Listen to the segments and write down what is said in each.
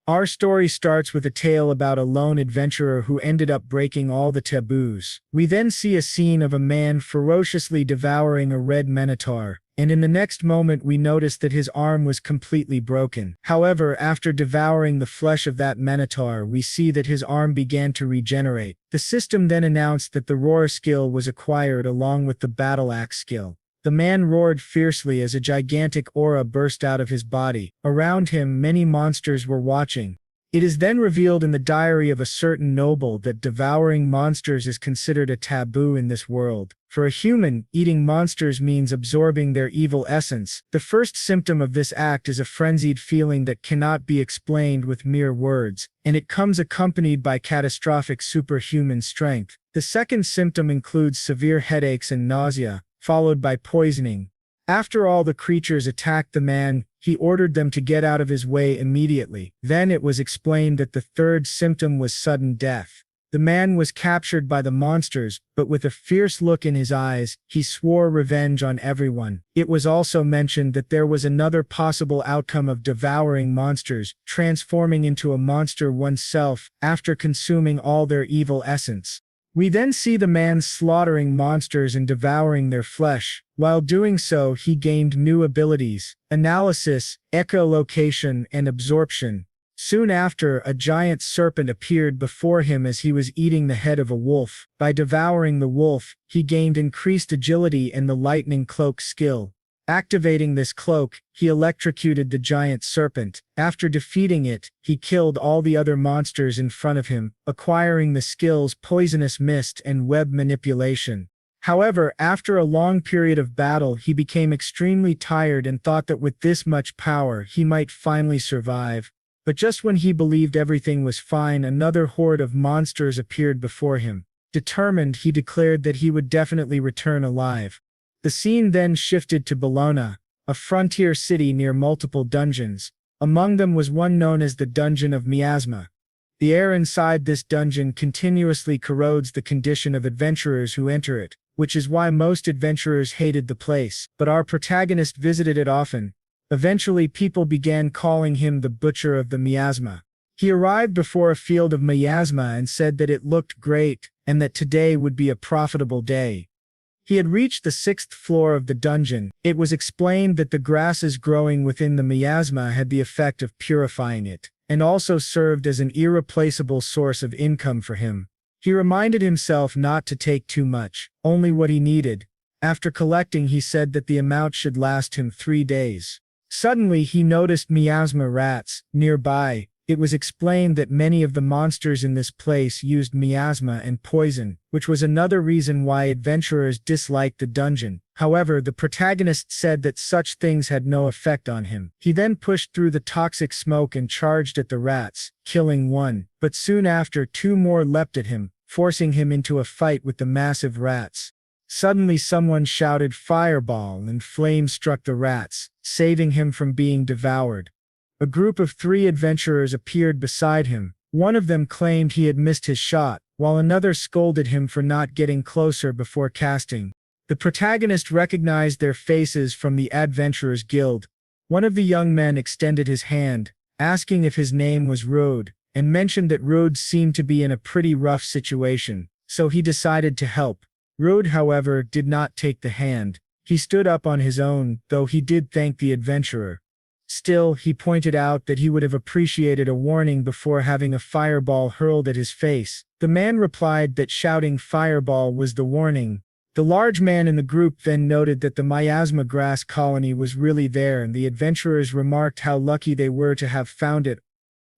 Our story starts with a tale about a lone adventurer who ended up breaking all the taboos. We then see a scene of a man ferociously devouring a red minotaur, and in the next moment we notice that his arm was completely broken. However, after devouring the flesh of that minotaur, we see that his arm began to regenerate. The system then announced that the roar skill was acquired along with the battle axe skill. The man roared fiercely as a gigantic aura burst out of his body. Around him, many monsters were watching. It is then revealed in the diary of a certain noble that devouring monsters is considered a taboo in this world. For a human, eating monsters means absorbing their evil essence. The first symptom of this act is a frenzied feeling that cannot be explained with mere words, and it comes accompanied by catastrophic superhuman strength. The second symptom includes severe headaches and nausea, followed by poisoning. After all the creatures attacked the man, he ordered them to get out of his way immediately. Then it was explained that the third symptom was sudden death. The man was captured by the monsters, but with a fierce look in his eyes, he swore revenge on everyone. It was also mentioned that there was another possible outcome of devouring monsters, transforming into a monster oneself after consuming all their evil essence. We then see the man slaughtering monsters and devouring their flesh. While doing so, he gained new abilities: analysis, echolocation, and absorption. Soon after, a giant serpent appeared before him as he was eating the head of a wolf. By devouring the wolf, he gained increased agility and the lightning cloak skill. Activating this cloak, he electrocuted the giant serpent. After defeating it, he killed all the other monsters in front of him, acquiring the skills Poisonous Mist and Web Manipulation. However, after a long period of battle, he became extremely tired and thought that with this much power, he might finally survive. But just when he believed everything was fine, another horde of monsters appeared before him. Determined, he declared that he would definitely return alive. The scene then shifted to Bologna, a frontier city near multiple dungeons. Among them was one known as the Dungeon of Miasma. The air inside this dungeon continuously corrodes the condition of adventurers who enter it, which is why most adventurers hated the place. But our protagonist visited it often. Eventually, people began calling him the Butcher of the Miasma. He arrived before a field of miasma and said that it looked great, and that today would be a profitable day. He had reached the 6th floor of the dungeon. It was explained that the grasses growing within the miasma had the effect of purifying it, and also served as an irreplaceable source of income for him. He reminded himself not to take too much, only what he needed. After collecting, he said that the amount should last him 3 days. Suddenly, he noticed miasma rats nearby. It was explained that many of the monsters in this place used miasma and poison, which was another reason why adventurers disliked the dungeon. However, the protagonist said that such things had no effect on him. He then pushed through the toxic smoke and charged at the rats, killing one, but soon after 2 more leapt at him, forcing him into a fight with the massive rats. Suddenly someone shouted fireball and flames struck the rats, saving him from being devoured. A group of 3 adventurers appeared beside him. One of them claimed he had missed his shot, while another scolded him for not getting closer before casting. The protagonist recognized their faces from the Adventurers Guild. One of the young men extended his hand, asking if his name was Rode, and mentioned that Rode seemed to be in a pretty rough situation, so he decided to help. Rode, however, did not take the hand. He stood up on his own, though he did thank the adventurer. Still, he pointed out that he would have appreciated a warning before having a fireball hurled at his face. The man replied that shouting fireball was the warning. The large man in the group then noted that the miasma grass colony was really there, and the adventurers remarked how lucky they were to have found it.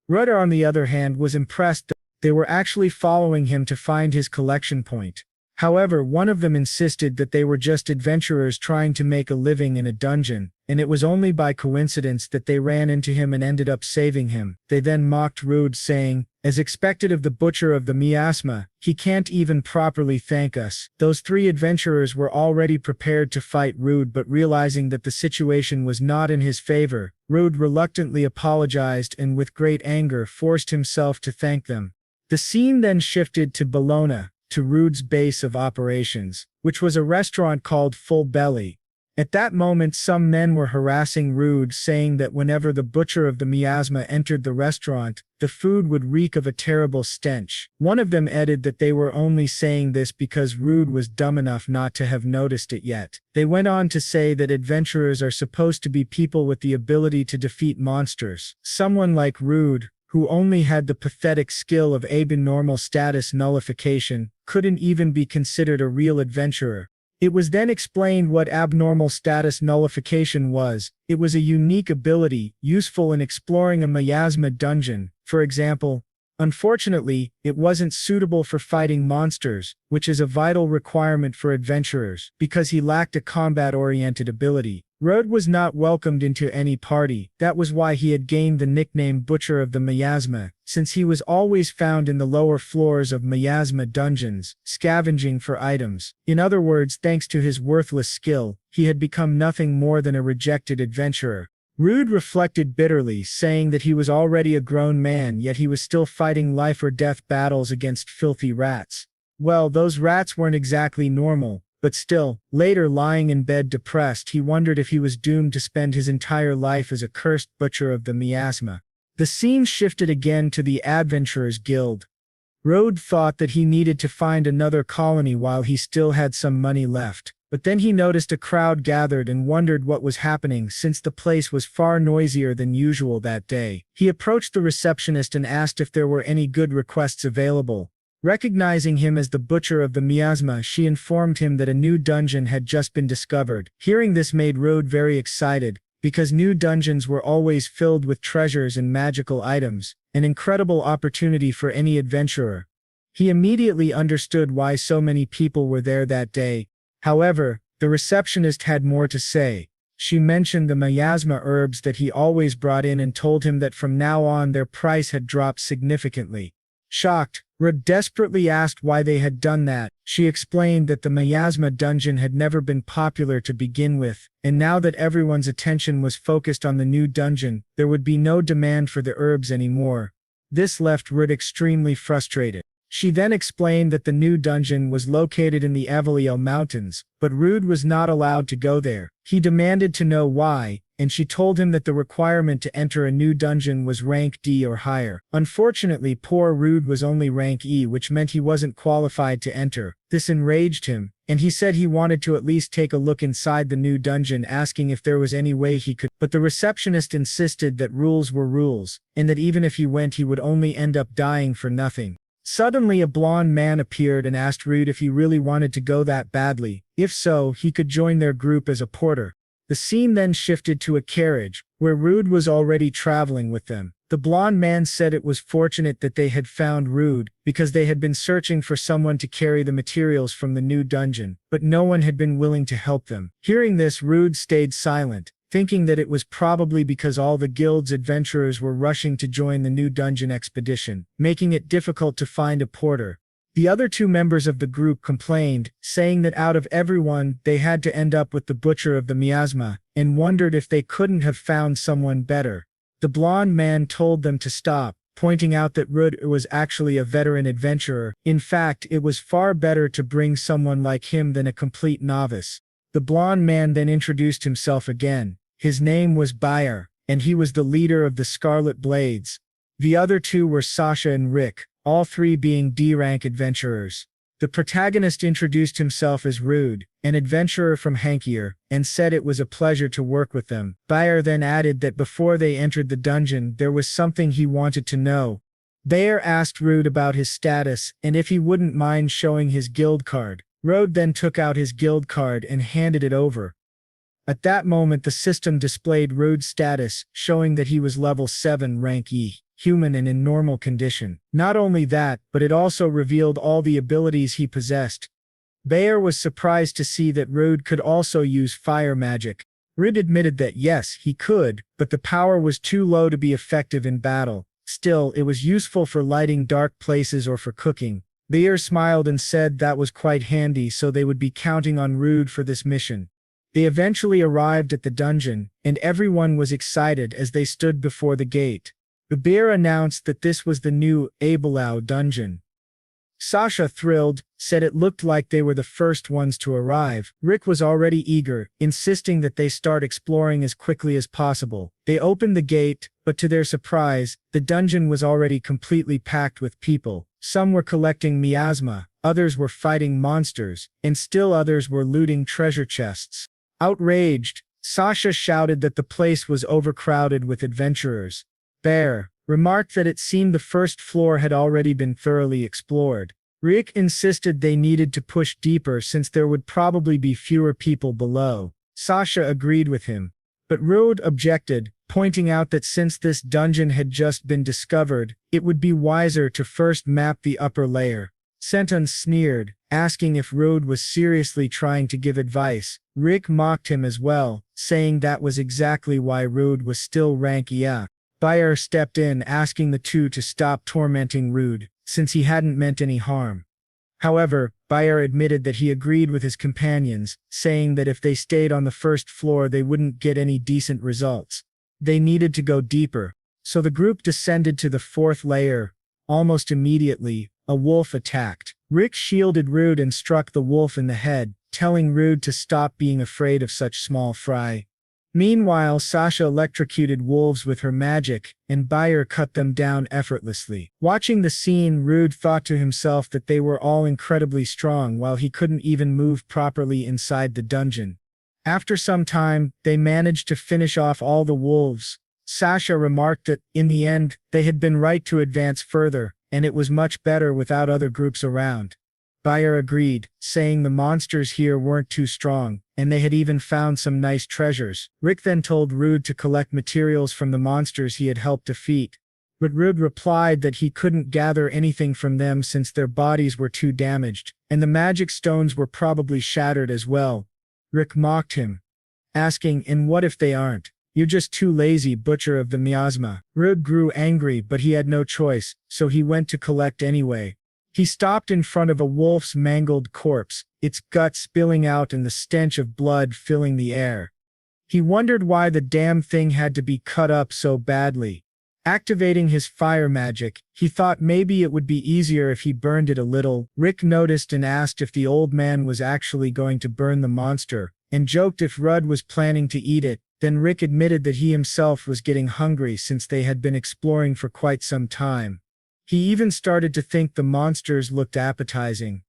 Rudder, on the other hand, was impressed that they were actually following him to find his collection point. However, one of them insisted that they were just adventurers trying to make a living in a dungeon, and it was only by coincidence that they ran into him and ended up saving him. They then mocked Rude, saying, as expected of the Butcher of the Miasma, he can't even properly thank us. Those 3 adventurers were already prepared to fight Rude, but realizing that the situation was not in his favor, Rude reluctantly apologized and with great anger forced himself to thank them. The scene then shifted to Bologna, to Rude's base of operations, which was a restaurant called Full Belly. At that moment some men were harassing Rude, saying that whenever the butcher of the miasma entered the restaurant, the food would reek of a terrible stench. One of them added that they were only saying this because Rude was dumb enough not to have noticed it yet. They went on to say that adventurers are supposed to be people with the ability to defeat monsters. Someone like Rude, who only had the pathetic skill of abnormal status nullification, couldn't even be considered a real adventurer. It was then explained what abnormal status nullification was. It was a unique ability, useful in exploring a miasma dungeon, for example. Unfortunately, it wasn't suitable for fighting monsters, which is a vital requirement for adventurers, because he lacked a combat-oriented ability. Rude was not welcomed into any party. That was why he had gained the nickname Butcher of the Miasma, since he was always found in the lower floors of miasma dungeons, scavenging for items. In other words, thanks to his worthless skill, he had become nothing more than a rejected adventurer. Rude reflected bitterly, saying that he was already a grown man, yet he was still fighting life-or-death battles against filthy rats. Well, those rats weren't exactly normal. But still, later lying in bed depressed, he wondered if he was doomed to spend his entire life as a cursed butcher of the miasma. The scene shifted again to the Adventurers Guild. Rude thought that he needed to find another colony while he still had some money left. But then he noticed a crowd gathered and wondered what was happening since the place was far noisier than usual that day. He approached the receptionist and asked if there were any good requests available. Recognizing him as the butcher of the miasma, she informed him that a new dungeon had just been discovered. Hearing this made Rude very excited, because new dungeons were always filled with treasures and magical items, an incredible opportunity for any adventurer. He immediately understood why so many people were there that day. However, the receptionist had more to say. She mentioned the miasma herbs that he always brought in and told him that from now on their price had dropped significantly. Shocked, Rude desperately asked why they had done that. She explained that the miasma dungeon had never been popular to begin with, and now that everyone's attention was focused on the new dungeon, there would be no demand for the herbs anymore. This left Rude extremely frustrated. She then explained that the new dungeon was located in the Avaliel Mountains, but Rude was not allowed to go there. He demanded to know why, and she told him that the requirement to enter a new dungeon was rank D or higher. Unfortunately, poor Rude was only rank E, which meant he wasn't qualified to enter. This enraged him, and he said he wanted to at least take a look inside the new dungeon, asking if there was any way he could. But the receptionist insisted that rules were rules, and that even if he went he would only end up dying for nothing. Suddenly a blonde man appeared and asked Rude if he really wanted to go that badly. If so, he could join their group as a porter. The scene then shifted to a carriage, where Rude was already traveling with them. The blonde man said it was fortunate that they had found Rude, because they had been searching for someone to carry the materials from the new dungeon, but no one had been willing to help them. Hearing this, Rude stayed silent, thinking that it was probably because all the guild's adventurers were rushing to join the new dungeon expedition, making it difficult to find a porter. The other two members of the group complained, saying that out of everyone, they had to end up with the butcher of the miasma, and wondered if they couldn't have found someone better. The blonde man told them to stop, pointing out that Rude was actually a veteran adventurer. In fact, it was far better to bring someone like him than a complete novice. The blonde man then introduced himself again. His name was Bayer, and he was the leader of the Scarlet Blades. The other two were Sasha and Rick, all three being D-rank adventurers. The protagonist introduced himself as Rude, an adventurer from Hankier, and said it was a pleasure to work with them. Bayer then added that before they entered the dungeon there was something he wanted to know. Bayer asked Rude about his status and if he wouldn't mind showing his guild card. Rude then took out his guild card and handed it over. At that moment the system displayed Rude's status, showing that he was level 7 rank E, human and in normal condition. Not only that, but it also revealed all the abilities he possessed. Bayer was surprised to see that Rude could also use fire magic. Rude admitted that yes, he could, but the power was too low to be effective in battle. Still, it was useful for lighting dark places or for cooking. Bayer smiled and said that was quite handy, so they would be counting on Rude for this mission. They eventually arrived at the dungeon, and everyone was excited as they stood before the gate. The bear announced that this was the new Abelau dungeon. Sasha, thrilled, said it looked like they were the first ones to arrive. Rick was already eager, insisting that they start exploring as quickly as possible. They opened the gate, but to their surprise, the dungeon was already completely packed with people. Some were collecting miasma, others were fighting monsters, and still others were looting treasure chests. Outraged, Sasha shouted that the place was overcrowded with adventurers. Bear remarked that it seemed the first floor had already been thoroughly explored. Rick insisted they needed to push deeper since there would probably be fewer people below. Sasha agreed with him, but Rode objected, pointing out that since this dungeon had just been discovered, it would be wiser to first map the upper layer. Senton sneered, asking if Rode was seriously trying to give advice. Rick mocked him as well, saying that was exactly why Rode was still rank IA. Bayer stepped in, asking the two to stop tormenting Rude, since he hadn't meant any harm. However, Bayer admitted that he agreed with his companions, saying that if they stayed on the first floor they wouldn't get any decent results. They needed to go deeper. So the group descended to the fourth layer. Almost immediately, a wolf attacked. Rick shielded Rude and struck the wolf in the head, telling Rude to stop being afraid of such small fry. Meanwhile, Sasha electrocuted wolves with her magic, and Bayer cut them down effortlessly. Watching the scene, Rude thought to himself that they were all incredibly strong while he couldn't even move properly inside the dungeon. After some time, they managed to finish off all the wolves. Sasha remarked that, in the end, they had been right to advance further, and it was much better without other groups around. Bayer agreed, saying the monsters here weren't too strong, and they had even found some nice treasures. Rick then told Rude to collect materials from the monsters he had helped defeat. But Rude replied that he couldn't gather anything from them since their bodies were too damaged, and the magic stones were probably shattered as well. Rick mocked him, asking, "And what if they aren't? You're just too lazy, butcher of the miasma." Rude grew angry, but he had no choice, so he went to collect anyway. He stopped in front of a wolf's mangled corpse, its guts spilling out and the stench of blood filling the air. He wondered why the damn thing had to be cut up so badly. Activating his fire magic, he thought maybe it would be easier if he burned it a little. Rick noticed and asked if the old man was actually going to burn the monster, and joked if Rudd was planning to eat it. Then Rick admitted that he himself was getting hungry since they had been exploring for quite some time. He even started to think the monsters looked appetizing.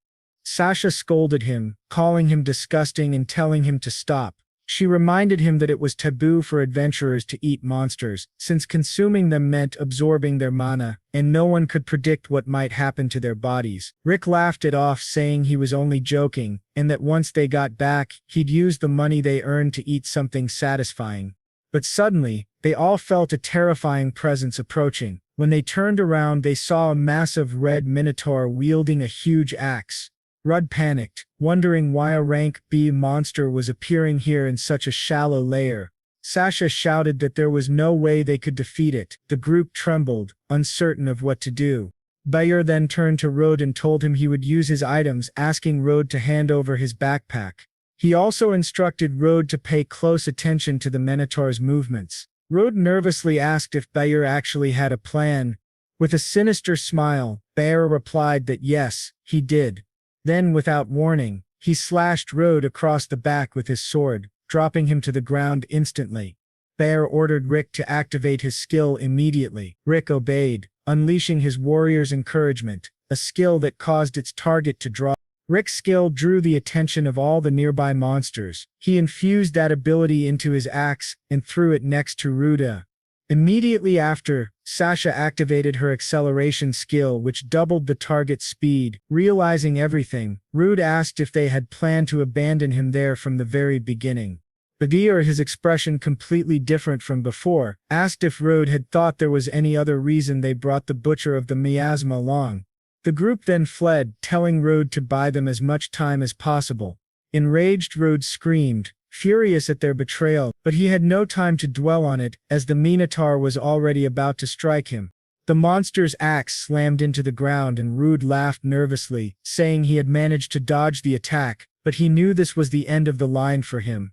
Sasha scolded him, calling him disgusting and telling him to stop. She reminded him that it was taboo for adventurers to eat monsters, since consuming them meant absorbing their mana, and no one could predict what might happen to their bodies. Rick laughed it off, saying he was only joking, and that once they got back, he'd use the money they earned to eat something satisfying. But suddenly, they all felt a terrifying presence approaching. When they turned around, they saw a massive red minotaur wielding a huge axe. Rudd panicked, wondering why a rank B monster was appearing here in such a shallow layer. Sasha shouted that there was no way they could defeat it. The group trembled, uncertain of what to do. Bayer then turned to Rode and told him he would use his items, asking Rode to hand over his backpack. He also instructed Rode to pay close attention to the minotaur's movements. Rode nervously asked if Bayer actually had a plan. With a sinister smile, Bayer replied that yes, he did. Then, without warning, he slashed Rode across the back with his sword, dropping him to the ground instantly. Bayer ordered Rick to activate his skill immediately. Rick obeyed, unleashing his warrior's encouragement, a skill that caused its target to draw. Rick's skill drew the attention of all the nearby monsters. He infused that ability into his axe and threw it next to Ruda. Immediately after, Sasha activated her acceleration skill, which doubled the target's speed. Realizing everything, Rude asked if they had planned to abandon him there from the very beginning. Badir, his expression completely different from before, asked if Rude had thought there was any other reason they brought the butcher of the miasma along. The group then fled, telling Rude to buy them as much time as possible. Enraged, Rude screamed, furious at their betrayal, but he had no time to dwell on it, as the Minotaur was already about to strike him. The monster's axe slammed into the ground and Rude laughed nervously, saying he had managed to dodge the attack, but he knew this was the end of the line for him.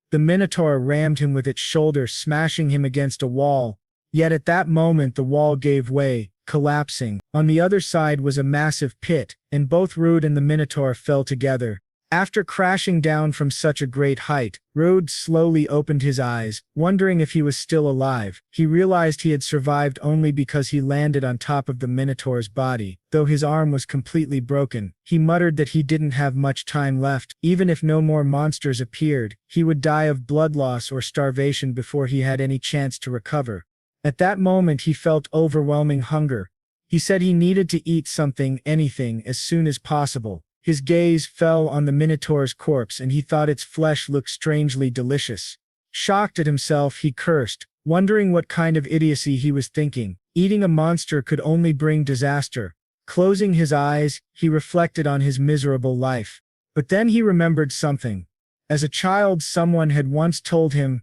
The Minotaur rammed him with its shoulder, smashing him against a wall. Yet at that moment the wall gave way, collapsing. On the other side was a massive pit, and both Rude and the Minotaur fell together. After crashing down from such a great height, Rude slowly opened his eyes, wondering if he was still alive. He realized he had survived only because he landed on top of the Minotaur's body. Though his arm was completely broken, he muttered that he didn't have much time left. Even if no more monsters appeared, he would die of blood loss or starvation before he had any chance to recover. At that moment he felt overwhelming hunger. He said he needed to eat something, anything, as soon as possible. His gaze fell on the Minotaur's corpse and he thought its flesh looked strangely delicious. Shocked at himself, he cursed, wondering what kind of idiocy he was thinking. Eating a monster could only bring disaster. Closing his eyes, he reflected on his miserable life. But then he remembered something. As a child, someone had once told him,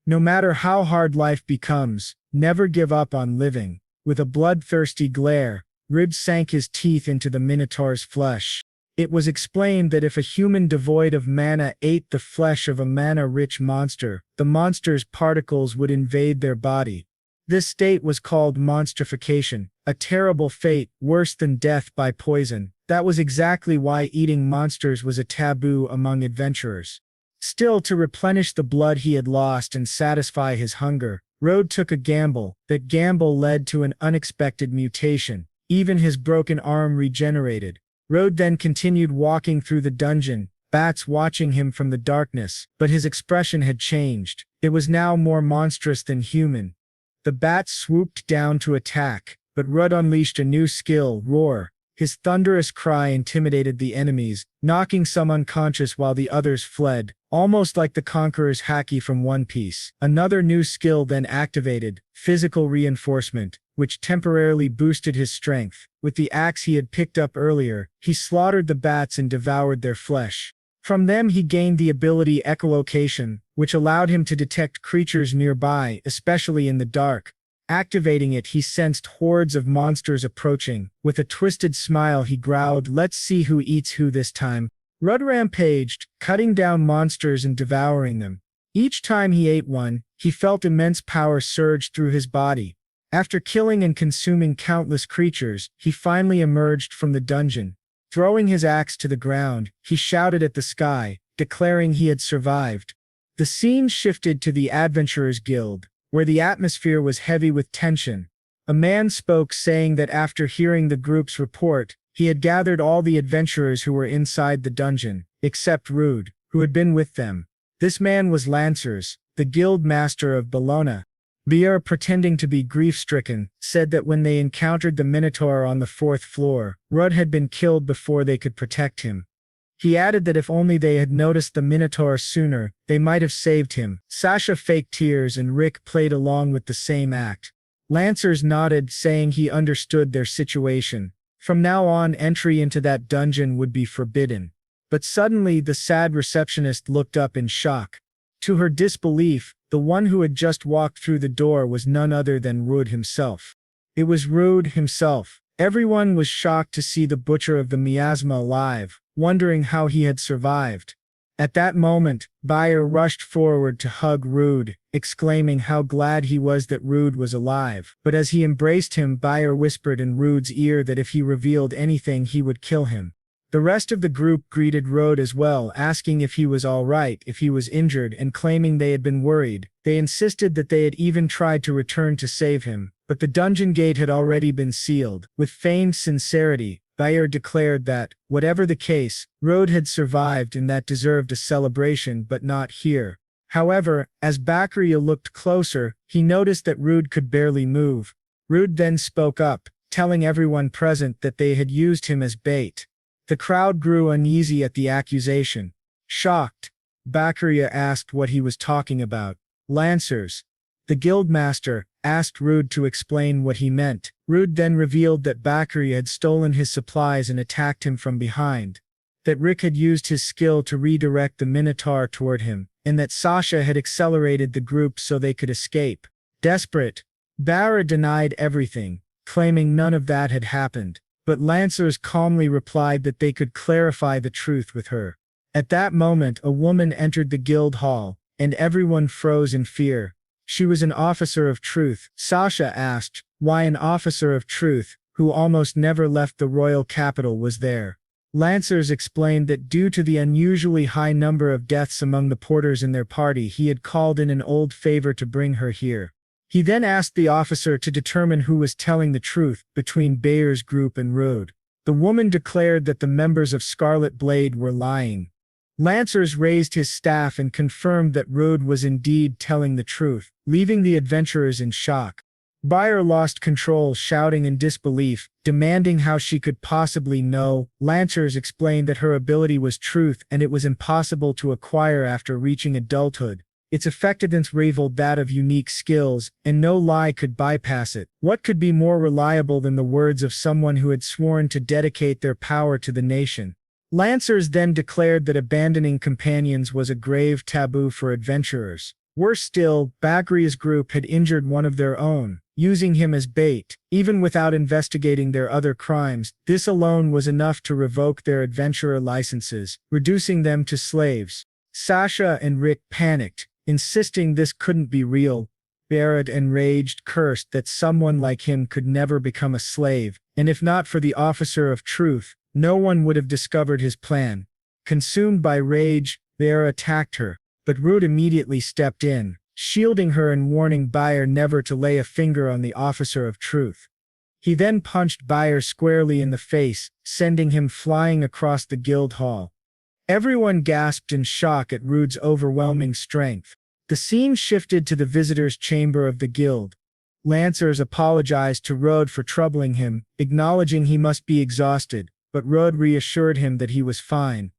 "No matter how hard life becomes, never give up on living." With a bloodthirsty glare, Rude sank his teeth into the Minotaur's flesh. It was explained that if a human devoid of mana ate the flesh of a mana-rich monster, the monster's particles would invade their body. This state was called monstrification, a terrible fate, worse than death by poison. That was exactly why eating monsters was a taboo among adventurers. Still, to replenish the blood he had lost and satisfy his hunger, Rude took a gamble. That gamble led to an unexpected mutation. Even his broken arm regenerated. Rude then continued walking through the dungeon, bats watching him from the darkness, but his expression had changed. It was now more monstrous than human. The bats swooped down to attack, but Rude unleashed a new skill, Roar. His thunderous cry intimidated the enemies, knocking some unconscious while the others fled, almost like the Conqueror's haki from One Piece. Another new skill then activated, Physical Reinforcement, which temporarily boosted his strength. With the axe he had picked up earlier, he slaughtered the bats and devoured their flesh. From them he gained the ability Echolocation, which allowed him to detect creatures nearby, especially in the dark. Activating it, he sensed hordes of monsters approaching. With a twisted smile he growled, "Let's see who eats who this time." Rude rampaged, cutting down monsters and devouring them. Each time he ate one, he felt immense power surge through his body. After killing and consuming countless creatures, he finally emerged from the dungeon. Throwing his axe to the ground, he shouted at the sky, declaring he had survived. The scene shifted to the Adventurers Guild, where the atmosphere was heavy with tension. A man spoke, saying that after hearing the group's report, he had gathered all the adventurers who were inside the dungeon, except Rude, who had been with them. This man was Lancers, the guild master of Bologna. Bier, pretending to be grief-stricken, said that when they encountered the Minotaur on the 4th floor, Rude had been killed before they could protect him. He added that if only they had noticed the Minotaur sooner, they might have saved him. Sasha faked tears and Rick played along with the same act. Lancers nodded, saying he understood their situation. From now on, entry into that dungeon would be forbidden. But suddenly the sad receptionist looked up in shock. To her disbelief, the one who had just walked through the door was none other than Rude himself. It was Rude himself. Everyone was shocked to see the Butcher of the Miasma alive, wondering how he had survived. At that moment, Bier rushed forward to hug Rude, exclaiming how glad he was that Rude was alive. But as he embraced him, Bier whispered in Rude's ear that if he revealed anything he would kill him. The rest of the group greeted Rude as well, asking if he was all right, if he was injured, and claiming they had been worried. They insisted that they had even tried to return to save him, but the dungeon gate had already been sealed. With feigned sincerity, Bier declared that, whatever the case, Rude had survived and that deserved a celebration, but not here. However, as Baccaria looked closer, he noticed that Rude could barely move. Rude then spoke up, telling everyone present that they had used him as bait. The crowd grew uneasy at the accusation. Shocked, Baccaria asked what he was talking about. Lancers, the guildmaster, asked Rude to explain what he meant. Rude then revealed that Baccaria had stolen his supplies and attacked him from behind, that Rick had used his skill to redirect the Minotaur toward him, and that Sasha had accelerated the group so they could escape. Desperate, Barra denied everything, claiming none of that had happened. But Lancers calmly replied that they could clarify the truth with her. At that moment, a woman entered the guild hall, and everyone froze in fear. She was an officer of truth. Sasha asked, why an officer of truth, who almost never left the royal capital, was there. Lancers explained that due to the unusually high number of deaths among the porters in their party, he had called in an old favor to bring her here. He then asked the officer to determine who was telling the truth between Bayer's group and Rode. The woman declared that the members of Scarlet Blade were lying. Lancers raised his staff and confirmed that Rode was indeed telling the truth, leaving the adventurers in shock. Bayer lost control, shouting in disbelief, demanding how she could possibly know. Lancers explained that her ability was truth and it was impossible to acquire after reaching adulthood. Its effectiveness rivaled that of unique skills, and no lie could bypass it. What could be more reliable than the words of someone who had sworn to dedicate their power to the nation? Lancers then declared that abandoning companions was a grave taboo for adventurers. Worse still, Bagria's group had injured one of their own, using him as bait. Even without investigating their other crimes, this alone was enough to revoke their adventurer licenses, reducing them to slaves. Sasha and Rick panicked, insisting this couldn't be real. Barrett, enraged, cursed that someone like him could never become a slave, and if not for the officer of truth, no one would have discovered his plan. Consumed by rage, Barrett attacked her, but Rude immediately stepped in, shielding her and warning Bayer never to lay a finger on the officer of truth. He then punched Bayer squarely in the face, sending him flying across the guild hall. Everyone gasped in shock at Rude's overwhelming strength. The scene shifted to the visitors' chamber of the guild. Lancers apologized to Rude for troubling him, acknowledging he must be exhausted, but Rude reassured him that he was fine.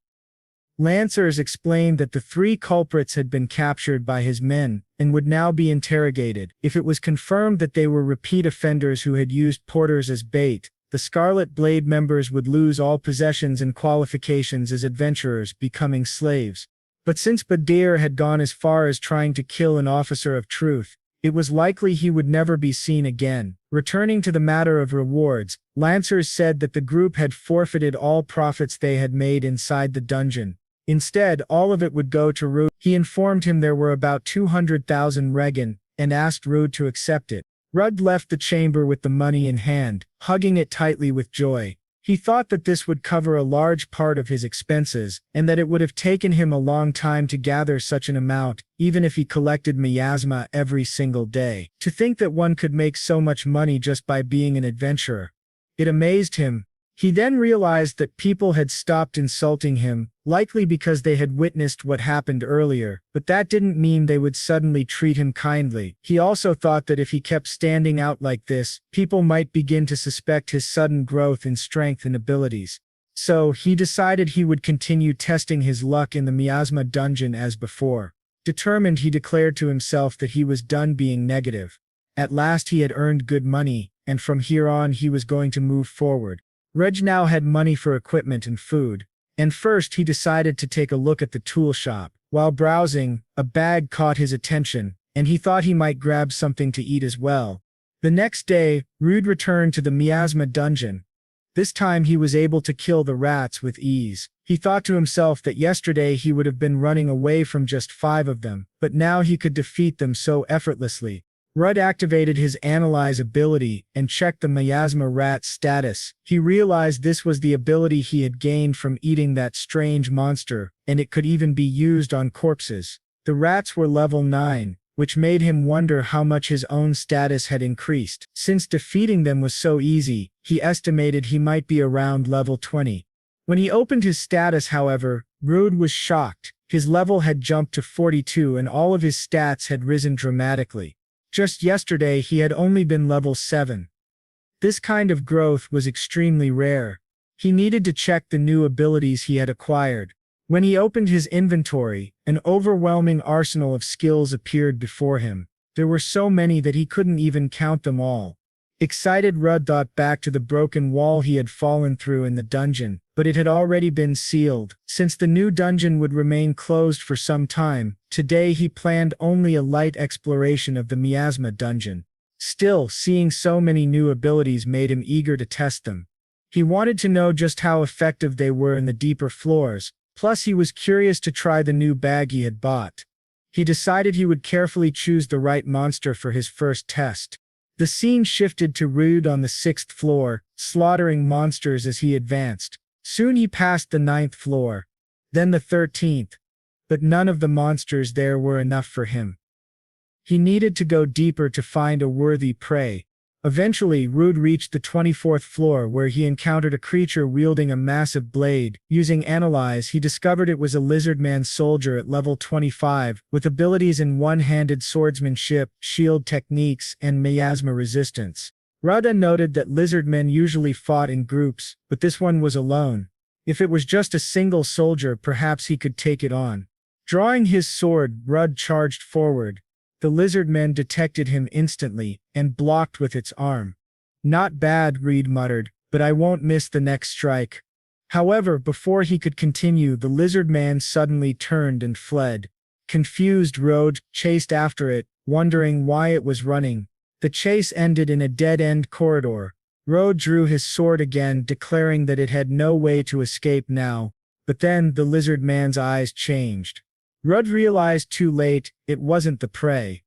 Lancers explained that the three culprits had been captured by his men, and would now be interrogated. If it was confirmed that they were repeat offenders who had used porters as bait, the Scarlet Blade members would lose all possessions and qualifications as adventurers, becoming slaves. But since Badir had gone as far as trying to kill an officer of truth, it was likely he would never be seen again. Returning to the matter of rewards, Lancers said that the group had forfeited all profits they had made inside the dungeon. Instead, all of it would go to Rude. He informed him there were about 200,000 regen, and asked Rude to accept it. Rudd left the chamber with the money in hand, hugging it tightly with joy. He thought that this would cover a large part of his expenses, and that it would have taken him a long time to gather such an amount, even if he collected miasma every single day. To think that one could make so much money just by being an adventurer. It amazed him. He then realized that people had stopped insulting him, likely because they had witnessed what happened earlier, but that didn't mean they would suddenly treat him kindly. He also thought that if he kept standing out like this, people might begin to suspect his sudden growth in strength and abilities. So, he decided he would continue testing his luck in the miasma dungeon as before. Determined, he declared to himself that he was done being negative. At last he had earned good money, and from here on he was going to move forward. Reg now had money for equipment and food, and first he decided to take a look at the tool shop. While browsing, a bag caught his attention, and he thought he might grab something to eat as well. The next day, Rude returned to the miasma dungeon. This time he was able to kill the rats with ease. He thought to himself that yesterday he would have been running away from just 5 of them, but now he could defeat them so effortlessly. Rudd activated his analyze ability and checked the miasma rat's status. He realized this was the ability he had gained from eating that strange monster, and it could even be used on corpses. The rats were level 9, which made him wonder how much his own status had increased. Since defeating them was so easy, he estimated he might be around level 20. When he opened his status, however, Rude was shocked. His level had jumped to 42 and all of his stats had risen dramatically. Just yesterday he had only been level 7. This kind of growth was extremely rare. He needed to check the new abilities he had acquired. When he opened his inventory, an overwhelming arsenal of skills appeared before him. There were so many that he couldn't even count them all. Excited, Rudd thought back to the broken wall he had fallen through in the dungeon, but it had already been sealed. Since the new dungeon would remain closed for some time, today he planned only a light exploration of the miasma dungeon. Still, seeing so many new abilities made him eager to test them. He wanted to know just how effective they were in the deeper floors, plus he was curious to try the new bag he had bought. He decided he would carefully choose the right monster for his first test. The scene shifted to Rude on the 6th floor, slaughtering monsters as he advanced. Soon he passed the 9th floor, then the 13th, but none of the monsters there were enough for him. He needed to go deeper to find a worthy prey. Eventually, Rude reached the 24th floor where he encountered a creature wielding a massive blade. Using Analyze, he discovered it was a lizardman soldier at level 25, with abilities in one-handed swordsmanship, shield techniques, and miasma resistance. Rude noted that lizardmen usually fought in groups, but this one was alone. If it was just a single soldier, perhaps he could take it on. Drawing his sword, Rude charged forward. The lizardman detected him instantly, and blocked with its arm. "Not bad," Reed muttered, "but I won't miss the next strike." However, before he could continue, the lizardman suddenly turned and fled. Confused, Rude chased after it, wondering why it was running. The chase ended in a dead-end corridor. Rude drew his sword again, declaring that it had no way to escape now. But then, the lizardman's eyes changed. Rude realized too late, it wasn't the prey.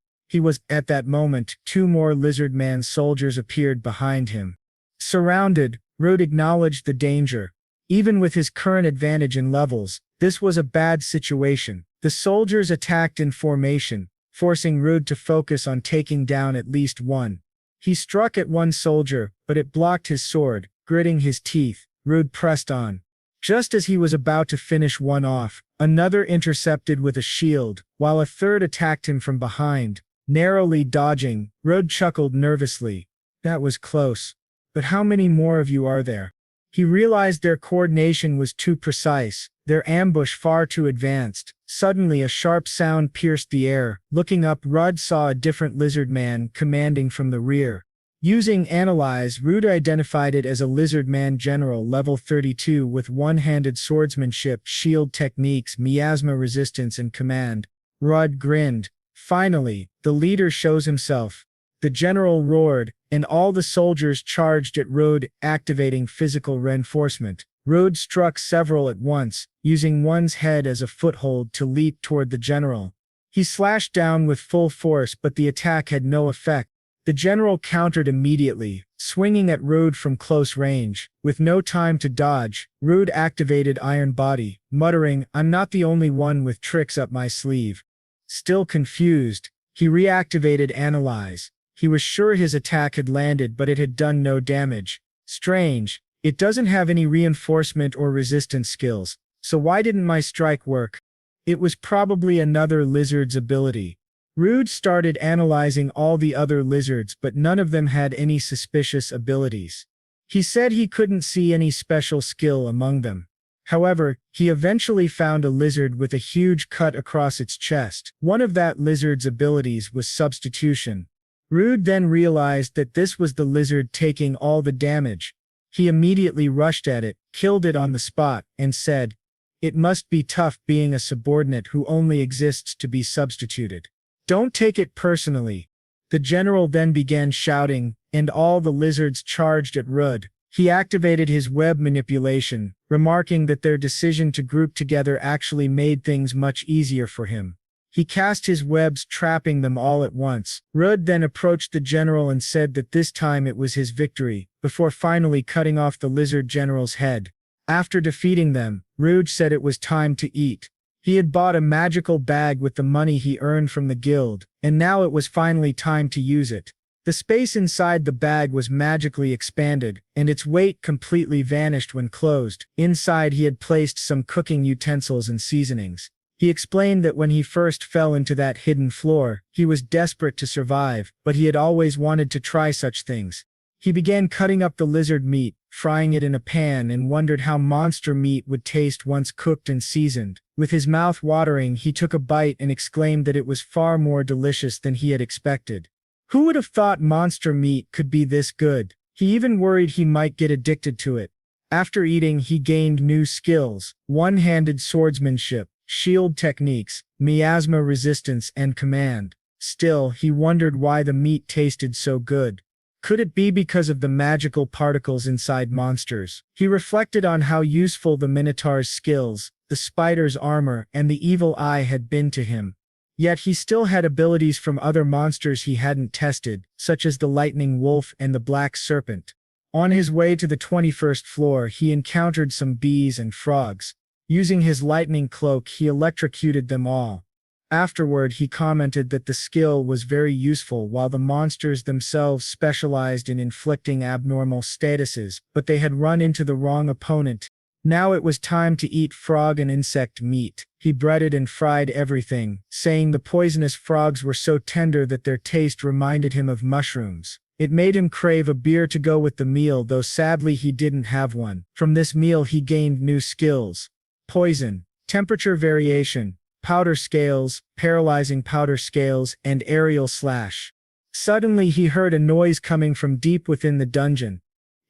At that moment, 2 more lizardman soldiers appeared behind him. Surrounded, Rude acknowledged the danger. Even with his current advantage in levels, this was a bad situation. The soldiers attacked in formation, forcing Rude to focus on taking down at least one. He struck at one soldier, but it blocked his sword. Gritting his teeth, Rude pressed on. Just as he was about to finish one off, another intercepted with a shield, while a third attacked him from behind. Narrowly dodging, Rude chuckled nervously. That was close. But how many more of you are there? He realized their coordination was too precise, their ambush far too advanced. Suddenly a sharp sound pierced the air. Looking up, Rude saw a different lizardman commanding from the rear. Using Analyze, Rude identified it as a lizardman general level 32 with one-handed swordsmanship, shield techniques, miasma resistance, and command. Rude grinned. Finally, the leader shows himself. The general roared, and all the soldiers charged at Rude, activating physical reinforcement. Rude struck several at once, using one's head as a foothold to leap toward the general. He slashed down with full force, but the attack had no effect. The general countered immediately, swinging at Rude from close range. With no time to dodge, Rude activated Iron Body, muttering, "I'm not the only one with tricks up my sleeve." Still confused, he reactivated Analyze. He was sure his attack had landed, but it had done no damage. Strange, it doesn't have any reinforcement or resistance skills, so why didn't my strike work? It was probably another lizard's ability. Rude started analyzing all the other lizards, but none of them had any suspicious abilities. He said he couldn't see any special skill among them. However, he eventually found a lizard with a huge cut across its chest. One of that lizard's abilities was substitution. Rude then realized that this was the lizard taking all the damage. He immediately rushed at it, killed it on the spot, and said, "It must be tough being a subordinate who only exists to be substituted. Don't take it personally." The general then began shouting, and all the lizards charged at Rude. He activated his web manipulation, remarking that their decision to group together actually made things much easier for him. He cast his webs, trapping them all at once. Rude then approached the general and said that this time it was his victory, before finally cutting off the lizard general's head. After defeating them, Rude said it was time to eat. He had bought a magical bag with the money he earned from the guild, and now it was finally time to use it. The space inside the bag was magically expanded, and its weight completely vanished when closed. Inside he had placed some cooking utensils and seasonings. He explained that when he first fell into that hidden floor, he was desperate to survive, but he had always wanted to try such things. He began cutting up the lizard meat, frying it in a pan, and wondered how monster meat would taste once cooked and seasoned. With his mouth watering, he took a bite and exclaimed that it was far more delicious than he had expected. Who would have thought monster meat could be this good? He even worried he might get addicted to it. After eating, he gained new skills: one-handed swordsmanship, shield techniques, miasma resistance, and command. Still, he wondered why the meat tasted so good. Could it be because of the magical particles inside monsters? He reflected on how useful the Minotaur's skills, the spider's armor, and the evil eye had been to him. Yet he still had abilities from other monsters he hadn't tested, such as the lightning wolf and the black serpent. On his way to the 21st floor, he encountered some bees and frogs. Using his lightning cloak, he electrocuted them all. Afterward, he commented that the skill was very useful while the monsters themselves specialized in inflicting abnormal statuses, but they had run into the wrong opponent. Now it was time to eat frog and insect meat. He breaded and fried everything, saying the poisonous frogs were so tender that their taste reminded him of mushrooms. It made him crave a beer to go with the meal, though sadly he didn't have one. From this meal he gained new skills: poison, temperature variation, powder scales, paralyzing powder scales, and aerial slash. Suddenly he heard a noise coming from deep within the dungeon.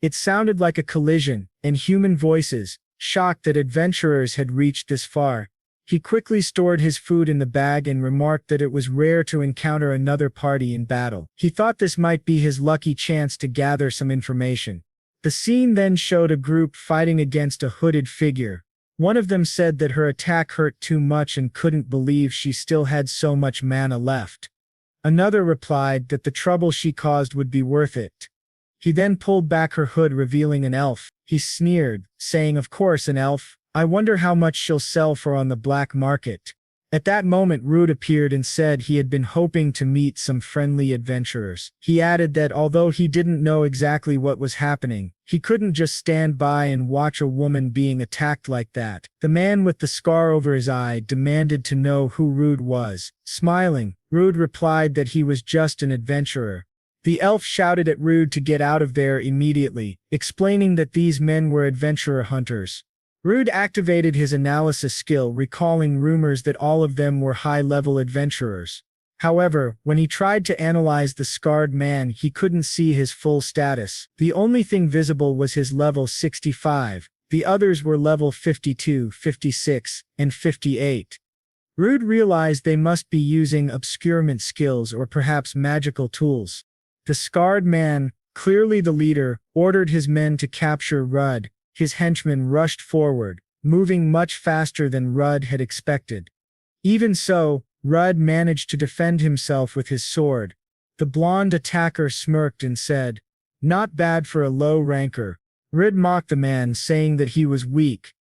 It sounded like a collision, and human voices. Shocked that adventurers had reached this far, he quickly stored his food in the bag and remarked that it was rare to encounter another party in battle. He thought this might be his lucky chance to gather some information. The scene then showed a group fighting against a hooded figure. One of them said that her attack hurt too much and couldn't believe she still had so much mana left. Another replied that the trouble she caused would be worth it. He then pulled back her hood, revealing an elf. He sneered, saying, "Of course, an elf. I wonder how much she'll sell for on the black market." At that moment, Rude appeared and said he had been hoping to meet some friendly adventurers. He added that although he didn't know exactly what was happening, he couldn't just stand by and watch a woman being attacked like that. The man with the scar over his eye demanded to know who Rude was. Smiling, Rude replied that he was just an adventurer. The elf shouted at Rude to get out of there immediately, explaining that these men were adventurer hunters. Rude activated his analysis skill, recalling rumors that all of them were high-level adventurers. However, when he tried to analyze the scarred man, he couldn't see his full status. The only thing visible was his level 65. The others were level 52, 56, and 58. Rude realized they must be using obscurement skills or perhaps magical tools. The scarred man, clearly the leader, ordered his men to capture Rudd. His henchmen rushed forward, moving much faster than Rudd had expected. Even so, Rudd managed to defend himself with his sword. The blonde attacker smirked and said, "Not bad for a low ranker." Rudd mocked the man, saying that he was weak.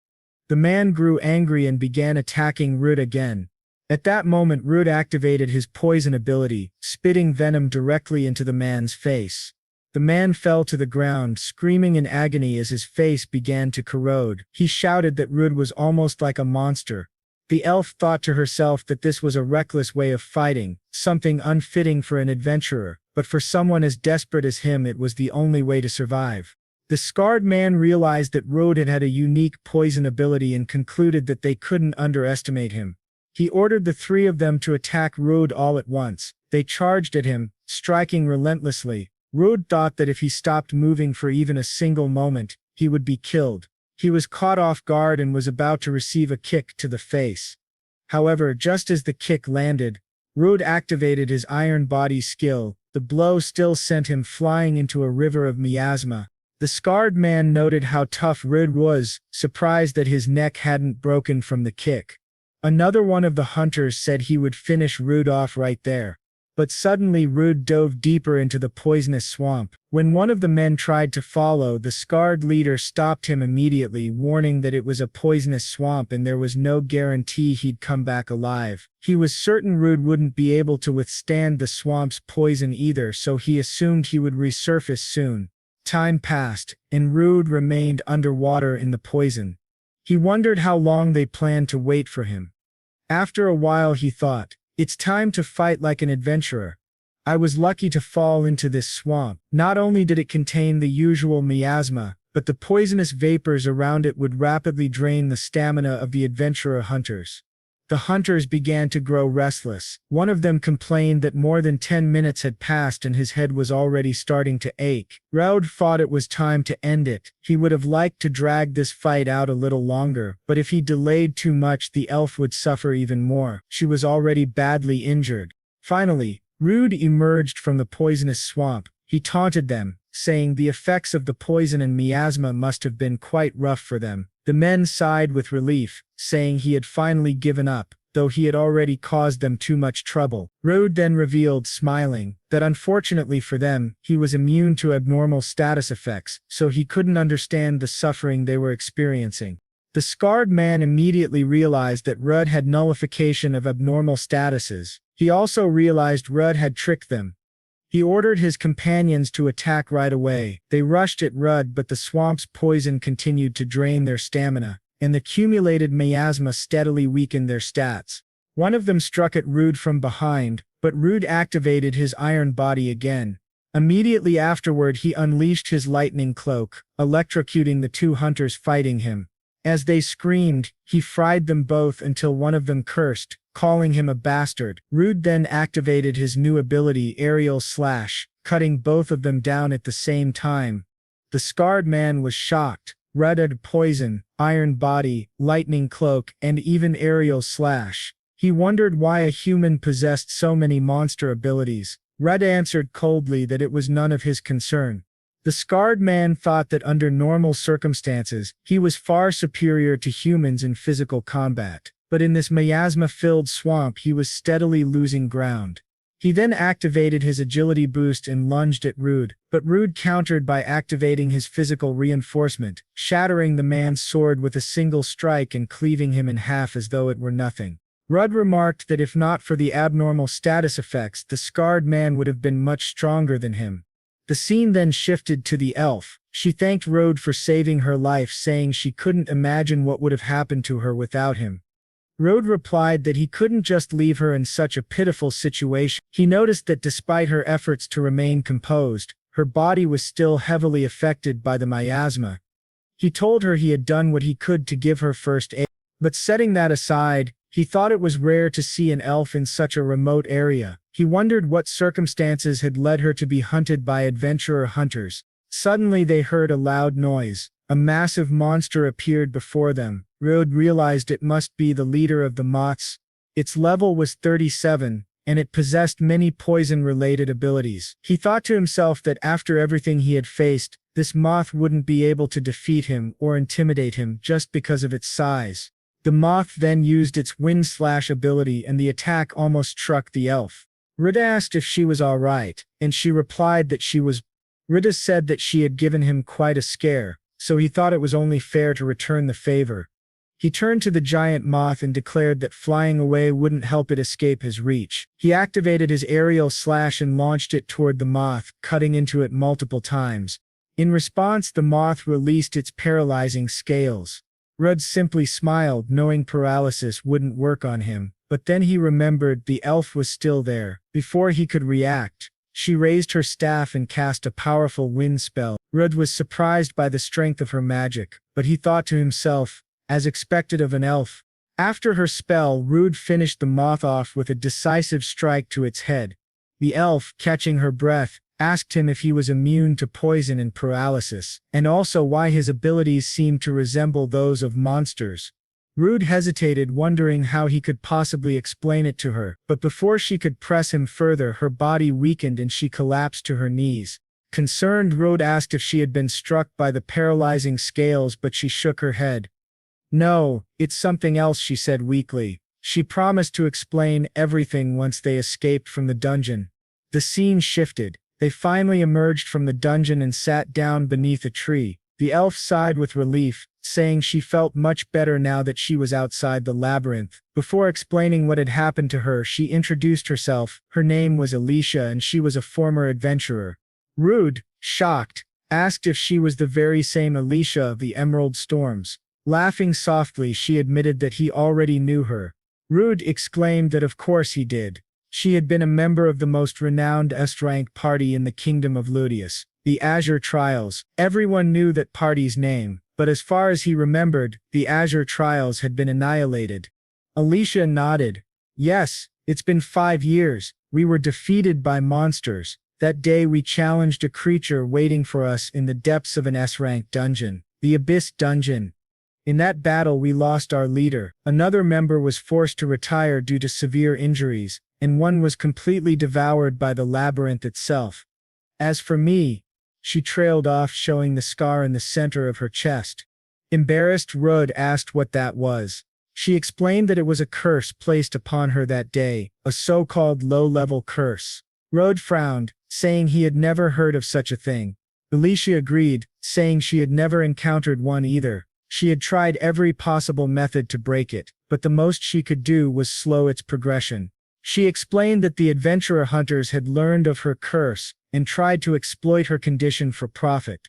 The man grew angry and began attacking Rudd again. At that moment, Rudd activated his poison ability, spitting venom directly into the man's face. The man fell to the ground, screaming in agony as his face began to corrode. He shouted that Rudd was almost like a monster. The elf thought to herself that this was a reckless way of fighting, something unfitting for an adventurer, but for someone as desperate as him it was the only way to survive. The scarred man realized that Rudd had a unique poison ability and concluded that they couldn't underestimate him. He ordered the three of them to attack Rudd all at once. They charged at him, striking relentlessly. Rudd thought that if he stopped moving for even a single moment, he would be killed. He was caught off guard and was about to receive a kick to the face. However, just as the kick landed, Rudd activated his iron body skill. The blow still sent him flying into a river of miasma. The scarred man noted how tough Rudd was, surprised that his neck hadn't broken from the kick. Another one of the hunters said he would finish Rudd off right there. But suddenly Rudd dove deeper into the poisonous swamp. When one of the men tried to follow, the scarred leader stopped him immediately, warning that it was a poisonous swamp and there was no guarantee he'd come back alive. He was certain Rudd wouldn't be able to withstand the swamp's poison either, so he assumed he would resurface soon. Time passed, and Rudd remained underwater in the poison. He wondered how long they planned to wait for him. After a while he thought, "It's time to fight like an adventurer. I was lucky to fall into this swamp. Not only did it contain the usual miasma, but the poisonous vapors around it would rapidly drain the stamina of the adventurer hunters." The hunters began to grow restless. One of them complained that more than 10 minutes had passed and his head was already starting to ache. Rudd thought it was time to end it. He would have liked to drag this fight out a little longer, but if he delayed too much, the elf would suffer even more. She was already badly injured. Finally, Rudd emerged from the poisonous swamp. He taunted them, saying the effects of the poison and miasma must have been quite rough for them. The men sighed with relief, saying he had finally given up. though he had already caused them too much trouble. Rode then revealed, smiling, that unfortunately for them, he was immune to abnormal status effects, so he couldn't understand the suffering they were experiencing. The scarred man immediately realized that Rudd had nullification of abnormal statuses. He also realized Rudd had tricked them. He ordered his companions to attack right away. They rushed at Rudd, but the swamp's poison continued to drain their stamina, and the accumulated miasma steadily weakened their stats. One of them struck at Rude from behind, but Rude activated his iron body again. Immediately afterward, he unleashed his lightning cloak, electrocuting the two hunters fighting him. As they screamed, he fried them both until one of them cursed, calling him a bastard. Rude then activated his new ability, Aerial Slash, cutting both of them down at the same time. The scarred man was shocked. Rudd had poison, iron body, lightning cloak, and even aerial slash. He wondered why a human possessed so many monster abilities. Rudd answered coldly that it was none of his concern. The scarred man thought that under normal circumstances, he was far superior to humans in physical combat, but in this miasma-filled swamp he was steadily losing ground. He then activated his agility boost and lunged at Rude, but Rude countered by activating his physical reinforcement, shattering the man's sword with a single strike and cleaving him in half as though it were nothing. Rudd remarked that if not for the abnormal status effects, the scarred man would have been much stronger than him. The scene then shifted to the elf. She thanked Rudd for saving her life, saying she couldn't imagine what would have happened to her without him. Rudd replied that he couldn't just leave her in such a pitiful situation. He noticed that despite her efforts to remain composed, her body was still heavily affected by the miasma. He told her he had done what he could to give her first aid, but setting that aside, he thought it was rare to see an elf in such a remote area. He wondered what circumstances had led her to be hunted by adventurer hunters. Suddenly they heard a loud noise. A massive monster appeared before them. Rudd realized it must be the leader of the moths. Its level was 37, and it possessed many poison-related abilities. He thought to himself that after everything he had faced, this moth wouldn't be able to defeat him or intimidate him just because of its size. The moth then used its wind slash ability, and the attack almost struck the elf. Rudd asked if she was all right, and she replied that she was. Rudd said that she had given him quite a scare, so he thought it was only fair to return the favor. He turned to the giant moth and declared that flying away wouldn't help it escape his reach. He activated his aerial slash and launched it toward the moth, cutting into it multiple times. In response, the moth released its paralyzing scales. Rudd simply smiled, knowing paralysis wouldn't work on him, but then he remembered the elf was still there. Before he could react, she raised her staff and cast a powerful wind spell. Rudd was surprised by the strength of her magic, but he thought to himself, as expected of an elf. After her spell, Rudd finished the moth off with a decisive strike to its head. The elf, catching her breath, asked him if he was immune to poison and paralysis, and also why his abilities seemed to resemble those of monsters. Rudd hesitated, wondering how he could possibly explain it to her, but before she could press him further, her body weakened and she collapsed to her knees. Concerned, Rudd asked if she had been struck by the paralyzing scales, but she shook her head. "No, it's something else," she said weakly. She promised to explain everything once they escaped from the dungeon. The scene shifted. They finally emerged from the dungeon and sat down beneath a tree. The elf sighed with relief, saying she felt much better now that she was outside the labyrinth. Before explaining what had happened to her, she introduced herself. Her name was Alicia and she was a former adventurer. Rudd, shocked, asked if she was the very same Alicia of the Emerald Storms. Laughing softly, she admitted that he already knew her. Rudd exclaimed that of course he did. She had been a member of the most renowned S-rank party in the Kingdom of Ludius, the Azure Trials. Everyone knew that party's name, but as far as he remembered, the Azure Trials had been annihilated. Alicia nodded. "Yes, it's been 5 years. We were defeated by monsters. That day we challenged a creature waiting for us in the depths of an S-rank dungeon, the Abyss Dungeon. In that battle we lost our leader. Another member was forced to retire due to severe injuries, and one was completely devoured by the labyrinth itself. As for me," she trailed off, showing the scar in the center of her chest. Embarrassed, Rudd asked what that was. She explained that it was a curse placed upon her that day, a so-called low-level curse. Rode frowned, saying he had never heard of such a thing. Alicia agreed, saying she had never encountered one either. She had tried every possible method to break it, but the most she could do was slow its progression. She explained that the adventurer hunters had learned of her curse and tried to exploit her condition for profit.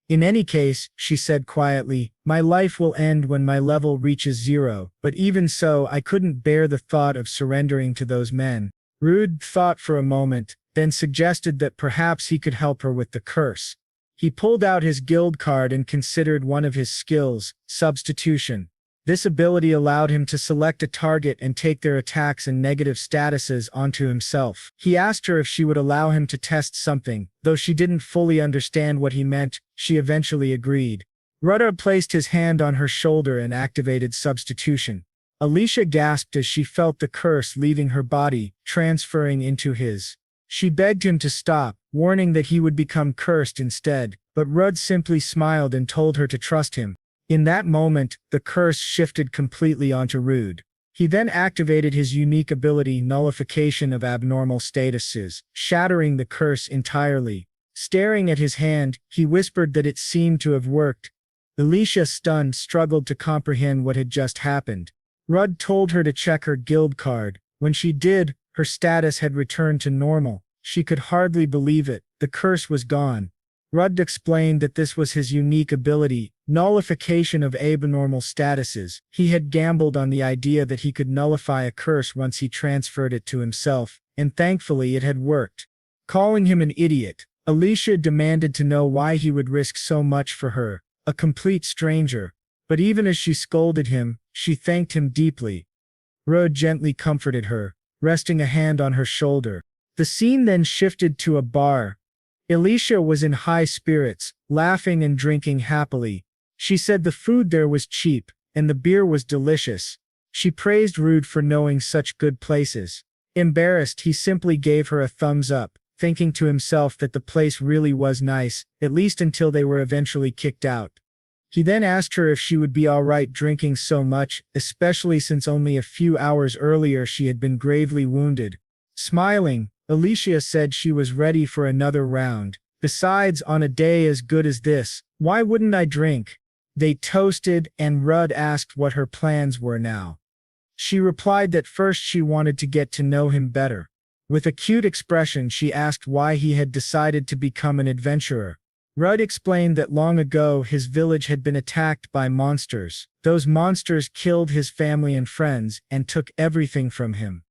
In any case, she said quietly, my life will end when my level reaches 0, but even so I couldn't bear the thought of surrendering to those men. Rude thought for a moment, then suggested that perhaps he could help her with the curse. He pulled out his guild card and considered one of his skills, substitution. This ability allowed him to select a target and take their attacks and negative statuses onto himself. He asked her if she would allow him to test something. Though she didn't fully understand what he meant, she eventually agreed. Rudder placed his hand on her shoulder and activated substitution. Alicia gasped as she felt the curse leaving her body, transferring into his. She begged him to stop, warning that he would become cursed instead, but Rudd simply smiled and told her to trust him. In that moment, the curse shifted completely onto Rude. He then activated his unique ability Nullification of Abnormal Statuses, shattering the curse entirely. Staring at his hand, he whispered that it seemed to have worked. Alicia, stunned, struggled to comprehend what had just happened. Rudd told her to check her guild card. When she did, her status had returned to normal. She could hardly believe it. The curse was gone. Rudd explained that this was his unique ability, Nullification of Abnormal Statuses. He had gambled on the idea that he could nullify a curse once he transferred it to himself, and thankfully it had worked. Calling him an idiot, Alicia demanded to know why he would risk so much for her, a complete stranger. But even as she scolded him, she thanked him deeply. Rudd gently comforted her, resting a hand on her shoulder. The scene then shifted to a bar. Alicia was in high spirits, laughing and drinking happily. She said the food there was cheap, and the beer was delicious. She praised Rude for knowing such good places. Embarrassed, he simply gave her a thumbs up, thinking to himself that the place really was nice, at least until they were eventually kicked out. He then asked her if she would be alright drinking so much, especially since only a few hours earlier she had been gravely wounded. Smiling, Alicia said she was ready for another round. Besides, on a day as good as this, why wouldn't I drink? They toasted, and Rudd asked what her plans were now. She replied that first she wanted to get to know him better. With a cute expression, she asked why he had decided to become an adventurer. Rudd explained that long ago his village had been attacked by monsters. Those monsters killed his family and friends and took everything from him.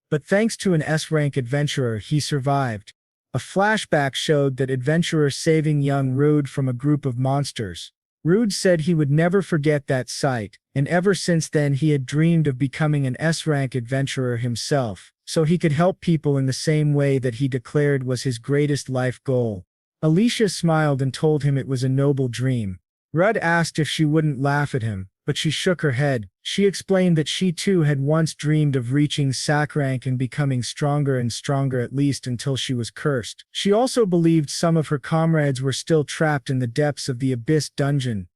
But thanks to an S-rank adventurer, he survived. A flashback showed that adventurer saving young Rude from a group of monsters. Rude said he would never forget that sight, and ever since then he had dreamed of becoming an S-rank adventurer himself, so he could help people in the same way that he declared was his greatest life goal. Alicia smiled and told him it was a noble dream. Rudd asked if she wouldn't laugh at him, but she shook her head. She explained that she too had once dreamed of reaching SAC rank and becoming stronger and stronger, at least until she was cursed. She also believed some of her comrades were still trapped in the depths of the Abyss dungeon.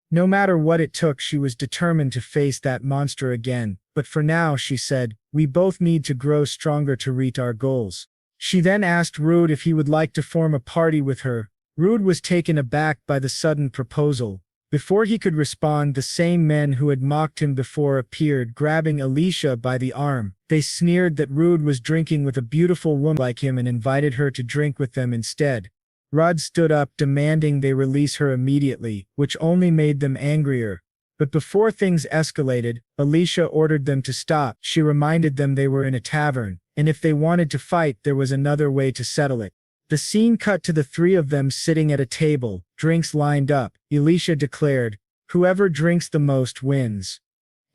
No matter what it took, she was determined to face that monster again. But for now, she said, we both need to grow stronger to reach our goals. She then asked Rude if he would like to form a party with her. Rude was taken aback by the sudden proposal. Before he could respond, the same men who had mocked him before appeared, grabbing Alicia by the arm. They sneered that Rude was drinking with a beautiful woman like him and invited her to drink with them instead. Rudd stood up, demanding they release her immediately, which only made them angrier. But before things escalated, Alicia ordered them to stop. She reminded them they were in a tavern, and if they wanted to fight, there was another way to settle it. The scene cut to the three of them sitting at a table, drinks lined up. Alicia declared, whoever drinks the most wins.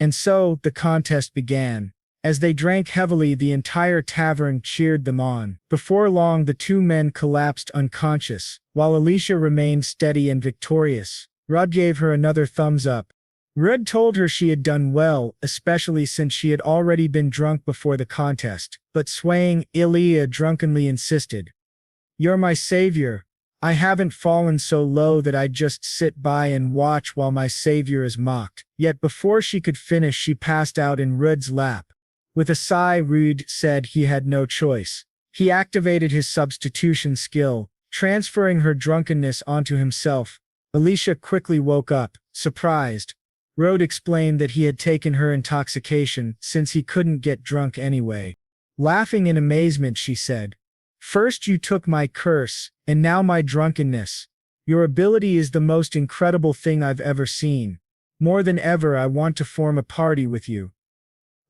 And so, the contest began. As they drank heavily, the entire tavern cheered them on. Before long, the two men collapsed unconscious, while Alicia remained steady and victorious. Rudd gave her another thumbs up. Rudd told her she had done well, especially since she had already been drunk before the contest. But swaying, Ilya drunkenly insisted, "You're my savior. I haven't fallen so low that I'd just sit by and watch while my savior is mocked. Yet before she could finish, she passed out in Rud's lap. With a sigh, Rud said he had no choice. He activated his substitution skill, transferring her drunkenness onto himself. Alicia quickly woke up, surprised. Rud explained that he had taken her intoxication since he couldn't get drunk anyway. Laughing in amazement, she said, "First you took my curse, and now my drunkenness. Your ability is the most incredible thing I've ever seen. More than ever, I want to form a party with you."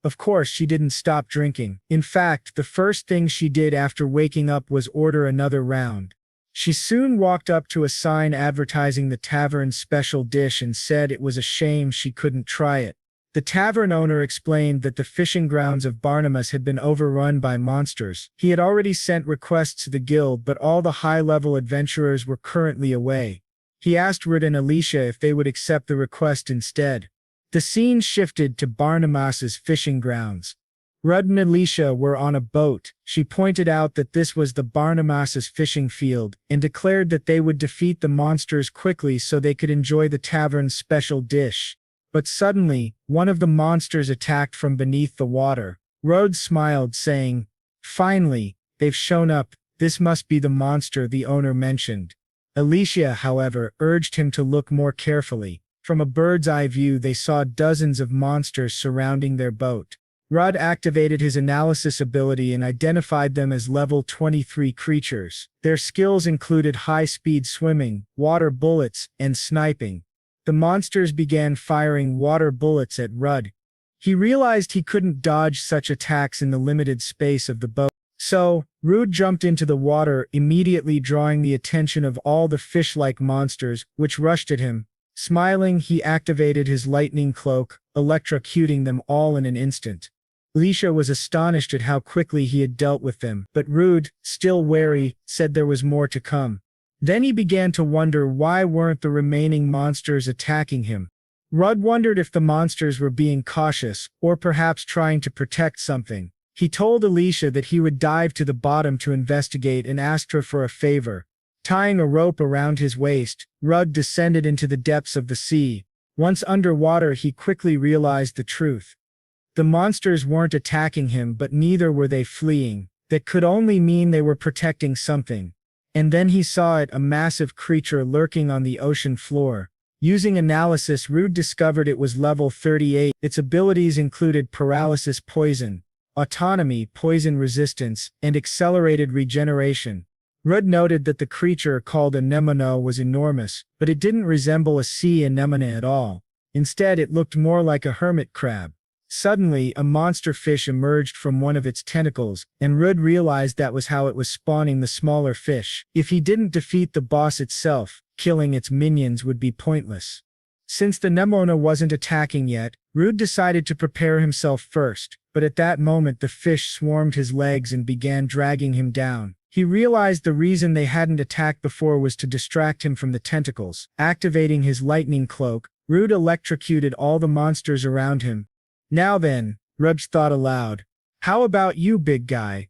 Of course, she didn't stop drinking. In fact, the first thing she did after waking up was order another round. She soon walked up to a sign advertising the tavern's special dish and said it was a shame she couldn't try it. The tavern owner explained that the fishing grounds of Barnabas had been overrun by monsters. He had already sent requests to the guild, but all the high-level adventurers were currently away. He asked Rud and Alicia if they would accept the request instead. The scene shifted to Barnabas's fishing grounds. Rud and Alicia were on a boat. She pointed out that this was the Barnabas's fishing field, and declared that they would defeat the monsters quickly so they could enjoy the tavern's special dish. But suddenly, one of the monsters attacked from beneath the water. Rud smiled, saying, "Finally, they've shown up. This must be the monster the owner mentioned." Alicia, however, urged him to look more carefully. From a bird's eye view, they saw dozens of monsters surrounding their boat. Rud activated his analysis ability and identified them as level 23 creatures. Their skills included high-speed swimming, water bullets, and sniping. The monsters began firing water bullets at Rud. He realized he couldn't dodge such attacks in the limited space of the boat. So, Rud jumped into the water, immediately drawing the attention of all the fish-like monsters, which rushed at him. Smiling, he activated his lightning cloak, electrocuting them all in an instant. Alicia was astonished at how quickly he had dealt with them, but Rud, still wary, said there was more to come. Then he began to wonder why weren't the remaining monsters attacking him. Rud wondered if the monsters were being cautious, or perhaps trying to protect something. He told Alicia that he would dive to the bottom to investigate and asked her for a favor. Tying a rope around his waist, Rud descended into the depths of the sea. Once underwater, he quickly realized the truth. The monsters weren't attacking him, but neither were they fleeing. That could only mean they were protecting something. And then he saw it, a massive creature lurking on the ocean floor. Using analysis, Rud discovered it was level 38. Its abilities included paralysis poison, autonomy poison resistance, and accelerated regeneration. Rud noted that the creature, called a anemone, was enormous, but it didn't resemble a sea anemone at all. Instead, it looked more like a hermit crab. Suddenly, a monster fish emerged from one of its tentacles, and Rud realized that was how it was spawning the smaller fish. If he didn't defeat the boss itself, killing its minions would be pointless. Since the anemone wasn't attacking yet, Rud decided to prepare himself first, but at that moment the fish swarmed his legs and began dragging him down. He realized the reason they hadn't attacked before was to distract him from the tentacles. Activating his lightning cloak, Rud electrocuted all the monsters around him. "Now then," Rud thought aloud, "how about you, big guy?"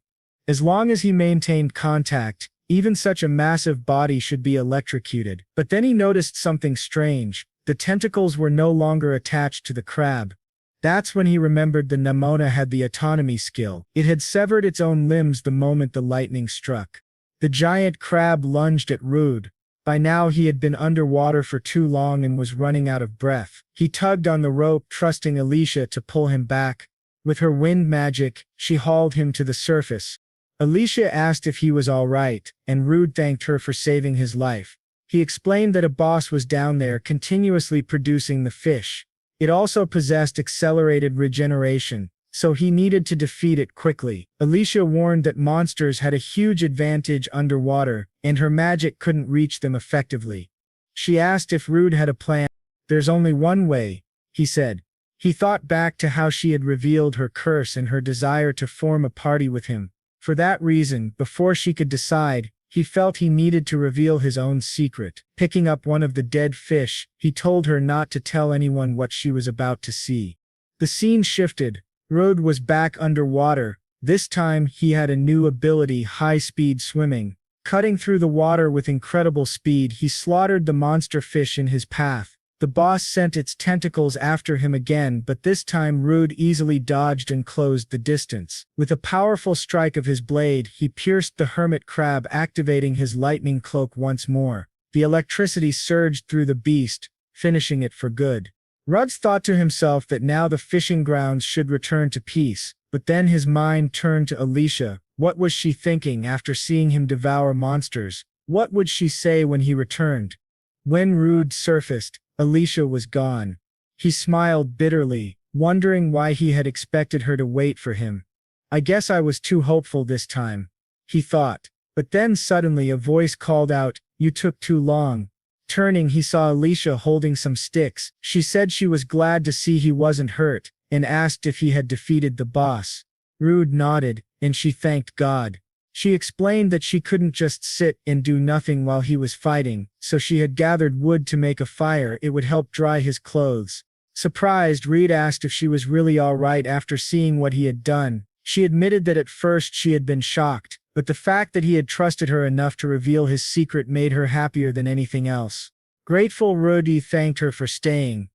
As long as he maintained contact, even such a massive body should be electrocuted. But then he noticed something strange. The tentacles were no longer attached to the crab. That's when he remembered the anemone had the autonomy skill. It had severed its own limbs the moment the lightning struck. The giant crab lunged at Rud. By now he had been underwater for too long and was running out of breath. He tugged on the rope, trusting Alicia to pull him back. With her wind magic, she hauled him to the surface. Alicia asked if he was all right, and Rud thanked her for saving his life. He explained that a boss was down there continuously producing the fish. It also possessed accelerated regeneration, so he needed to defeat it quickly. Alicia warned that monsters had a huge advantage underwater, and her magic couldn't reach them effectively. She asked if Rud had a plan. "There's only one way," he said. He thought back to how she had revealed her curse and her desire to form a party with him. For that reason, before she could decide, he felt he needed to reveal his own secret. Picking up one of the dead fish, he told her not to tell anyone what she was about to see. The scene shifted. Rud was back underwater. This time, he had a new ability, high-speed swimming. Cutting through the water with incredible speed, he slaughtered the monster fish in his path. The boss sent its tentacles after him again, but this time Rude easily dodged and closed the distance. With a powerful strike of his blade, he pierced the hermit crab, activating his lightning cloak once more. The electricity surged through the beast, finishing it for good. Ruds thought to himself that now the fishing grounds should return to peace, but then his mind turned to Alicia. What was she thinking after seeing him devour monsters? What would she say when he returned? When Rude surfaced, Alicia was gone. He smiled bitterly, wondering why he had expected her to wait for him. I guess I was too hopeful this time, he thought. But then suddenly a voice called out, "You took too long." Turning, he saw Alicia holding some sticks. She said she was glad to see he wasn't hurt, and asked if he had defeated the boss. Rude nodded, and she thanked God. She explained that she couldn't just sit and do nothing while he was fighting, so she had gathered wood to make a fire. It would help dry his clothes. Surprised, Reed asked if she was really all right after seeing what he had done. She admitted that at first she had been shocked, but the fact that he had trusted her enough to reveal his secret made her happier than anything else. Grateful, Rudy thanked her for staying.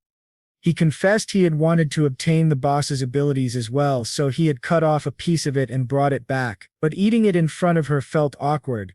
He confessed he had wanted to obtain the boss's abilities as well, so he had cut off a piece of it and brought it back, but eating it in front of her felt awkward.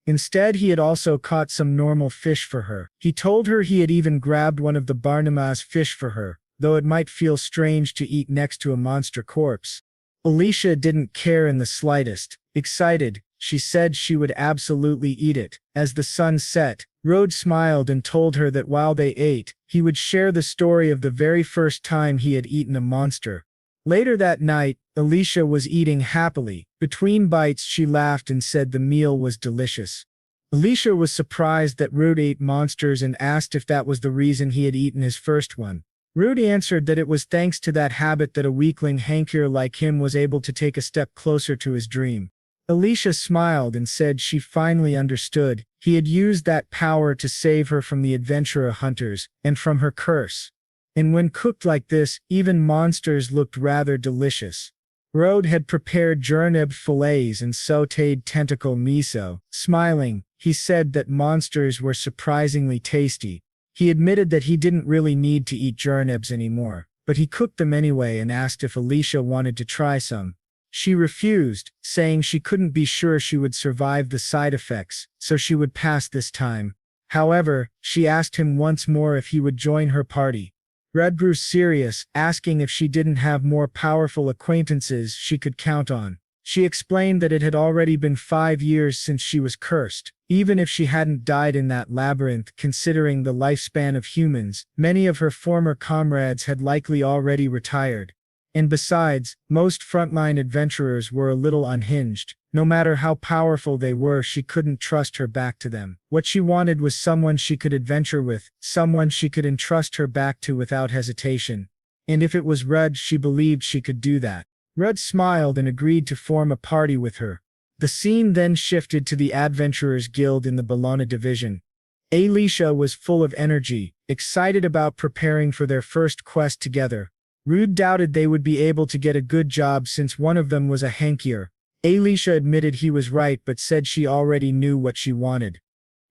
Instead, he had also caught some normal fish for her. He told her he had even grabbed one of the Barnama's fish for her, though it might feel strange to eat next to a monster corpse. Alicia didn't care in the slightest. Excited, she said she would absolutely eat it. As the sun set, Rode smiled and told her that while they ate, he would share the story of the very first time he had eaten a monster. Later that night, Alicia was eating happily. Between bites, she laughed and said the meal was delicious. Alicia was surprised that Rude ate monsters and asked if that was the reason he had eaten his first one. Rude answered that it was thanks to that habit that a weakling hanker like him was able to take a step closer to his dream. Alicia smiled and said she finally understood. He had used that power to save her from the adventurer hunters, and from her curse. And when cooked like this, even monsters looked rather delicious. Rode had prepared jerneb fillets and sautéed tentacle miso. Smiling, he said that monsters were surprisingly tasty. He admitted that he didn't really need to eat jernebs anymore, but he cooked them anyway and asked if Alicia wanted to try some. She refused, saying she couldn't be sure she would survive the side effects, so she would pass this time. However, she asked him once more if he would join her party. Red grew serious, asking if she didn't have more powerful acquaintances she could count on. She explained that it had already been 5 years since she was cursed. Even if she hadn't died in that labyrinth, considering the lifespan of humans, many of her former comrades had likely already retired. And besides, most frontline adventurers were a little unhinged. No matter how powerful they were, she couldn't trust her back to them. What she wanted was someone she could adventure with, someone she could entrust her back to without hesitation. And if it was Rudd, she believed she could do that. Rudd smiled and agreed to form a party with her. The scene then shifted to the Adventurers Guild in the Bologna division. Alicia was full of energy, excited about preparing for their first quest together. Rude doubted they would be able to get a good job since one of them was a hankier. Alicia admitted he was right but said she already knew what she wanted.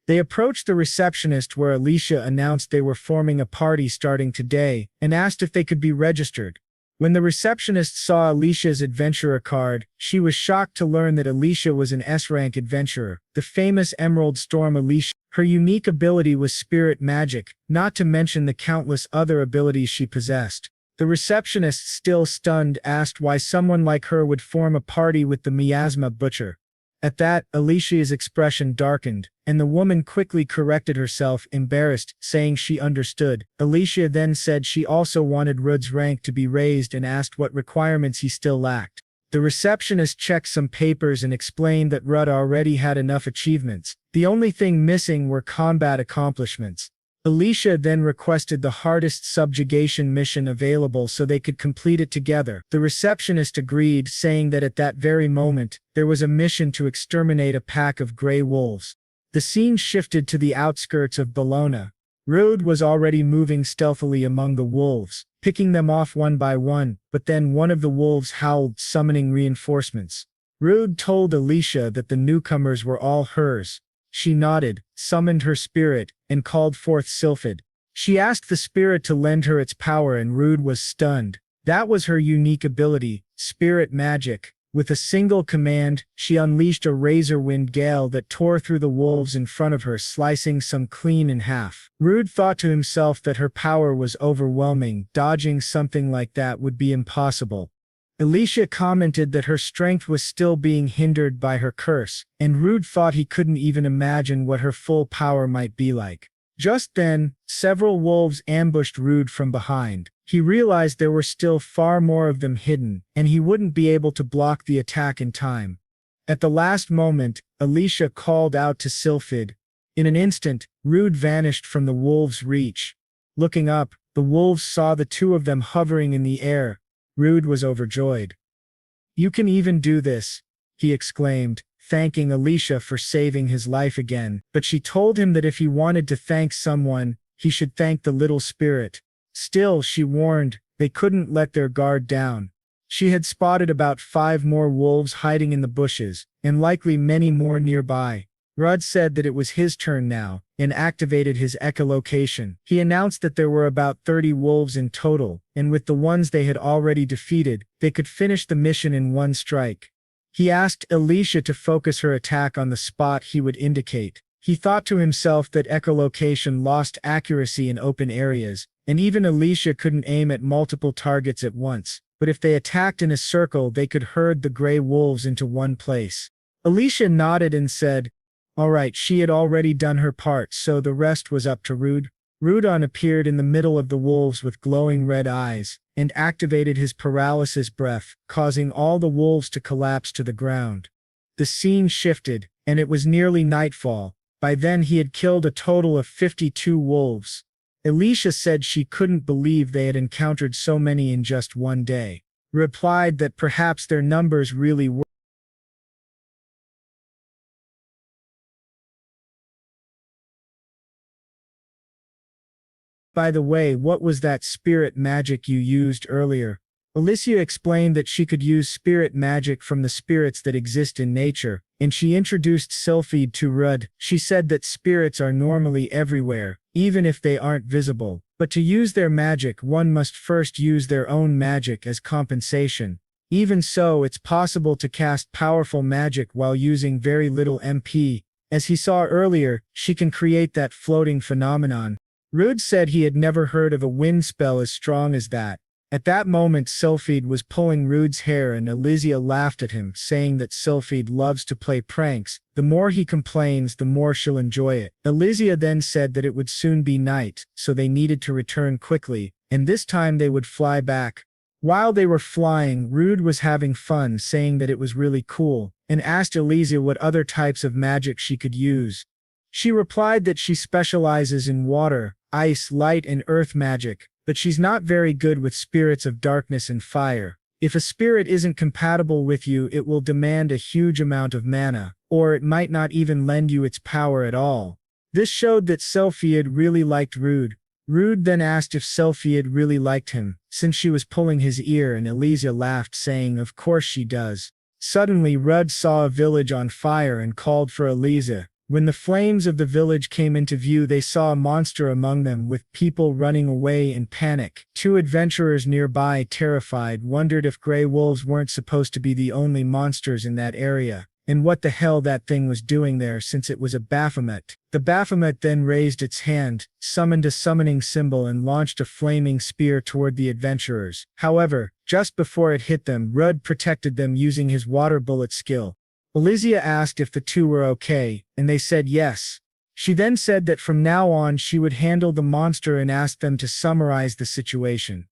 They approached the receptionist where Alicia announced they were forming a party starting today, and asked if they could be registered. When the receptionist saw Alicia's adventurer card, she was shocked to learn that Alicia was an S-rank adventurer, the famous Emerald Storm Alicia. Her unique ability was spirit magic, not to mention the countless other abilities she possessed. The receptionist, still stunned, asked why someone like her would form a party with the miasma butcher. At that, Alicia's expression darkened, and the woman quickly corrected herself, embarrassed, saying she understood. Alicia then said she also wanted Rudd's rank to be raised and asked what requirements he still lacked. The receptionist checked some papers and explained that Rudd already had enough achievements. The only thing missing were combat accomplishments. Alicia then requested the hardest subjugation mission available so they could complete it together. The receptionist agreed, saying that at that very moment, there was a mission to exterminate a pack of gray wolves. The scene shifted to the outskirts of Bologna. Rude was already moving stealthily among the wolves, picking them off one by one, but then one of the wolves howled, summoning reinforcements. Rude told Alicia that the newcomers were all hers. She nodded, summoned her spirit, and called forth Sylphid. She asked the spirit to lend her its power and Rude was stunned. That was her unique ability, spirit magic. With a single command, she unleashed a razor-wind gale that tore through the wolves in front of her, slicing some clean in half. Rude thought to himself that her power was overwhelming. Dodging something like that would be impossible. Alicia commented that her strength was still being hindered by her curse, and Rude thought he couldn't even imagine what her full power might be like. Just then, several wolves ambushed Rude from behind. He realized there were still far more of them hidden, and he wouldn't be able to block the attack in time. At the last moment, Alicia called out to Sylphid. In an instant, Rude vanished from the wolves' reach. Looking up, the wolves saw the two of them hovering in the air. Rude was overjoyed. "You can even do this," he exclaimed, thanking Alicia for saving his life again, but she told him that if he wanted to thank someone, he should thank the little spirit. Still, she warned, they couldn't let their guard down. She had spotted about 5 more wolves hiding in the bushes, and likely many more nearby. Rudd said that it was his turn now, and activated his echolocation. He announced that there were about 30 wolves in total, and with the ones they had already defeated, they could finish the mission in one strike. He asked Alicia to focus her attack on the spot he would indicate. He thought to himself that echolocation lost accuracy in open areas, and even Alicia couldn't aim at multiple targets at once, but if they attacked in a circle they could herd the gray wolves into one place. Alicia nodded and said, "All right." She had already done her part, so the rest was up to Rude. Rudon appeared in the middle of the wolves with glowing red eyes, and activated his paralysis breath, causing all the wolves to collapse to the ground. The scene shifted, and it was nearly nightfall. By then he had killed a total of 52 wolves. Alicia said she couldn't believe they had encountered so many in just one day. Replied that perhaps their numbers really were. "By the way, what was that spirit magic you used earlier?" Alicia explained that she could use spirit magic from the spirits that exist in nature, and she introduced Sylphid to Rudd. She said that spirits are normally everywhere, even if they aren't visible, but to use their magic one must first use their own magic as compensation. Even so, it's possible to cast powerful magic while using very little MP. As he saw earlier, she can create that floating phenomenon. Rude said he had never heard of a wind spell as strong as that. At that moment Sylphid was pulling Rude's hair and Alicia laughed at him, saying that Sylphid loves to play pranks. The more he complains, the more she'll enjoy it. Alicia then said that it would soon be night, so they needed to return quickly, and this time they would fly back. While they were flying, Rude was having fun, saying that it was really cool, and asked Alicia what other types of magic she could use. She replied that she specializes in water, ice, light, and earth magic, but she's not very good with spirits of darkness and fire. If a spirit isn't compatible with you, it will demand a huge amount of mana, or it might not even lend you its power at all. This showed that Sylphid really liked Rude. Rude then asked if Sylphid really liked him, since she was pulling his ear, and Alicia laughed, saying of course she does. Suddenly Rudd saw a village on fire and called for Alicia. When the flames of the village came into view, they saw a monster among them, with people running away in panic. 2 adventurers nearby, terrified, wondered if gray wolves weren't supposed to be the only monsters in that area, and what the hell that thing was doing there, since it was a Baphomet. The Baphomet then raised its hand, summoned a summoning symbol, and launched a flaming spear toward the adventurers. However, just before it hit them, Rudd protected them using his water bullet skill. Alicia asked if the 2 were okay, and they said yes. She then said that from now on she would handle the monster and asked them to summarize the situation.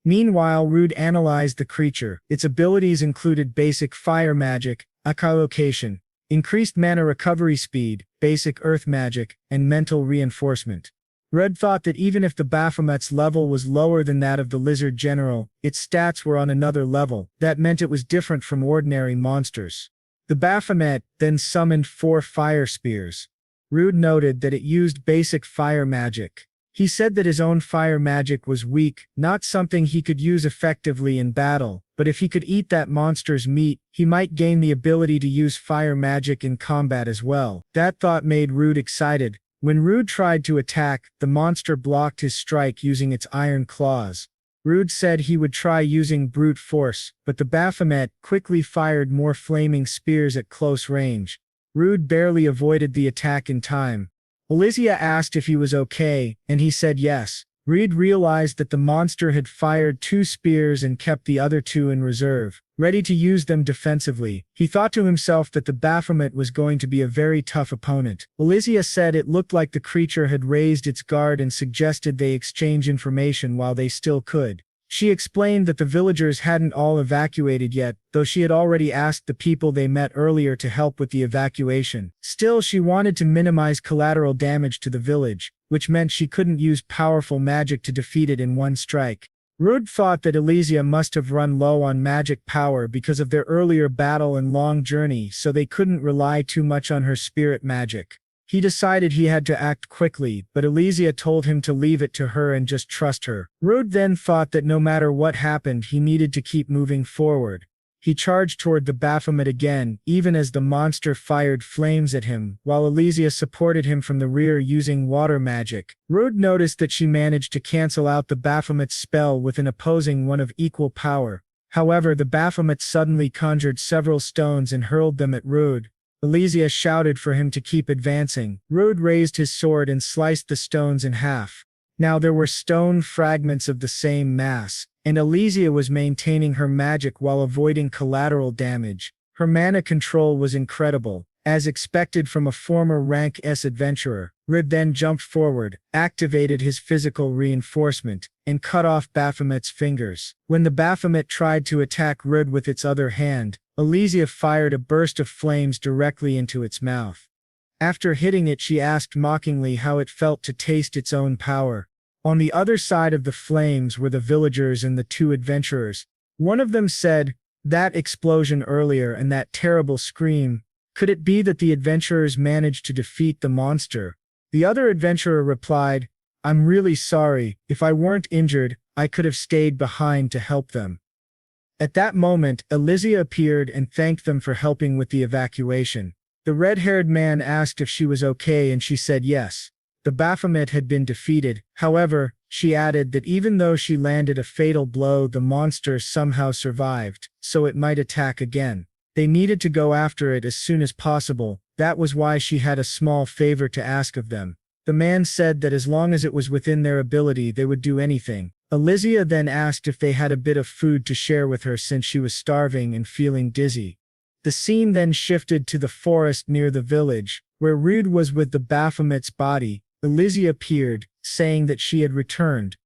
Meanwhile, Rude analyzed the creature. Its abilities included basic fire magic, echolocation, increased mana recovery speed, basic earth magic, and mental reinforcement. Rudd thought that even if the Baphomet's level was lower than that of the Lizard General, its stats were on another level. That meant it was different from ordinary monsters. The Baphomet then summoned 4 fire spears. Rude noted that it used basic fire magic. He said that his own fire magic was weak, not something he could use effectively in battle, but if he could eat that monster's meat, he might gain the ability to use fire magic in combat as well. That thought made Rude excited. When Rude tried to attack, the monster blocked his strike using its iron claws. Rude said he would try using brute force, but the Baphomet quickly fired more flaming spears at close range. Rude barely avoided the attack in time. Elysia asked if he was okay, and he said yes. Rude realized that the monster had fired 2 spears and kept the other 2 in reserve, ready to use them defensively. He thought to himself that the Baphomet was going to be a very tough opponent. Elysia said it looked like the creature had raised its guard and suggested they exchange information while they still could. She explained that the villagers hadn't all evacuated yet, though she had already asked the people they met earlier to help with the evacuation. Still, she wanted to minimize collateral damage to the village, which meant she couldn't use powerful magic to defeat it in one strike. Rude thought that Elysia must have run low on magic power because of their earlier battle and long journey, so they couldn't rely too much on her spirit magic. He decided he had to act quickly, but Elysia told him to leave it to her and just trust her. Rude then thought that no matter what happened, he needed to keep moving forward. He charged toward the Baphomet again, even as the monster fired flames at him, while Elysia supported him from the rear using water magic. Rude noticed that she managed to cancel out the Baphomet's spell with an opposing one of equal power. However, the Baphomet suddenly conjured several stones and hurled them at Rude. Elysia shouted for him to keep advancing. Rude raised his sword and sliced the stones in half. Now there were stone fragments of the same mass, and Elysia was maintaining her magic while avoiding collateral damage. Her mana control was incredible, as expected from a former rank S adventurer. Rude then jumped forward, activated his physical reinforcement, and cut off Baphomet's fingers. When the Baphomet tried to attack Rude with its other hand, Elysia fired a burst of flames directly into its mouth. After hitting it, she asked mockingly how it felt to taste its own power. On the other side of the flames were the villagers and the 2 adventurers. One of them said, "That explosion earlier and that terrible scream. Could it be that the adventurers managed to defeat the monster?" The other adventurer replied, "I'm really sorry. If I weren't injured, I could have stayed behind to help them." At that moment, Elysia appeared and thanked them for helping with the evacuation. The red-haired man asked if she was okay and she said yes. The Baphomet had been defeated. However, she added that even though she landed a fatal blow, the monster somehow survived, so it might attack again. They needed to go after it as soon as possible. That was why she had a small favor to ask of them. The man said that as long as it was within their ability, they would do anything. Elysia then asked if they had a bit of food to share with her since she was starving and feeling dizzy. The scene then shifted to the forest near the village, where Rude was with the Baphomet's body. Elysia appeared, saying that she had returned.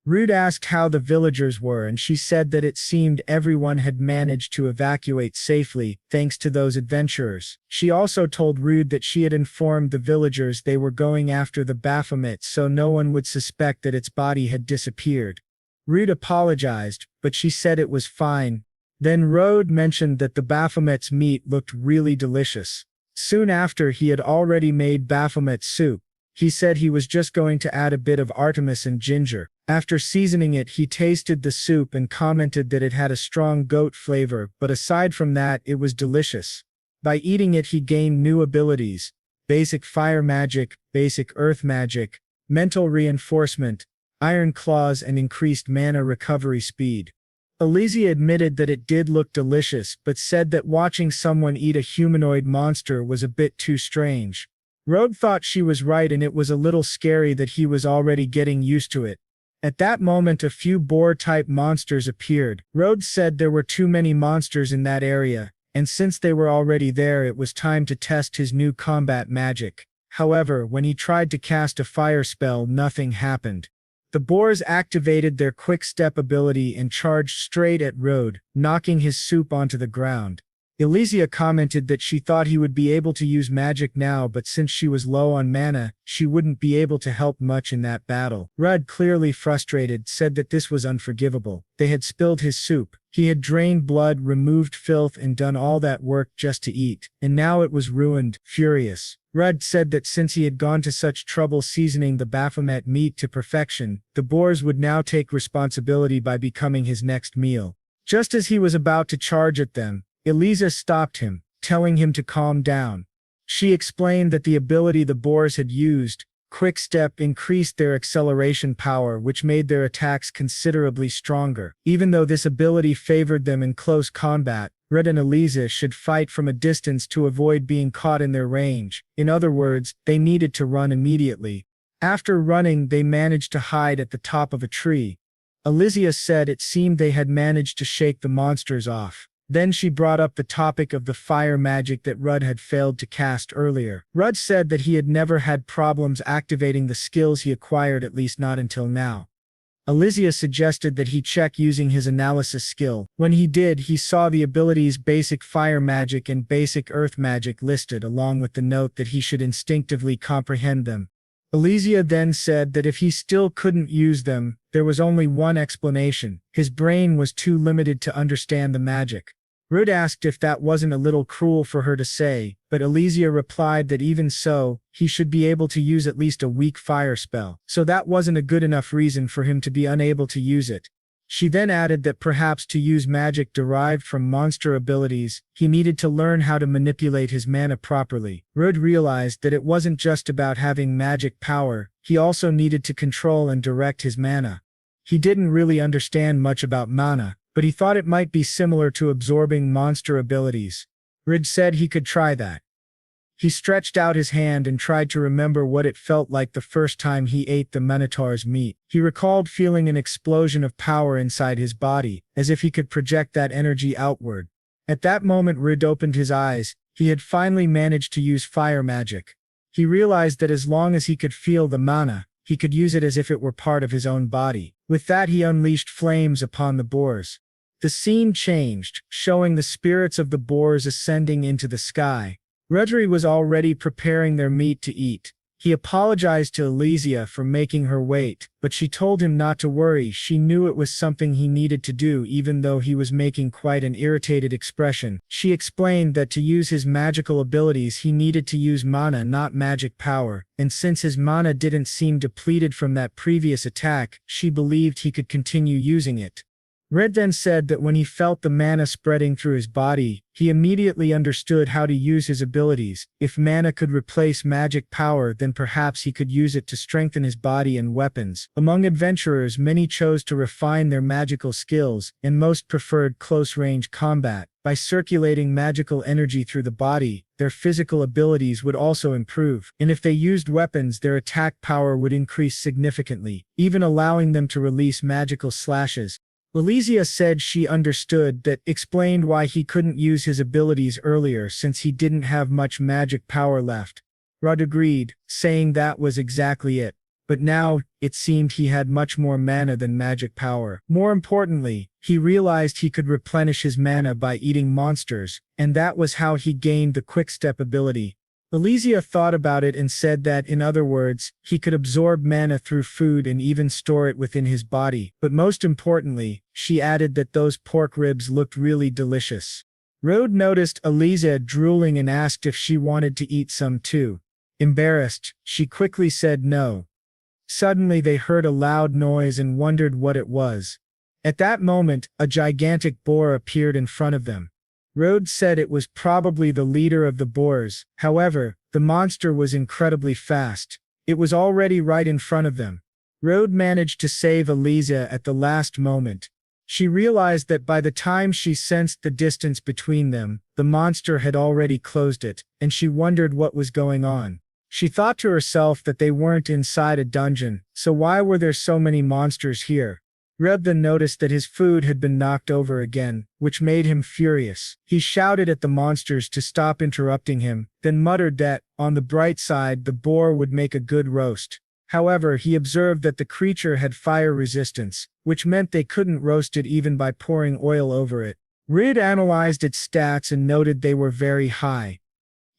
Rude asked how the villagers were and she said that it seemed everyone had managed to evacuate safely, thanks to those adventurers. She also told Rude that she had informed the villagers they were going after the Baphomet so no one would suspect that its body had disappeared. Rude apologized, but she said it was fine. Then Rude mentioned that the Baphomet's meat looked really delicious. Soon after, he had already made Baphomet soup. He said he was just going to add a bit of Artemis and ginger. After seasoning it, he tasted the soup and commented that it had a strong goat flavor, but aside from that, it was delicious. By eating it, he gained new abilities: basic fire magic, basic earth magic, mental reinforcement, iron claws, and increased mana recovery speed. Elysia admitted that it did look delicious, but said that watching someone eat a humanoid monster was a bit too strange. Rude thought she was right and it was a little scary that he was already getting used to it. At that moment, a few boar-type monsters appeared. Rude said there were too many monsters in that area, and since they were already there, it was time to test his new combat magic. However, when he tried to cast a fire spell, nothing happened. The boars activated their quick step ability and charged straight at Rude, knocking his soup onto the ground. Elysia commented that she thought he would be able to use magic now, but since she was low on mana, she wouldn't be able to help much in that battle. Rude, clearly frustrated, said that this was unforgivable. They had spilled his soup. He had drained blood, removed filth, and done all that work just to eat, and now it was ruined. Furious, Rudd said that since he had gone to such trouble seasoning the Baphomet meat to perfection, the boars would now take responsibility by becoming his next meal. Just as he was about to charge at them, Eliza stopped him, telling him to calm down. She explained that the ability the boars had used, Quick Step, increased their acceleration power, which made their attacks considerably stronger. Even though this ability favored them in close combat, Red and Eliza should fight from a distance to avoid being caught in their range. In other words, they needed to run immediately. After running, they managed to hide at the top of a tree. Elysia said it seemed they had managed to shake the monsters off. Then she brought up the topic of the fire magic that Rudd had failed to cast earlier. Rudd said that he had never had problems activating the skills he acquired, at least not until now. Elysia suggested that he check using his analysis skill. When he did, he saw the abilities Basic Fire Magic and Basic Earth Magic listed, along with the note that he should instinctively comprehend them. Elysia then said that if he still couldn't use them, there was only one explanation: his brain was too limited to understand the magic. Rudd asked if that wasn't a little cruel for her to say, but Elysia replied that even so, he should be able to use at least a weak fire spell, so that wasn't a good enough reason for him to be unable to use it. She then added that perhaps to use magic derived from monster abilities, he needed to learn how to manipulate his mana properly. Rudd realized that it wasn't just about having magic power, he also needed to control and direct his mana. He didn't really understand much about mana, but he thought it might be similar to absorbing monster abilities. Rudd said he could try that. He stretched out his hand and tried to remember what it felt like the first time he ate the Minotaur's meat. He recalled feeling an explosion of power inside his body, as if he could project that energy outward. At that moment Rudd opened his eyes. He had finally managed to use fire magic. He realized that as long as he could feel the mana, he could use it as if it were part of his own body. With that, he unleashed flames upon the boars. The scene changed, showing the spirits of the boars ascending into the sky. Rudry was already preparing their meat to eat. He apologized to Elysia for making her wait, but she told him not to worry. She knew it was something he needed to do, even though he was making quite an irritated expression. She explained that to use his magical abilities he needed to use mana, not magic power, and since his mana didn't seem depleted from that previous attack, she believed he could continue using it. Red then said that when he felt the mana spreading through his body, he immediately understood how to use his abilities. If mana could replace magic power, then perhaps he could use it to strengthen his body and weapons. Among adventurers, many chose to refine their magical skills, and most preferred close-range combat. By circulating magical energy through the body, their physical abilities would also improve, and if they used weapons, their attack power would increase significantly, even allowing them to release magical slashes. Elysia said she understood that, explained why he couldn't use his abilities earlier since he didn't have much magic power left. Rudd agreed, saying that was exactly it. But now, it seemed he had much more mana than magic power. More importantly, he realized he could replenish his mana by eating monsters, and that was how he gained the quick-step ability. Elysia thought about it and said that, in other words, he could absorb mana through food and even store it within his body. But most importantly, she added that those pork ribs looked really delicious. Rudd noticed Elysia drooling and asked if she wanted to eat some too. Embarrassed, she quickly said no. Suddenly they heard a loud noise and wondered what it was. At that moment, a gigantic boar appeared in front of them. Rudd said it was probably the leader of the boars. However, the monster was incredibly fast. It was already right in front of them. Rudd managed to save Elysia at the last moment. She realized that by the time she sensed the distance between them, the monster had already closed it, and she wondered what was going on. She thought to herself that they weren't inside a dungeon, so why were there so many monsters here? Rudd then noticed that his food had been knocked over again, which made him furious. He shouted at the monsters to stop interrupting him, then muttered that, on the bright side, the boar would make a good roast. However, he observed that the creature had fire resistance, which meant they couldn't roast it even by pouring oil over it. Rudd analyzed its stats and noted they were very high.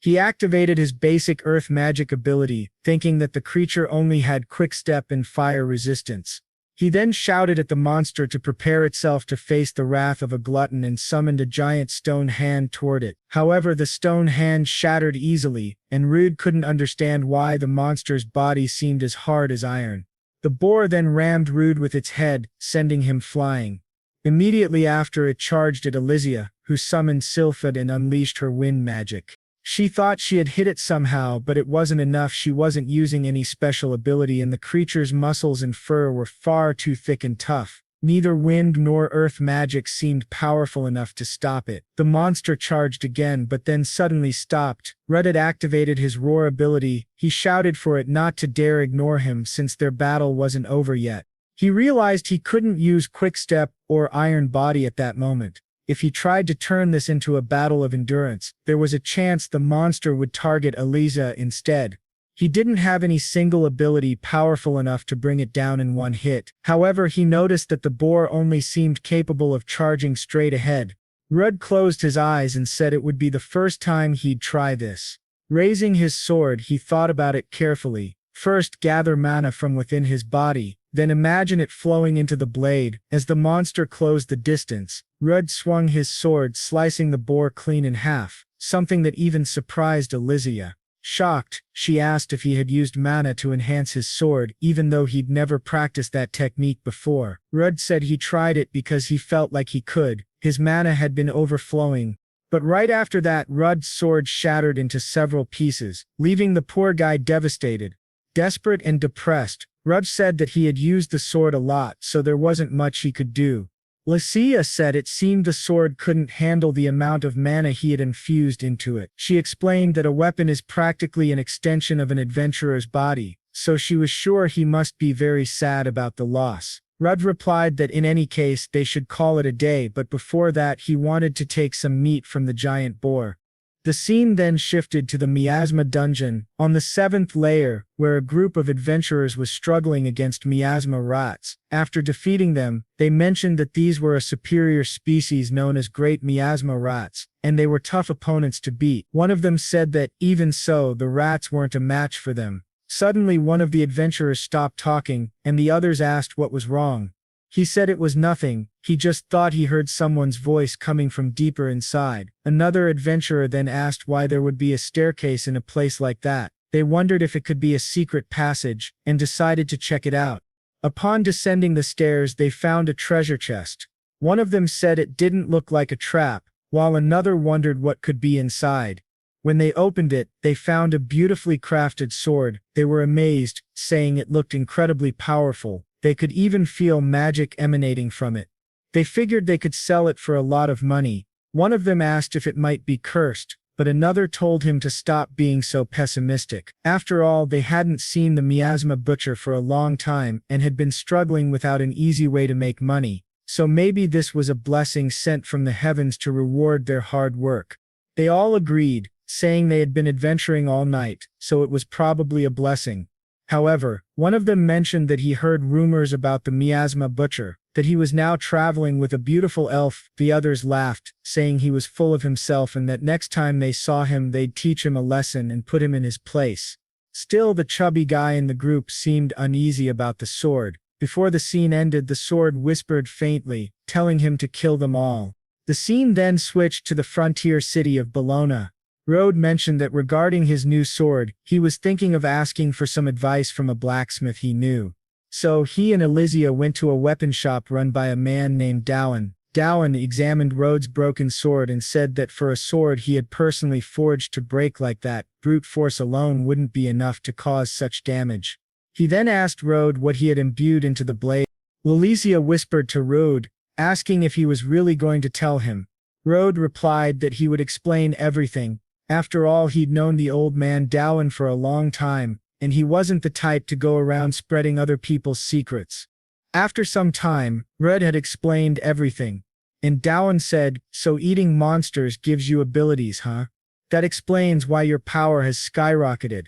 He activated his basic earth magic ability, thinking that the creature only had quick step and fire resistance. He then shouted at the monster to prepare itself to face the wrath of a glutton and summoned a giant stone hand toward it. However, the stone hand shattered easily, and Rude couldn't understand why the monster's body seemed as hard as iron. The boar then rammed Rude with its head, sending him flying. Immediately after, it charged at Elysia, who summoned Sylphid and unleashed her wind magic. She thought she had hit it somehow, but it wasn't enough. She wasn't using any special ability, and the creature's muscles and fur were far too thick and tough. Neither wind nor earth magic seemed powerful enough to stop it. The monster charged again, but then suddenly stopped. Rudd had activated his roar ability. He shouted for it not to dare ignore him since their battle wasn't over yet. He realized he couldn't use Quickstep or Iron Body at that moment. If he tried to turn this into a battle of endurance, there was a chance the monster would target Elysia instead. He didn't have any single ability powerful enough to bring it down in one hit. However, he noticed that the boar only seemed capable of charging straight ahead. Rudd closed his eyes and said it would be the first time he'd try this. Raising his sword, he thought about it carefully. First, gather mana from within his body, then imagine it flowing into the blade. As the monster closed the distance, Rudd swung his sword, slicing the boar clean in half, something that even surprised Elysia. Shocked, she asked if he had used mana to enhance his sword, even though he'd never practiced that technique before. Rudd said he tried it because he felt like he could. His mana had been overflowing. But right after that, Rudd's sword shattered into several pieces, leaving the poor guy devastated. Desperate and depressed, Rudd said that he had used the sword a lot, so there wasn't much he could do. Elysia said it seemed the sword couldn't handle the amount of mana he had infused into it. She explained that a weapon is practically an extension of an adventurer's body, so she was sure he must be very sad about the loss. Rudd replied that in any case they should call it a day, but before that he wanted to take some meat from the giant boar. The scene then shifted to the miasma dungeon, on the 7th layer, where a group of adventurers was struggling against miasma rats. After defeating them, they mentioned that these were a superior species known as great miasma rats, and they were tough opponents to beat. One of them said that, even so, the rats weren't a match for them. Suddenly one of the adventurers stopped talking, and the others asked what was wrong. He said it was nothing, he just thought he heard someone's voice coming from deeper inside. Another adventurer then asked why there would be a staircase in a place like that. They wondered if it could be a secret passage, and decided to check it out. Upon descending the stairs, they found a treasure chest. One of them said it didn't look like a trap, while another wondered what could be inside. When they opened it, they found a beautifully crafted sword. They were amazed, saying it looked incredibly powerful. They could even feel magic emanating from it. They figured they could sell it for a lot of money. One of them asked if it might be cursed, but another told him to stop being so pessimistic. After all, they hadn't seen the miasma butcher for a long time and had been struggling without an easy way to make money, so maybe this was a blessing sent from the heavens to reward their hard work. They all agreed, saying they had been adventuring all night, so it was probably a blessing. However, one of them mentioned that he heard rumors about the miasma butcher, that he was now traveling with a beautiful elf. The others laughed, saying he was full of himself and that next time they saw him they'd teach him a lesson and put him in his place. Still, the chubby guy in the group seemed uneasy about the sword. Before the scene ended, the sword whispered faintly, telling him to kill them all. The scene then switched to the frontier city of Bologna. Rode mentioned that regarding his new sword, he was thinking of asking for some advice from a blacksmith he knew. So he and Elysia went to a weapon shop run by a man named Dowan. Dowan examined Rode's broken sword and said that for a sword he had personally forged to break like that, brute force alone wouldn't be enough to cause such damage. He then asked Rode what he had imbued into the blade. Elysia whispered to Rode, asking if he was really going to tell him. Rode replied that he would explain everything. After all, he'd known the old man Dowan for a long time, and he wasn't the type to go around spreading other people's secrets. After some time, Red had explained everything, and Dowan said, "So eating monsters gives you abilities, huh? That explains why your power has skyrocketed."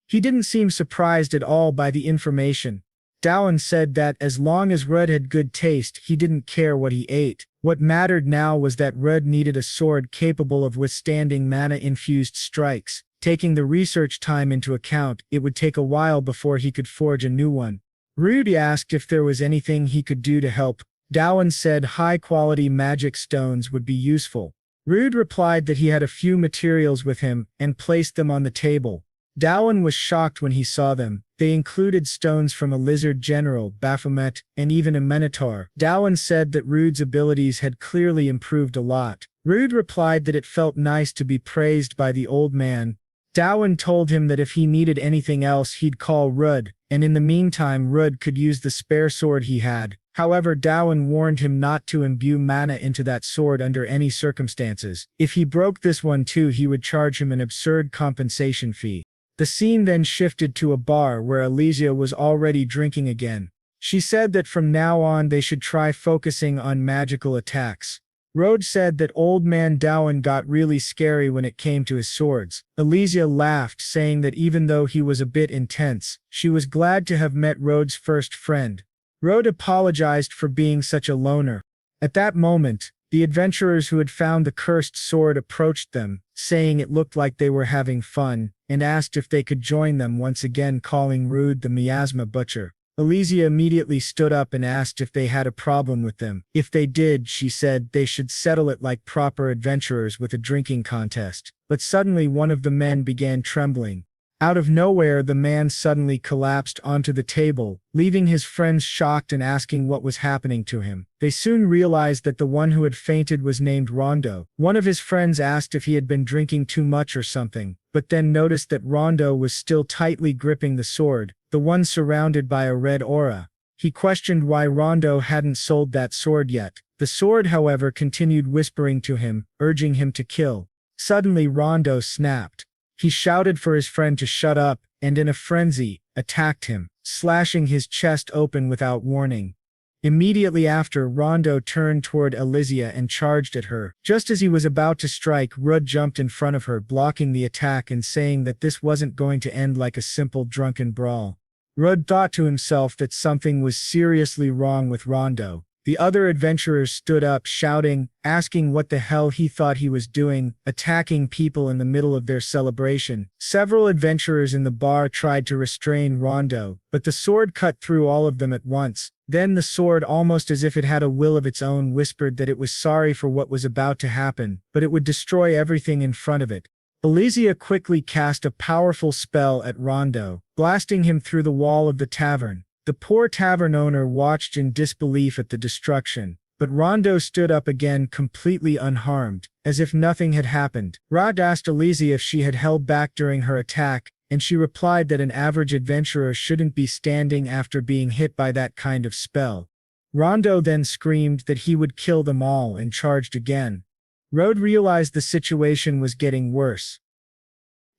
He didn't seem surprised at all by the information. Dowan said that as long as Red had good taste, he didn't care what he ate. What mattered now was that Red needed a sword capable of withstanding mana-infused strikes. Taking the research time into account, it would take a while before he could forge a new one. Rude asked if there was anything he could do to help. Dowan said high-quality magic stones would be useful. Rude replied that he had a few materials with him and placed them on the table. Dowan was shocked when he saw them. They included stones from a lizard general, Baphomet, and even a minotaur. Dowan said that Rude's abilities had clearly improved a lot. Rude replied that it felt nice to be praised by the old man. Dowan told him that if he needed anything else he'd call Rude, and in the meantime Rude could use the spare sword he had. However, Dowan warned him not to imbue mana into that sword under any circumstances. If he broke this one too, he would charge him an absurd compensation fee. The scene then shifted to a bar where Elysia was already drinking again. She said that from now on they should try focusing on magical attacks. Rode said that old man Dowan got really scary when it came to his swords. Elysia laughed, saying that even though he was a bit intense, she was glad to have met Rode's first friend. Rode apologized for being such a loner. At that moment, the adventurers who had found the cursed sword approached them, saying it looked like they were having fun, and asked if they could join them, once again calling Rude the miasma butcher. Elysia immediately stood up and asked if they had a problem with them. If they did, she said, they should settle it like proper adventurers with a drinking contest. But suddenly one of the men began trembling. Out of nowhere, the man suddenly collapsed onto the table, leaving his friends shocked and asking what was happening to him. They soon realized that the one who had fainted was named Rondo. One of his friends asked if he had been drinking too much or something, but then noticed that Rondo was still tightly gripping the sword, the one surrounded by a red aura. He questioned why Rondo hadn't sold that sword yet. The sword, however, continued whispering to him, urging him to kill. Suddenly Rondo snapped. He shouted for his friend to shut up, and in a frenzy, attacked him, slashing his chest open without warning. Immediately after, Rondo turned toward Elysia and charged at her. Just as he was about to strike, Rude jumped in front of her, blocking the attack and saying that this wasn't going to end like a simple drunken brawl. Rude thought to himself that something was seriously wrong with Rondo. The other adventurers stood up, shouting, asking what the hell he thought he was doing, attacking people in the middle of their celebration. Several adventurers in the bar tried to restrain Rondo, but the sword cut through all of them at once. Then the sword, almost as if it had a will of its own, whispered that it was sorry for what was about to happen, but it would destroy everything in front of it. Elysia quickly cast a powerful spell at Rondo, blasting him through the wall of the tavern. The poor tavern owner watched in disbelief at the destruction, but Rondo stood up again completely unharmed, as if nothing had happened. Rod asked Elysia if she had held back during her attack, and she replied that an average adventurer shouldn't be standing after being hit by that kind of spell. Rondo then screamed that he would kill them all and charged again. Rode realized the situation was getting worse.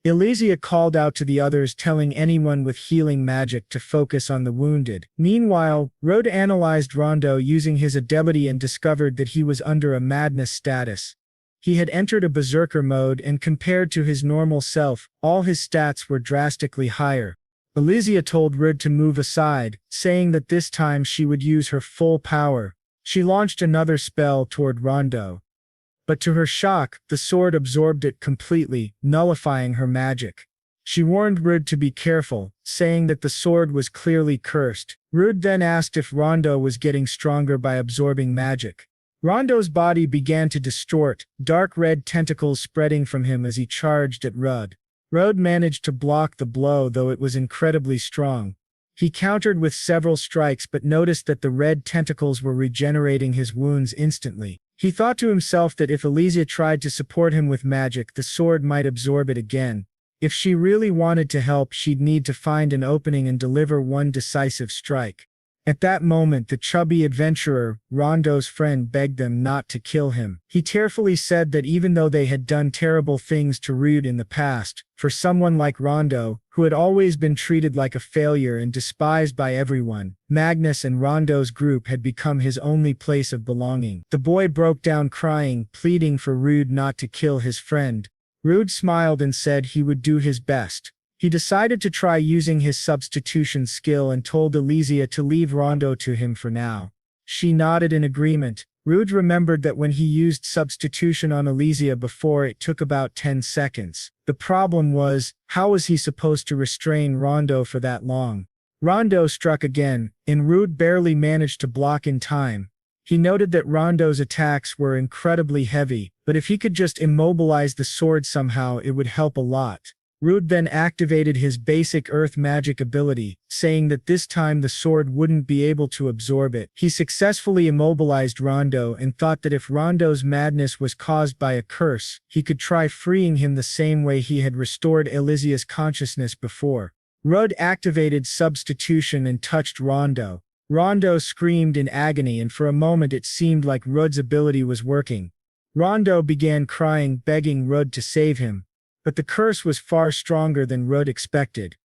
Elysia called out to the others, telling anyone with healing magic to focus on the wounded. Meanwhile, Rode analyzed Rondo using his ability and discovered that he was under a madness status. He had entered a berserker mode, and compared to his normal self, all his stats were drastically higher. Elysia told Rode to move aside, saying that this time she would use her full power. She launched another spell toward Rondo. But to her shock, the sword absorbed it completely, nullifying her magic. She warned Rude to be careful, saying that the sword was clearly cursed. Rude then asked if Rondo was getting stronger by absorbing magic. Rondo's body began to distort, dark red tentacles spreading from him as he charged at Rude. Rude managed to block the blow, though it was incredibly strong. He countered with several strikes but noticed that the red tentacles were regenerating his wounds instantly. He thought to himself that if Elysia tried to support him with magic, the sword might absorb it again. If she really wanted to help, she'd need to find an opening and deliver one decisive strike. At that moment, the chubby adventurer, Rondo's friend, begged them not to kill him. He tearfully said that even though they had done terrible things to Rude in the past, for someone like Rondo, who had always been treated like a failure and despised by everyone, Magnus and Rondo's group had become his only place of belonging. The boy broke down crying, pleading for Rude not to kill his friend. Rude smiled and said he would do his best. He decided to try using his substitution skill and told Elysia to leave Rondo to him for now. She nodded in agreement. Rude remembered that when he used substitution on Elysia before, it took about 10 seconds. The problem was, how was he supposed to restrain Rondo for that long? Rondo struck again, and Rude barely managed to block in time. He noted that Rondo's attacks were incredibly heavy, but if he could just immobilize the sword somehow it would help a lot. Rude then activated his basic earth magic ability, saying that this time the sword wouldn't be able to absorb it. He successfully immobilized Rondo and thought that if Rondo's madness was caused by a curse, he could try freeing him the same way he had restored Elysia's consciousness before. Rude activated substitution and touched Rondo. Rondo screamed in agony, and for a moment it seemed like Rude's ability was working. Rondo began crying, begging Rude to save him. But the curse was far stronger than Rude expected.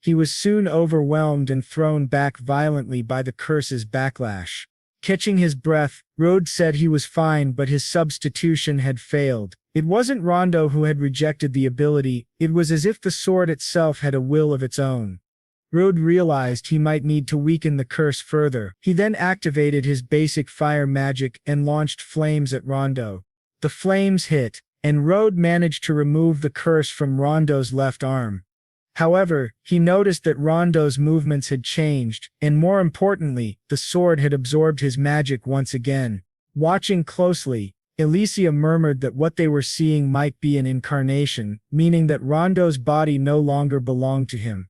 He was soon overwhelmed and thrown back violently by the curse's backlash. Catching his breath, Rude said he was fine, but his substitution had failed. It wasn't Rondo who had rejected the ability, it was as if the sword itself had a will of its own. Rude realized he might need to weaken the curse further. He then activated his basic fire magic and launched flames at Rondo. The flames hit, and Rude managed to remove the curse from Rondo's left arm. However, he noticed that Rondo's movements had changed, and more importantly, the sword had absorbed his magic once again. Watching closely, Elysia murmured that what they were seeing might be an incarnation, meaning that Rondo's body no longer belonged to him.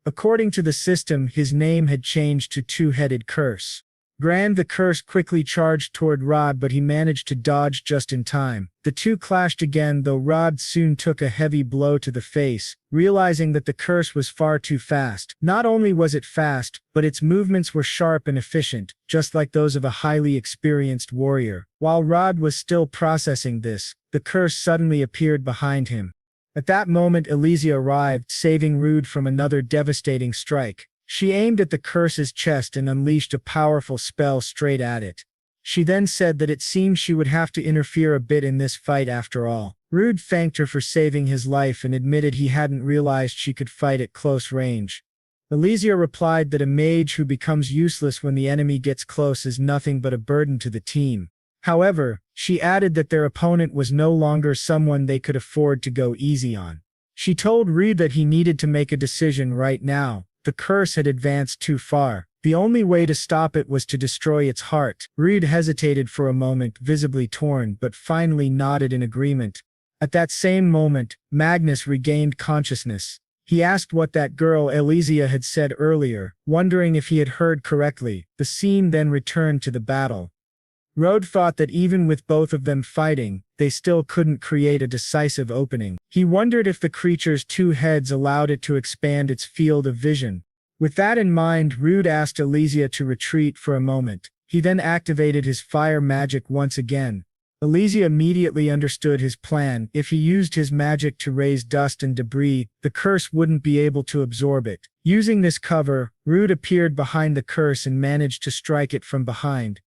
According to the system, his name had changed to Two-Headed Curse. The curse quickly charged toward Rod, but he managed to dodge just in time. The two clashed again, though Rod soon took a heavy blow to the face, realizing that the curse was far too fast. Not only was it fast, but its movements were sharp and efficient, just like those of a highly experienced warrior. While Rod was still processing this, the curse suddenly appeared behind him. At that moment Elysia arrived, saving Rude from another devastating strike. She aimed at the curse's chest and unleashed a powerful spell straight at it. She then said that it seemed she would have to interfere a bit in this fight after all. Rude thanked her for saving his life and admitted he hadn't realized she could fight at close range. Elysia replied that a mage who becomes useless when the enemy gets close is nothing but a burden to the team. However, she added that their opponent was no longer someone they could afford to go easy on. She told Rude that he needed to make a decision right now. The curse had advanced too far. The only way to stop it was to destroy its heart. Rude hesitated for a moment, visibly torn, but finally nodded in agreement. At that same moment, Magnus regained consciousness. He asked what that girl Elysia had said earlier, wondering if he had heard correctly. The scene then returned to the battle. Rude thought that even with both of them fighting, they still couldn't create a decisive opening. He wondered if the creature's two heads allowed it to expand its field of vision. With that in mind, Rude asked Elysia to retreat for a moment. He then activated his fire magic once again. Elysia immediately understood his plan. If he used his magic to raise dust and debris, the curse wouldn't be able to absorb it. Using this cover, Rude appeared behind the curse and managed to strike it from behind.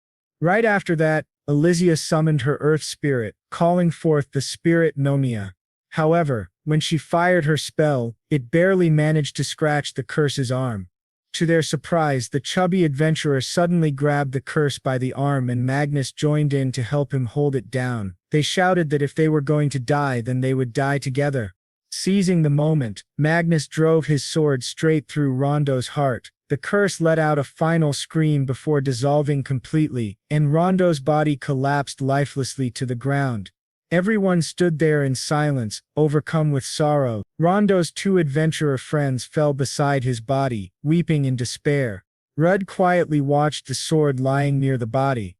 Right after that, Elysia summoned her earth spirit, calling forth the spirit Nomia. However, when she fired her spell, it barely managed to scratch the curse's arm. To their surprise, the chubby adventurer suddenly grabbed the curse by the arm and Magnus joined in to help him hold it down. They shouted that if they were going to die, then they would die together. Seizing the moment, Magnus drove his sword straight through Rondo's heart. The curse let out a final scream before dissolving completely, and Rondo's body collapsed lifelessly to the ground. Everyone stood there in silence, overcome with sorrow. Rondo's two adventurer friends fell beside his body, weeping in despair. Rudd quietly watched the sword lying near the body.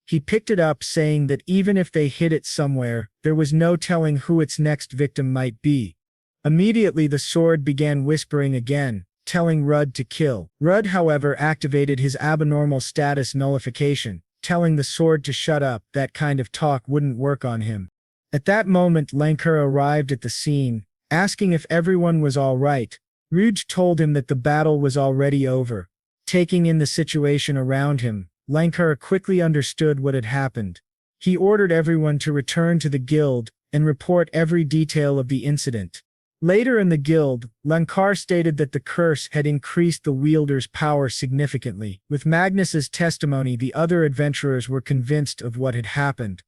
He picked it up, saying that even if they hid it somewhere, there was no telling who its next victim might be. Immediately the sword began whispering again, telling Rudd to kill. Rudd, however, activated his abnormal status nullification, telling the sword to shut up. That kind of talk wouldn't work on him. At that moment Lankar arrived at the scene, asking if everyone was all right. Ruj told him that the battle was already over. Taking in the situation around him, Lankar quickly understood what had happened. He ordered everyone to return to the guild and report every detail of the incident. Later in the guild, Lankar stated that the curse had increased the wielder's power significantly. With Magnus's testimony, the other adventurers were convinced of what had happened.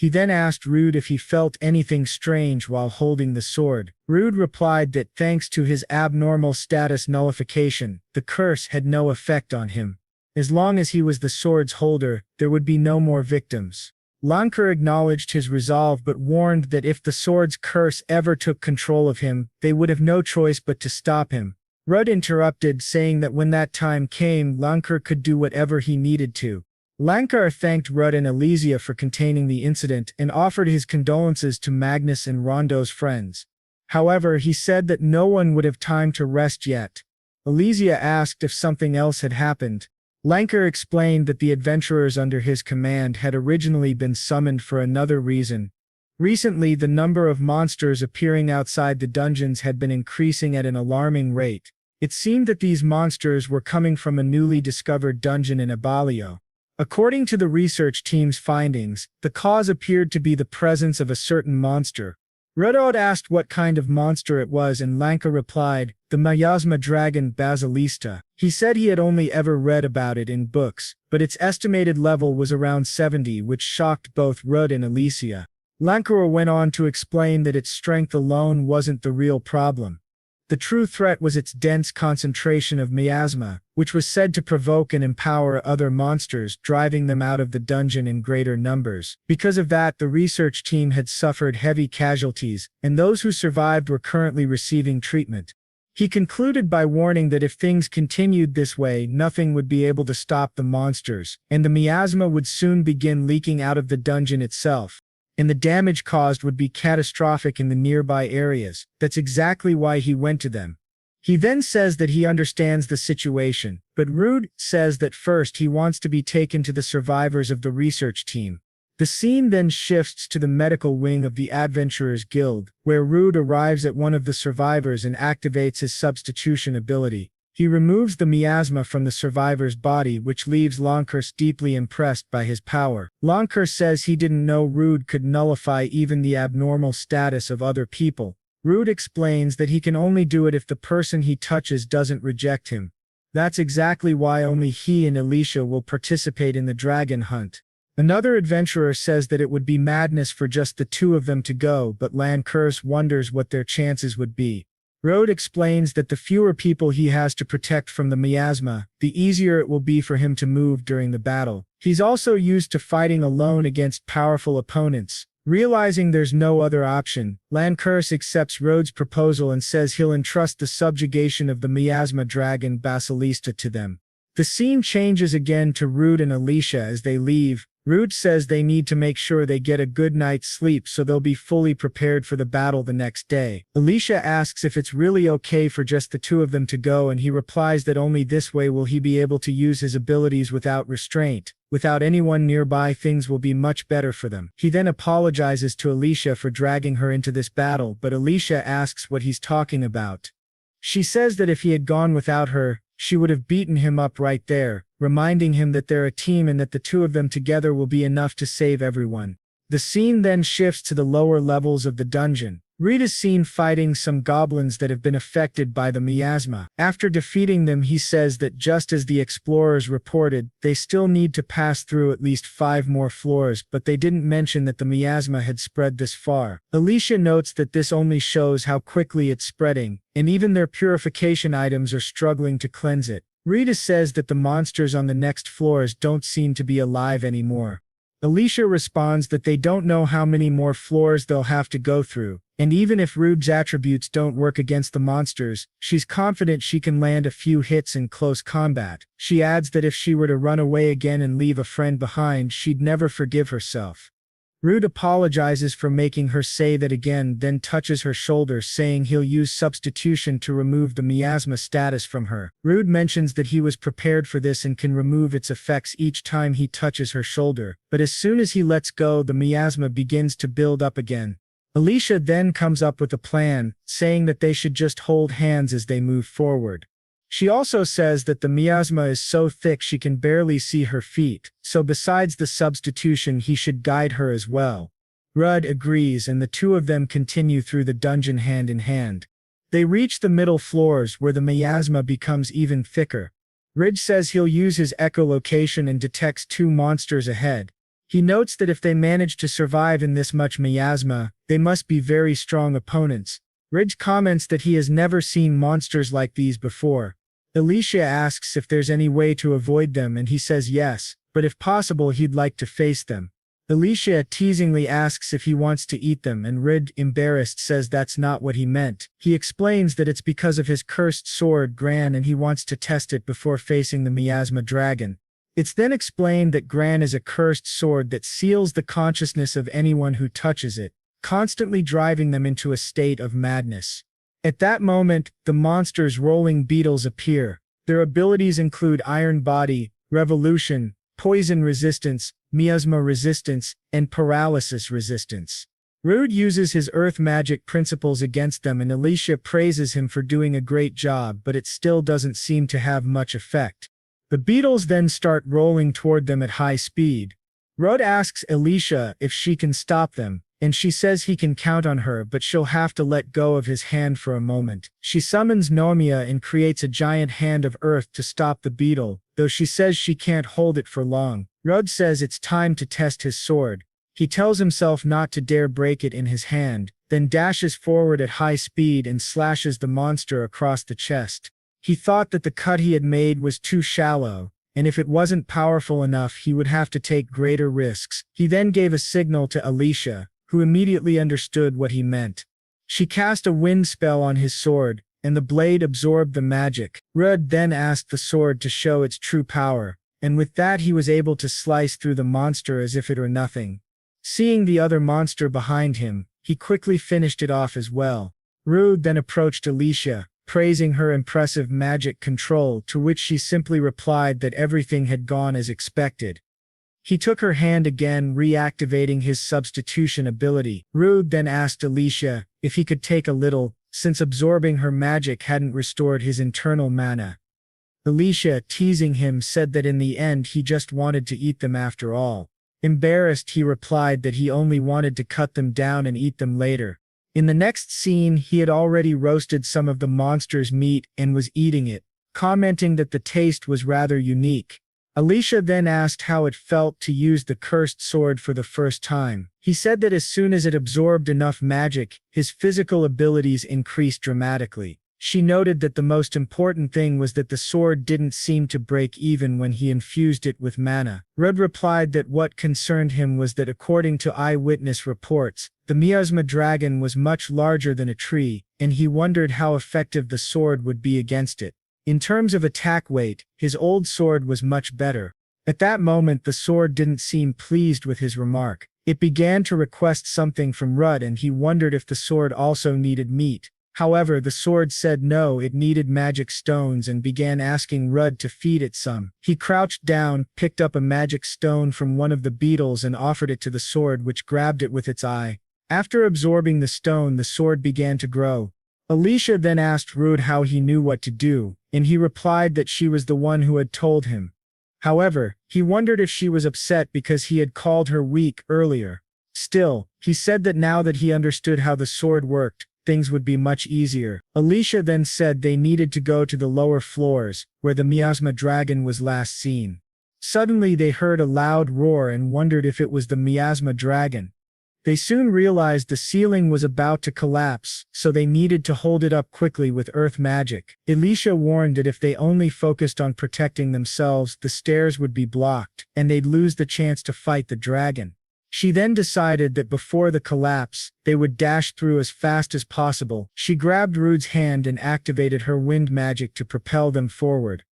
He then asked Rude if he felt anything strange while holding the sword. Rude replied that thanks to his abnormal status nullification, the curse had no effect on him. As long as he was the sword's holder, there would be no more victims. Lankar acknowledged his resolve but warned that if the sword's curse ever took control of him, they would have no choice but to stop him. Rudd interrupted, saying that when that time came, Lankar could do whatever he needed to. Lankar thanked Rudd and Elysia for containing the incident and offered his condolences to Magnus and Rondo's friends. However, he said that no one would have time to rest yet. Elysia asked if something else had happened. Lankar explained that the adventurers under his command had originally been summoned for another reason. Recently, the number of monsters appearing outside the dungeons had been increasing at an alarming rate. It seemed that these monsters were coming from a newly discovered dungeon in Abalio. According to the research team's findings, the cause appeared to be the presence of a certain monster. Rudod asked what kind of monster it was and Lankar replied, the miasma dragon Basilista. He said he had only ever read about it in books, but its estimated level was around 70, which shocked both Rud and Elysia. Lankar went on to explain that its strength alone wasn't the real problem. The true threat was its dense concentration of miasma, which was said to provoke and empower other monsters, driving them out of the dungeon in greater numbers. Because of that, the research team had suffered heavy casualties, and those who survived were currently receiving treatment. He concluded by warning that if things continued this way, nothing would be able to stop the monsters, and the miasma would soon begin leaking out of the dungeon itself. And the damage caused would be catastrophic in the nearby areas. That's exactly why he went to them. He then says that he understands the situation, but Rude says that first he wants to be taken to the survivors of the research team. The scene then shifts to the medical wing of the Adventurers Guild, where Rude arrives at one of the survivors and activates his substitution ability. He removes the miasma from the survivor's body, which leaves Lankar deeply impressed by his power. Lankar says he didn't know Rude could nullify even the abnormal status of other people. Rude explains that he can only do it if the person he touches doesn't reject him. That's exactly why only he and Elysia will participate in the dragon hunt. Another adventurer says that it would be madness for just the two of them to go, but Lankar wonders what their chances would be. Rode explains that the fewer people he has to protect from the miasma, the easier it will be for him to move during the battle. He's also used to fighting alone against powerful opponents. Realizing there's no other option, Lankar accepts Rode's proposal and says he'll entrust the subjugation of the miasma dragon Basilista to them. The scene changes again to Rude and Elysia as they leave. Rude says they need to make sure they get a good night's sleep so they'll be fully prepared for the battle the next day. Elysia asks if it's really okay for just the two of them to go, and he replies that only this way will he be able to use his abilities without restraint. Without anyone nearby, things will be much better for them. He then apologizes to Elysia for dragging her into this battle, but Elysia asks what he's talking about. She says that if he had gone without her, she would have beaten him up right there, reminding him that they're a team and that the two of them together will be enough to save everyone. The scene then shifts to the lower levels of the dungeon. Reed is seen fighting some goblins that have been affected by the miasma. After defeating them, he says that just as the explorers reported, they still need to pass through at least 5 more floors, but they didn't mention that the miasma had spread this far. Elysia notes that this only shows how quickly it's spreading, and even their purification items are struggling to cleanse it. Rita says that the monsters on the next floors don't seem to be alive anymore. Elysia responds that they don't know how many more floors they'll have to go through, and even if Rude's attributes don't work against the monsters, she's confident she can land a few hits in close combat. She adds that if she were to run away again and leave a friend behind, she'd never forgive herself. Rude apologizes for making her say that again, then touches her shoulder, saying he'll use substitution to remove the miasma status from her. Rude mentions that he was prepared for this and can remove its effects each time he touches her shoulder, but as soon as he lets go, the miasma begins to build up again. Elysia then comes up with a plan, saying that they should just hold hands as they move forward. She also says that the miasma is so thick she can barely see her feet, so besides the substitution he should guide her as well. Rudd agrees and the two of them continue through the dungeon hand in hand. They reach the middle floors where the miasma becomes even thicker. Ridge says he'll use his echolocation and detects 2 monsters ahead. He notes that if they manage to survive in this much miasma, they must be very strong opponents. Ridge comments that he has never seen monsters like these before. Alicia asks if there's any way to avoid them and he says yes, but if possible he'd like to face them. Alicia teasingly asks if he wants to eat them and Rid, embarrassed, says that's not what he meant. He explains that it's because of his cursed sword Gran and he wants to test it before facing the miasma dragon. It's then explained that Gran is a cursed sword that seals the consciousness of anyone who touches it, constantly driving them into a state of madness. At that moment, the monster's rolling beetles appear. Their abilities include Iron Body, Revolution, Poison Resistance, Miasma Resistance, and Paralysis Resistance. Rude uses his earth magic principles against them and Alicia praises him for doing a great job, but it still doesn't seem to have much effect. The beetles then start rolling toward them at high speed. Rudd asks Alicia if she can stop them, and she says he can count on her, but she'll have to let go of his hand for a moment. She summons Nomiya and creates a giant hand of earth to stop the beetle, though she says she can't hold it for long. Rudd says it's time to test his sword. He tells himself not to dare break it in his hand, then dashes forward at high speed and slashes the monster across the chest. He thought that the cut he had made was too shallow, and if it wasn't powerful enough he would have to take greater risks. He then gave a signal to Alicia, who immediately understood what he meant. She cast a wind spell on his sword, and the blade absorbed the magic. Rudd then asked the sword to show its true power, and with that he was able to slice through the monster as if it were nothing. Seeing the other monster behind him, he quickly finished it off as well. Rude then approached Alicia, praising her impressive magic control, to which she simply replied that everything had gone as expected. He took her hand again, reactivating his substitution ability. Rude then asked Alicia if he could take a little, since absorbing her magic hadn't restored his internal mana. Alicia, teasing him, said that in the end he just wanted to eat them after all. Embarrassed, he replied that he only wanted to cut them down and eat them later. In the next scene, he had already roasted some of the monster's meat and was eating it, commenting that the taste was rather unique. Alicia then asked how it felt to use the cursed sword for the first time. He said that as soon as it absorbed enough magic, his physical abilities increased dramatically. She noted that the most important thing was that the sword didn't seem to break even when he infused it with mana. Rudd replied that what concerned him was that according to eyewitness reports, the miasma dragon was much larger than a tree, and he wondered how effective the sword would be against it. In terms of attack weight, his old sword was much better. At that moment the sword didn't seem pleased with his remark. It began to request something from Rudd and he wondered if the sword also needed meat. However, the sword said no, it needed magic stones and began asking Rudd to feed it some. He crouched down, picked up a magic stone from one of the beetles and offered it to the sword, which grabbed it with its eye. After absorbing the stone, the sword began to grow. Alicia then asked Rudd how he knew what to do, and he replied that she was the one who had told him. However, he wondered if she was upset because he had called her weak earlier. Still, he said that now that he understood how the sword worked, things would be much easier. Alicia then said they needed to go to the lower floors, where the miasma dragon was last seen. Suddenly they heard a loud roar and wondered if it was the miasma dragon. They soon realized the ceiling was about to collapse, so they needed to hold it up quickly with earth magic. Alicia warned that if they only focused on protecting themselves, the stairs would be blocked, and they'd lose the chance to fight the dragon. She then decided that before the collapse, they would dash through as fast as possible. She grabbed Rude's hand and activated her wind magic to propel them forward.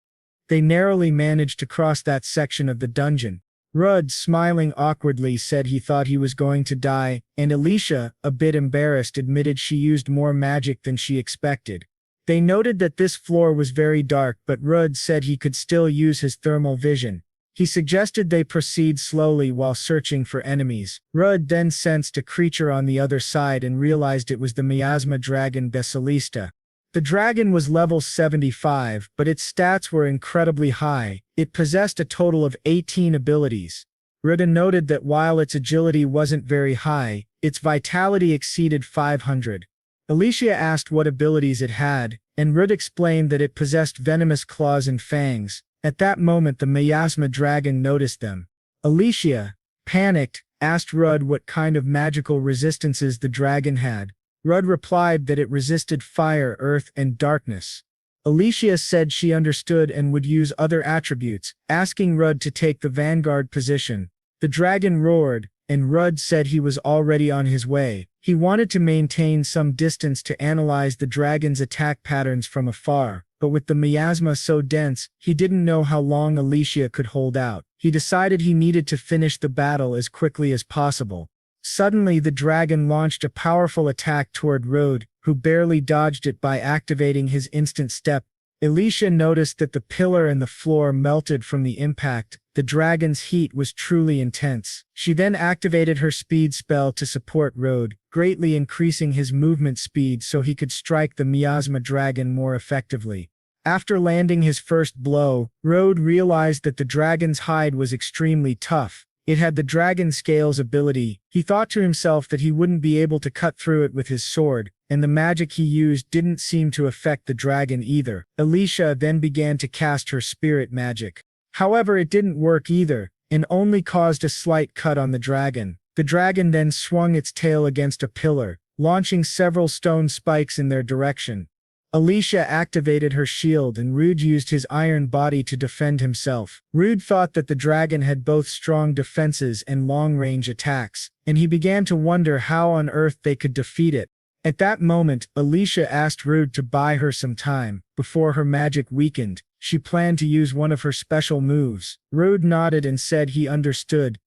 They narrowly managed to cross that section of the dungeon. Rudd, smiling awkwardly, said he thought he was going to die, and Alicia, a bit embarrassed, admitted she used more magic than she expected. They noted that this floor was very dark, but Rudd said he could still use his thermal vision. He suggested they proceed slowly while searching for enemies. Rudd then sensed a creature on the other side and realized it was the miasma dragon Besalista. The dragon was level 75, but its stats were incredibly high. It possessed a total of 18 abilities. Rudd noted that while its agility wasn't very high, its vitality exceeded 500. Alicia asked what abilities it had, and Rudd explained that it possessed venomous claws and fangs. At that moment the miasma dragon noticed them. Alicia, Panicked, asked Rudd what kind of magical resistances the dragon had. Rudd replied that it resisted fire, earth, and darkness. Alicia said she understood and would use other attributes, asking Rudd to take the vanguard position. The dragon roared, and Rudd said he was already on his way. He wanted to maintain some distance to analyze the dragon's attack patterns from afar, but with the miasma so dense, he didn't know how long Alicia could hold out. He decided he needed to finish the battle as quickly as possible. Suddenly the dragon launched a powerful attack toward Rudd, who barely dodged it by activating his instant step. Alicia noticed that the pillar and the floor melted from the impact. The dragon's heat was truly intense. She then activated her speed spell to support Rudd, greatly increasing his movement speed so he could strike the miasma dragon more effectively. After landing his first blow, Rudd realized that the dragon's hide was extremely tough. It had the dragon scales ability. He thought to himself that he wouldn't be able to cut through it with his sword, and the magic he used didn't seem to affect the dragon either. Alicia then began to cast her spirit magic. However, it didn't work either, and only caused a slight cut on the dragon. The dragon then swung its tail against a pillar, launching several stone spikes in their direction. Alicia activated her shield and Rudd used his iron body to defend himself. Rudd thought that the dragon had both strong defenses and long-range attacks, and he began to wonder how on earth they could defeat it. At that moment, Alicia asked Rudd to buy her some time. Before her magic weakened, she planned to use one of her special moves. Rudd nodded and said he understood.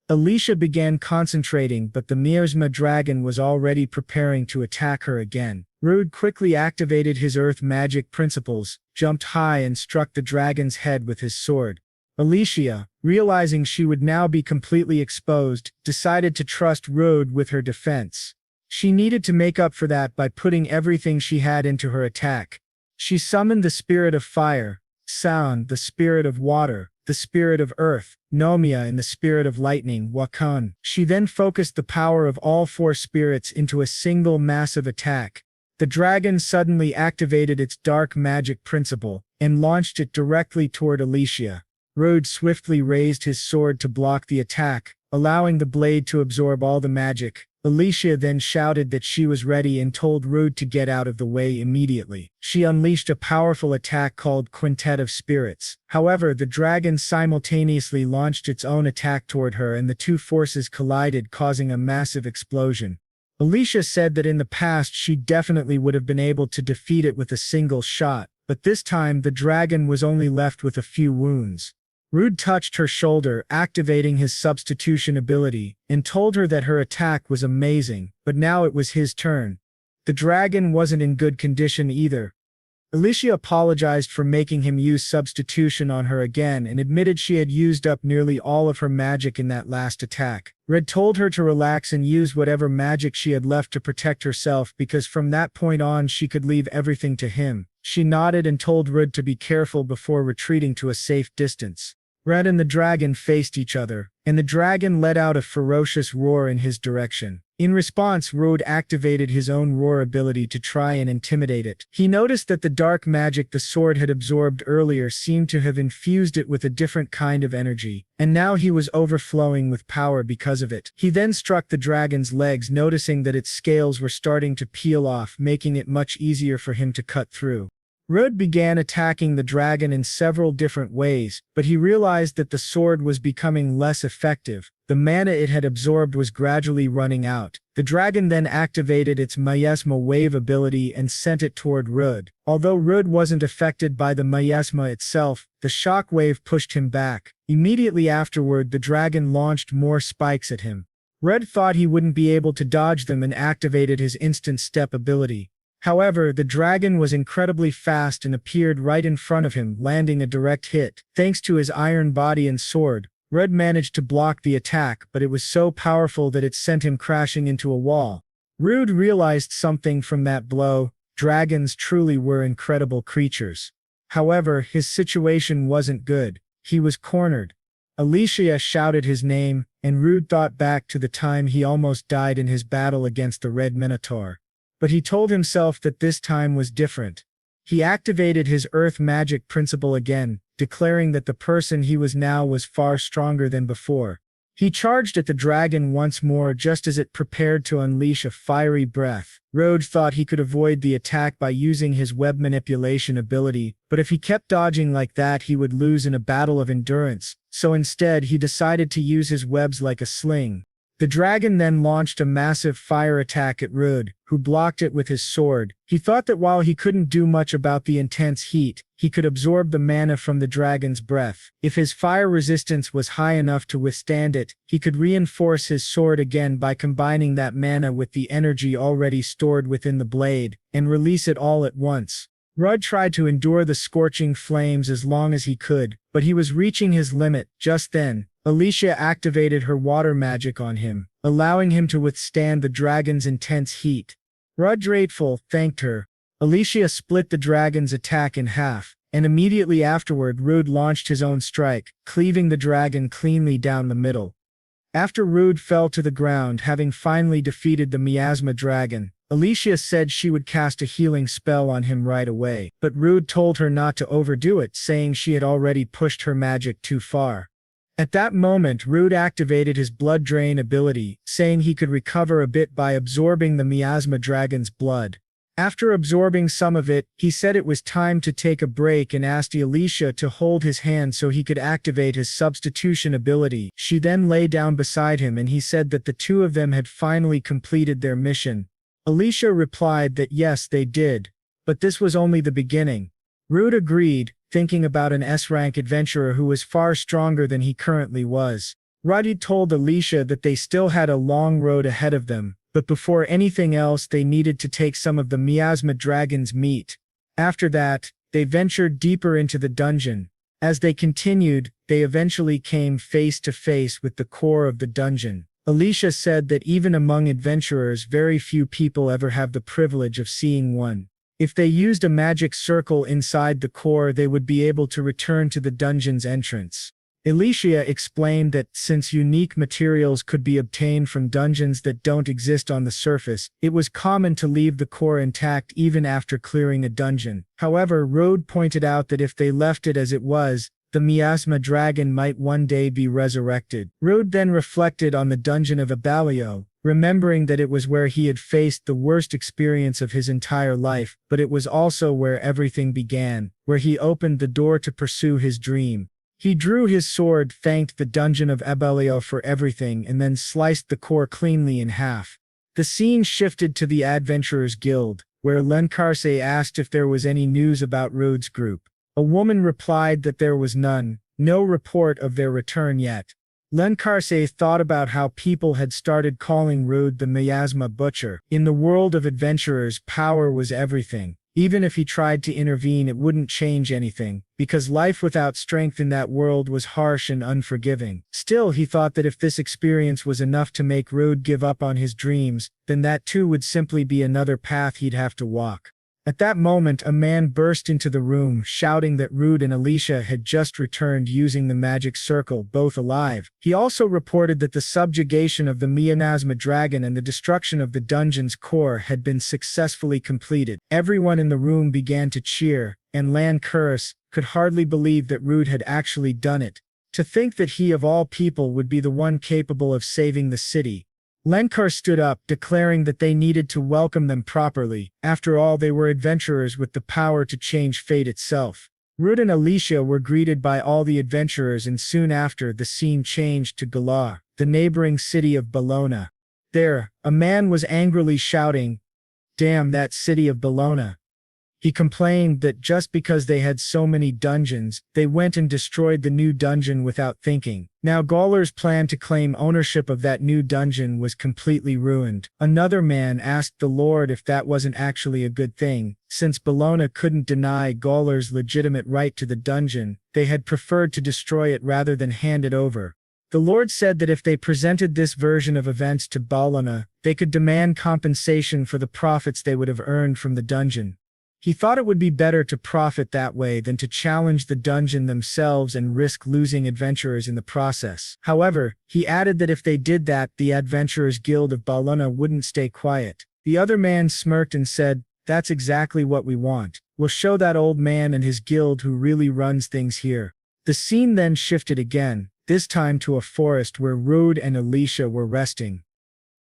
Alicia began concentrating, but the miasma dragon was already preparing to attack her again. Rudd quickly activated his earth magic principles, jumped high and struck the dragon's head with his sword. Alicia, realizing she would now be completely exposed, decided to trust Rudd with her defense. She needed to make up for that by putting everything she had into her attack. She summoned the spirit of fire, sound, the spirit of water, the spirit of earth, Nomia, and the spirit of lightning, Wakun. She then focused the power of all four spirits into a single massive attack. The dragon suddenly activated its dark magic principle and launched it directly toward Alicia. Rudd swiftly raised his sword to block the attack, allowing the blade to absorb all the magic. Alicia then shouted that she was ready and told Rudd to get out of the way immediately. She unleashed a powerful attack called Quintet of Spirits. However, the dragon simultaneously launched its own attack toward her and the two forces collided, causing a massive explosion. Alicia said that in the past she definitely would have been able to defeat it with a single shot, but this time the dragon was only left with a few wounds. Rudd touched her shoulder, activating his substitution ability, and told her that her attack was amazing, but now it was his turn. The dragon wasn't in good condition either. Alicia apologized for making him use substitution on her again and admitted she had used up nearly all of her magic in that last attack. Rudd told her to relax and use whatever magic she had left to protect herself because from that point on she could leave everything to him. She nodded and told Rudd to be careful before retreating to a safe distance. Rudd and the dragon faced each other, and the dragon let out a ferocious roar in his direction. In response, Rudd activated his own roar ability to try and intimidate it. He noticed that the dark magic the sword had absorbed earlier seemed to have infused it with a different kind of energy, and now he was overflowing with power because of it. He then struck the dragon's legs, noticing that its scales were starting to peel off, making it much easier for him to cut through. Rudd began attacking the dragon in several different ways, but he realized that the sword was becoming less effective. The mana it had absorbed was gradually running out. The dragon then activated its miasma wave ability and sent it toward Rudd. Although Rudd wasn't affected by the miasma itself, the shock wave pushed him back. Immediately afterward, the dragon launched more spikes at him. Rudd thought he wouldn't be able to dodge them and activated his instant step ability. However, the dragon was incredibly fast and appeared right in front of him, landing a direct hit. Thanks to his iron body and sword, Rudd managed to block the attack, but it was so powerful that it sent him crashing into a wall. Rudd realized something from that blow. Dragons truly were incredible creatures. However, his situation wasn't good. He was cornered. Alicia shouted his name, and Rudd thought back to the time he almost died in his battle against the Red Minotaur. But he told himself that this time was different. He activated his earth magic principle again, declaring that the person he was now was far stronger than before. He charged at the dragon once more just as it prepared to unleash a fiery breath. Rode thought he could avoid the attack by using his web manipulation ability, but if he kept dodging like that he would lose in a battle of endurance, so instead he decided to use his webs like a sling. The dragon then launched a massive fire attack at Rud, who blocked it with his sword. He thought that while he couldn't do much about the intense heat, he could absorb the mana from the dragon's breath. If his fire resistance was high enough to withstand it, he could reinforce his sword again by combining that mana with the energy already stored within the blade, and release it all at once. Rud tried to endure the scorching flames as long as he could, but he was reaching his limit. Just then, Alicia activated her water magic on him, allowing him to withstand the dragon's intense heat. Rud, grateful, thanked her. Alicia split the dragon's attack in half, and immediately afterward Rud launched his own strike, cleaving the dragon cleanly down the middle. After Rud fell to the ground having finally defeated the miasma dragon, Alicia said she would cast a healing spell on him right away, but Rud told her not to overdo it, saying she had already pushed her magic too far. At that moment Rud activated his blood drain ability, saying he could recover a bit by absorbing the miasma dragon's blood. After absorbing some of it, he said it was time to take a break and asked Alicia to hold his hand so he could activate his substitution ability. She then lay down beside him and he said that the two of them had finally completed their mission. Alicia replied that yes, they did, but this was only the beginning. Rud agreed, thinking about an S-rank adventurer who was far stronger than he currently was. Rud told Alicia that they still had a long road ahead of them, but before anything else they needed to take some of the miasma dragon's meat. After that, they ventured deeper into the dungeon. As they continued, they eventually came face to face with the core of the dungeon. Alicia said that even among adventurers very few people ever have the privilege of seeing one. If they used a magic circle inside the core they would be able to return to the dungeon's entrance. Alicia explained that since unique materials could be obtained from dungeons that don't exist on the surface, it was common to leave the core intact even after clearing a dungeon. However, Rode pointed out that if they left it as it was, the miasma dragon might one day be resurrected. Rode then reflected on the dungeon of Abalio, remembering that it was where he had faced the worst experience of his entire life, but it was also where everything began, where he opened the door to pursue his dream. He drew his sword, thanked the dungeon of Abalio for everything, and then sliced the core cleanly in half. The scene shifted to the Adventurers Guild, where Lencarse asked if there was any news about Rode's group. A woman replied that there was none, no report of their return yet. Lencarse thought about how people had started calling Rode the Miasma Butcher. In the world of adventurers, power was everything. Even if he tried to intervene it wouldn't change anything, because life without strength in that world was harsh and unforgiving. Still, he thought that if this experience was enough to make Rode give up on his dreams, then that too would simply be another path he'd have to walk. At that moment a man burst into the room, shouting that Rode and Alicia had just returned using the magic circle, both alive. He also reported that the subjugation of the miasma dragon and the destruction of the dungeon's core had been successfully completed. Everyone in the room began to cheer, and Lencarse could hardly believe that Rode had actually done it. To think that he of all people would be the one capable of saving the city. Lencarse stood up, declaring that they needed to welcome them properly. After all, they were adventurers with the power to change fate itself. Rode and Alicia were greeted by all the adventurers, and soon after the scene changed to Galar, the neighboring city of Bologna. There, a man was angrily shouting, "Damn that city of Bologna." He complained that just because they had so many dungeons, they went and destroyed the new dungeon without thinking. Now Gaular's plan to claim ownership of that new dungeon was completely ruined. Another man asked the Lord if that wasn't actually a good thing. Since Bologna couldn't deny Gaular's legitimate right to the dungeon, they had preferred to destroy it rather than hand it over. The Lord said that if they presented this version of events to Bologna, they could demand compensation for the profits they would have earned from the dungeon. He thought it would be better to profit that way than to challenge the dungeon themselves and risk losing adventurers in the process. However, he added that if they did that, the Adventurers Guild of Bologna wouldn't stay quiet. The other man smirked and said, "That's exactly what we want. We'll show that old man and his guild who really runs things here." The scene then shifted again. this time to a forest where Rude and Alicia were resting.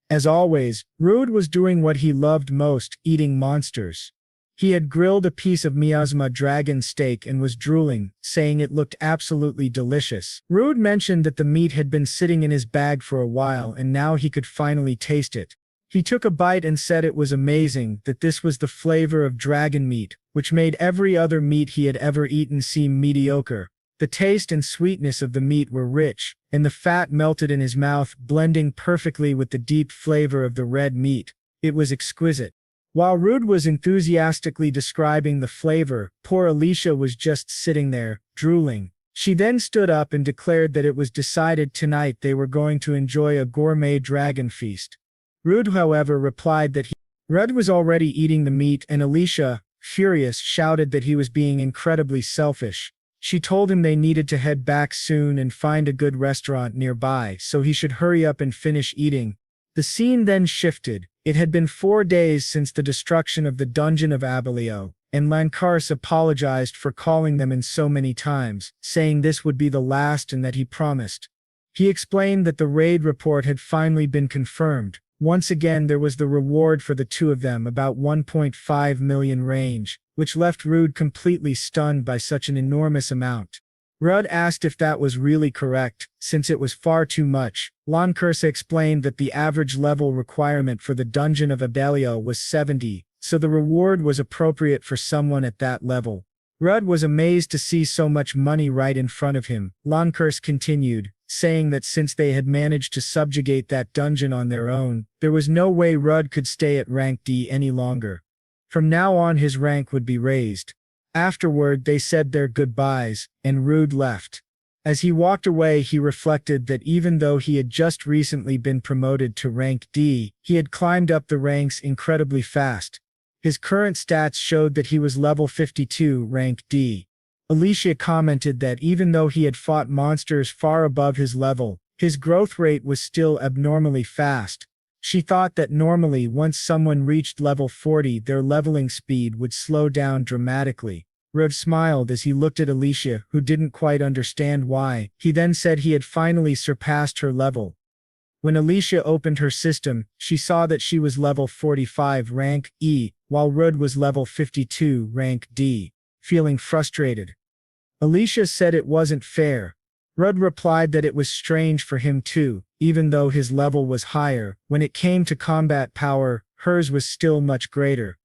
As always, Rude was doing what he loved most, eating monsters. He had grilled a piece of miasma dragon steak and was drooling, saying it looked absolutely delicious. Rude mentioned that the meat had been sitting in his bag for a while and now he could finally taste it. He took a bite and said it was amazing, that this was the flavor of dragon meat, which made every other meat he had ever eaten seem mediocre. The taste and sweetness of the meat were rich, and the fat melted in his mouth, blending perfectly with the deep flavor of the red meat. It was exquisite. While Rude was enthusiastically describing the flavor, poor Alicia was just sitting there, drooling. She then stood up and declared that it was decided tonight they were going to enjoy a gourmet dragon feast. Rude, however, replied that Rude was already eating the meat, and Alicia, furious, shouted that he was being incredibly selfish. She told him they needed to head back soon and find a good restaurant nearby, so he should hurry up and finish eating. The scene then shifted. It had been 4 days since the destruction of the dungeon of Abellio, and Lancaris apologized for calling them in so many times, saying this would be the last and that he promised. He explained that the raid report had finally been confirmed. Once again there was the reward for the two of them, about 1.5 million range, which left Rude completely stunned by such an enormous amount. Rude asked if that was really correct, since it was far too much. Lancaris explained that the average level requirement for the dungeon of Abellio was 70, so the reward was appropriate for someone at that level. Rude was amazed to see so much money right in front of him. Lancaris continued, saying that since they had managed to subjugate that dungeon on their own, there was no way Rude could stay at rank D any longer. From now on his rank would be raised. Afterward they said their goodbyes, and Rude left. As he walked away he reflected that even though he had just recently been promoted to rank D, he had climbed up the ranks incredibly fast. His current stats showed that he was level 52, rank D. Alicia commented that even though he had fought monsters far above his level, his growth rate was still abnormally fast. She thought that normally once someone reached level 40 their leveling speed would slow down dramatically. Rude smiled as he looked at Alicia, who didn't quite understand why. He then said he had finally surpassed her level. When Alicia opened her system, she saw that she was level 45 rank E, while Rude was level 52 rank D. Feeling frustrated, Alicia said it wasn't fair. Rude replied that it was strange for him too, even though his level was higher. When it came to combat power, hers was still much greater.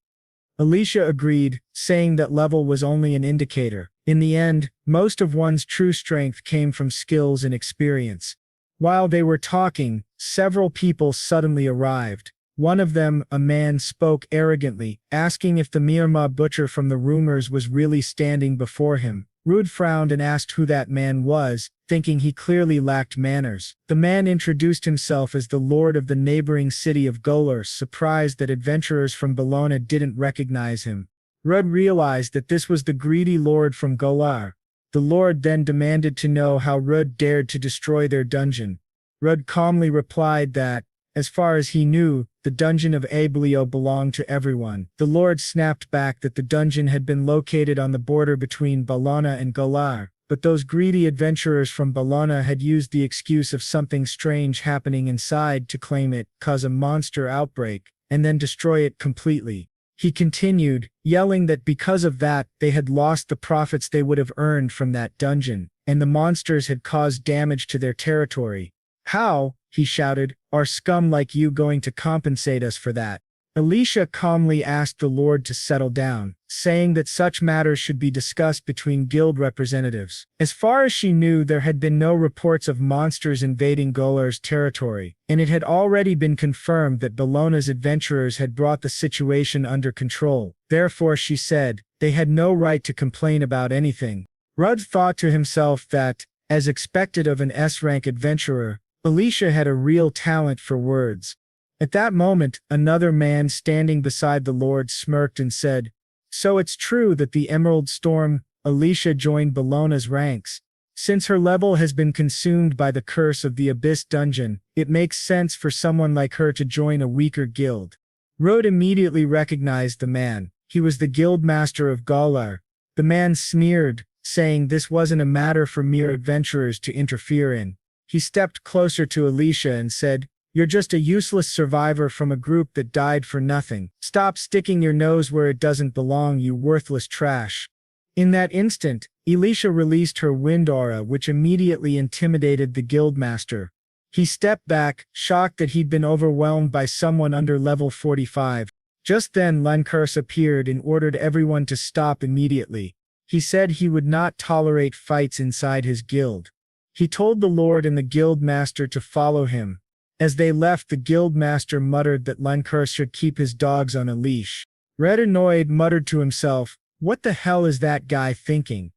Alicia agreed, saying that level was only an indicator. In the end, most of one's true strength came from skills and experience. While they were talking, several people suddenly arrived. One of them, a man, spoke arrogantly, asking if the Myanmar butcher from the rumors was really standing before him. Rude frowned and asked who that man was, thinking he clearly lacked manners. The man introduced himself as the lord of the neighboring city of Golur, surprised that adventurers from Bologna didn't recognize him. Rude realized that this was the greedy lord from Golur. The lord then demanded to know how Rude dared to destroy their dungeon. Rude calmly replied that, as far as he knew, the dungeon of Abellio belonged to everyone. The lord snapped back that the dungeon had been located on the border between Bologna and Golur, but those greedy adventurers from Bologna had used the excuse of something strange happening inside to claim it, cause a monster outbreak, and then destroy it completely. He continued, yelling that because of that, they had lost the profits they would have earned from that dungeon, and the monsters had caused damage to their territory. "How," he shouted, "are scum like you going to compensate us for that?" Alicia calmly asked the lord to settle down, saying that such matters should be discussed between guild representatives. As far as she knew, there had been no reports of monsters invading Golur's territory, and it had already been confirmed that Bologna's adventurers had brought the situation under control. Therefore, she said, they had no right to complain about anything. Rude thought to himself that, as expected of an S-rank adventurer, Alicia had a real talent for words. At that moment, another man standing beside the lord smirked and said, "So it's true that the Emerald Storm, Alicia joined Bologna's ranks. Since her level has been consumed by the curse of the Abyss Dungeon, it makes sense for someone like her to join a weaker guild." Rude immediately recognized the man. He was the guild master of Golur. The man sneered, saying this wasn't a matter for mere adventurers to interfere in. He stepped closer to Alicia and said, "You're just a useless survivor from a group that died for nothing. Stop sticking your nose where it doesn't belong, you worthless trash." In that instant, Alicia released her wind aura, which immediately intimidated the guildmaster. He stepped back, shocked that he'd been overwhelmed by someone under level 45. Just then Lankurs appeared and ordered everyone to stop immediately. He said he would not tolerate fights inside his guild. He told the lord and the guildmaster to follow him. As they left, the guildmaster muttered that Lankurs should keep his dogs on a leash. Red, annoyed, muttered to himself, "What the hell is that guy thinking?"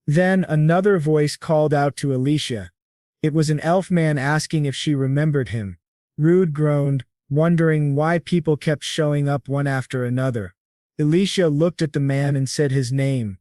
Then another voice called out to Alicia. It was an elf man asking if she remembered him. Rude groaned, wondering why people kept showing up one after another. Alicia looked at the man and said his name.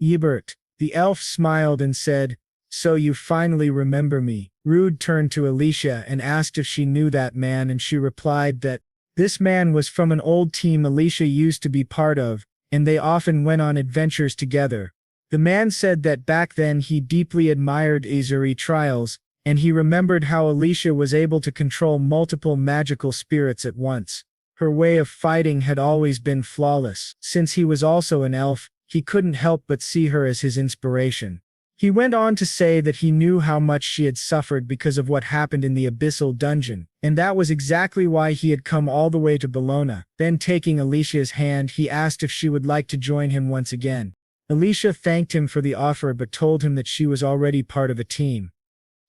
Ebert. The elf smiled and said, "So you finally remember me." Rude turned to Alicia and asked if she knew that man, and she replied that this man was from an old team Alicia used to be part of, and they often went on adventures together. The man said that back then he deeply admired Azuri trials, and he remembered how Alicia was able to control multiple magical spirits at once. Her way of fighting had always been flawless. Since he was also an elf, he couldn't help but see her as his inspiration. He went on to say that he knew how much she had suffered because of what happened in the Abyssal Dungeon, and that was exactly why he had come all the way to Bologna. Then taking Alicia's hand, he asked if she would like to join him once again. Alicia thanked him for the offer but told him that she was already part of a team.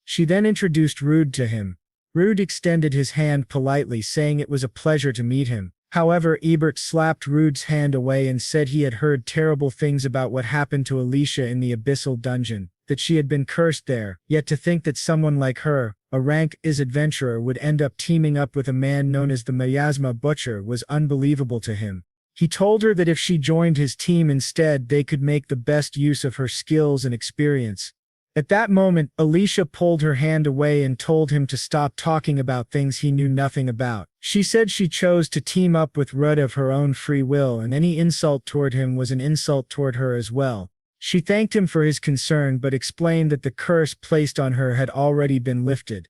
She then introduced Rude to him. Rude extended his hand politely, saying it was a pleasure to meet him. However, Ebert slapped Rude's hand away and said he had heard terrible things about what happened to Alicia in the Abyssal Dungeon, that she had been cursed there, yet to think that someone like her, a rank-is adventurer, would end up teaming up with a man known as the Miasma Butcher was unbelievable to him. He told her that if she joined his team instead, they could make the best use of her skills and experience. At that moment, Alicia pulled her hand away and told him to stop talking about things he knew nothing about. She said she chose to team up with Rudd of her own free will, and any insult toward him was an insult toward her as well. She thanked him for his concern but explained that the curse placed on her had already been lifted.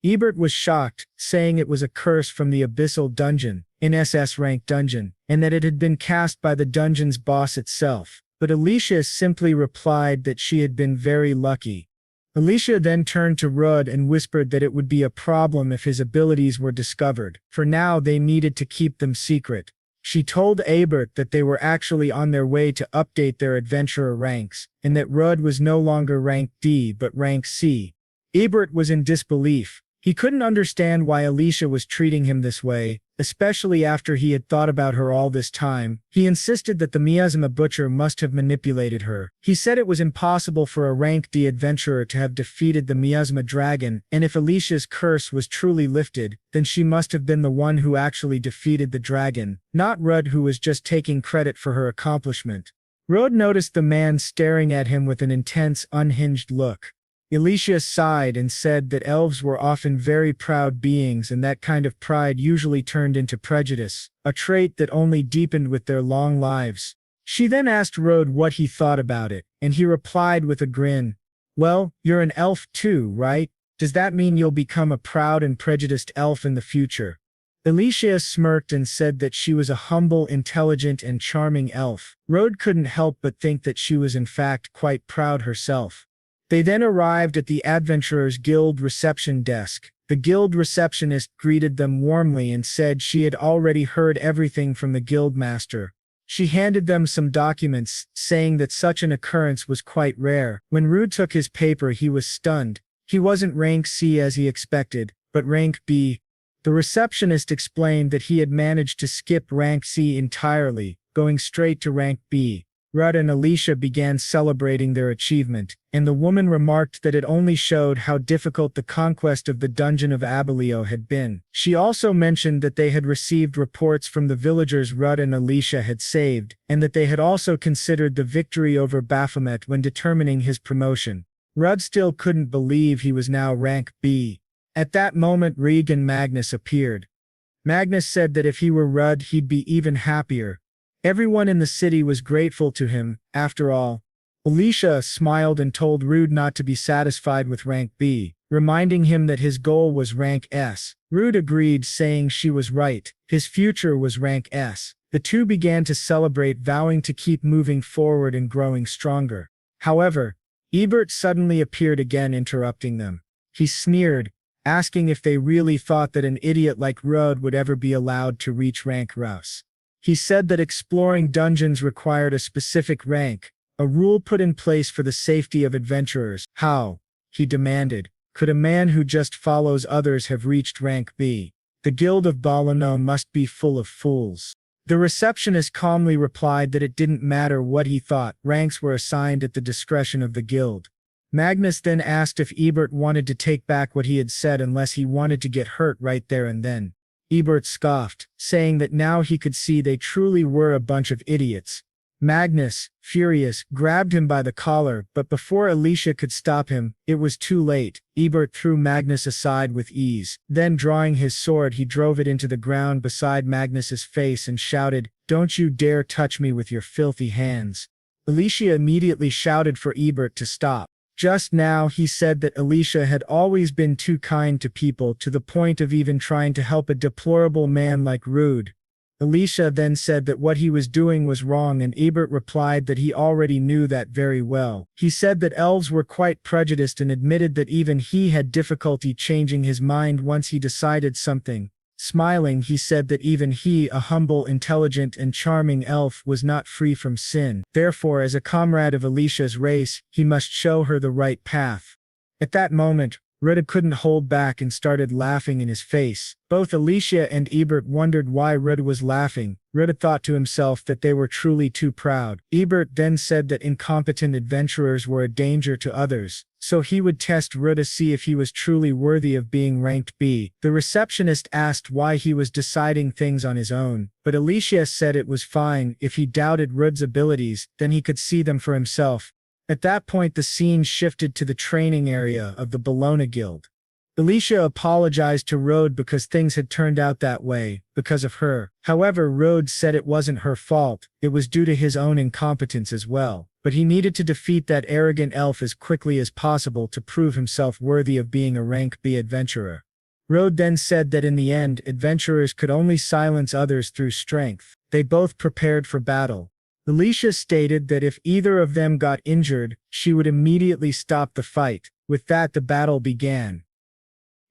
Ebert was shocked, saying it was a curse from the Abyssal Dungeon, an SS rank dungeon, and that it had been cast by the dungeon's boss itself. But Alicia simply replied that she had been very lucky. Alicia then turned to Rudd and whispered that it would be a problem if his abilities were discovered. For now, they needed to keep them secret. She told Ebert that they were actually on their way to update their adventurer ranks, and that Rudd was no longer rank D but rank C. Ebert was in disbelief. He couldn't understand why Alicia was treating him this way, especially after he had thought about her all this time. He insisted that the Miasma Butcher must have manipulated her. He said it was impossible for a rank D adventurer to have defeated the Miasma Dragon, and if Alicia's curse was truly lifted, then she must have been the one who actually defeated the dragon, not Rudd, who was just taking credit for her accomplishment. Rudd noticed the man staring at him with an intense, unhinged look. Alicia sighed and said that elves were often very proud beings, and that kind of pride usually turned into prejudice, a trait that only deepened with their long lives. She then asked Rudd what he thought about it, and he replied with a grin, "Well, you're an elf too, right? Does that mean you'll become a proud and prejudiced elf in the future?" Alicia smirked and said that she was a humble, intelligent, and charming elf. Rudd couldn't help but think that she was in fact quite proud herself. They then arrived at the Adventurers Guild reception desk. The guild receptionist greeted them warmly and said she had already heard everything from the guildmaster. She handed them some documents, saying that such an occurrence was quite rare. When Rude took his paper, he was stunned. He wasn't rank C as he expected, but rank B. The receptionist explained that he had managed to skip rank C entirely, going straight to rank B. Rudd and Alicia began celebrating their achievement, and the woman remarked that it only showed how difficult the conquest of the Dungeon of Abellio had been. She also mentioned that they had received reports from the villagers Rudd and Alicia had saved, and that they had also considered the victory over Baphomet when determining his promotion. Rudd still couldn't believe he was now rank B. At that moment, Rig and Magnus appeared. Magnus said that if he were Rudd, he'd be even happier. Everyone in the city was grateful to him. After all, Alicia smiled and told Rude not to be satisfied with rank B, reminding him that his goal was rank S. Rude agreed, saying she was right. His future was rank S. The two began to celebrate, vowing to keep moving forward and growing stronger. However, Ebert suddenly appeared again, interrupting them. He sneered, asking if they really thought that an idiot like Rude would ever be allowed to reach rank Rus. He said that exploring dungeons required a specific rank, a rule put in place for the safety of adventurers. How, he demanded, could a man who just follows others have reached rank B? The Guild of Balano must be full of fools. The receptionist calmly replied that it didn't matter what he thought, ranks were assigned at the discretion of the guild. Magnus then asked if Ebert wanted to take back what he had said unless he wanted to get hurt right there and then. Ebert scoffed, saying that now he could see they truly were a bunch of idiots. Magnus, furious, grabbed him by the collar, but before Alicia could stop him, it was too late. Ebert threw Magnus aside with ease. Then drawing his sword, he drove it into the ground beside Magnus's face and shouted, "Don't you dare touch me with your filthy hands." Alicia immediately shouted for Ebert to stop. Just now he said that Alicia had always been too kind to people, to the point of even trying to help a deplorable man like Rude. Alicia then said that what he was doing was wrong, and Ebert replied that he already knew that very well. He said that elves were quite prejudiced and admitted that even he had difficulty changing his mind once he decided something. Smiling, he said that even he, a humble, intelligent, and charming elf, was not free from sin. Therefore, as a comrade of Alicia's race, he must show her the right path. At that moment, Rudd couldn't hold back and started laughing in his face. Both Alicia and Ebert wondered why Rudd was laughing. Rudd thought to himself that they were truly too proud. Ebert then said that incompetent adventurers were a danger to others, so he would test Rudd to see if he was truly worthy of being ranked B. The receptionist asked why he was deciding things on his own, but Alicia said it was fine. If he doubted Rudd's abilities, then he could see them for himself. At that point, the scene shifted to the training area of the Bologna Guild. Alicia apologized to Rode because things had turned out that way, because of her. However, Rode said it wasn't her fault, it was due to his own incompetence as well. But he needed to defeat that arrogant elf as quickly as possible to prove himself worthy of being a rank B adventurer. Rode then said that in the end, adventurers could only silence others through strength. They both prepared for battle. Alicia stated that if either of them got injured, she would immediately stop the fight. With that, the battle began.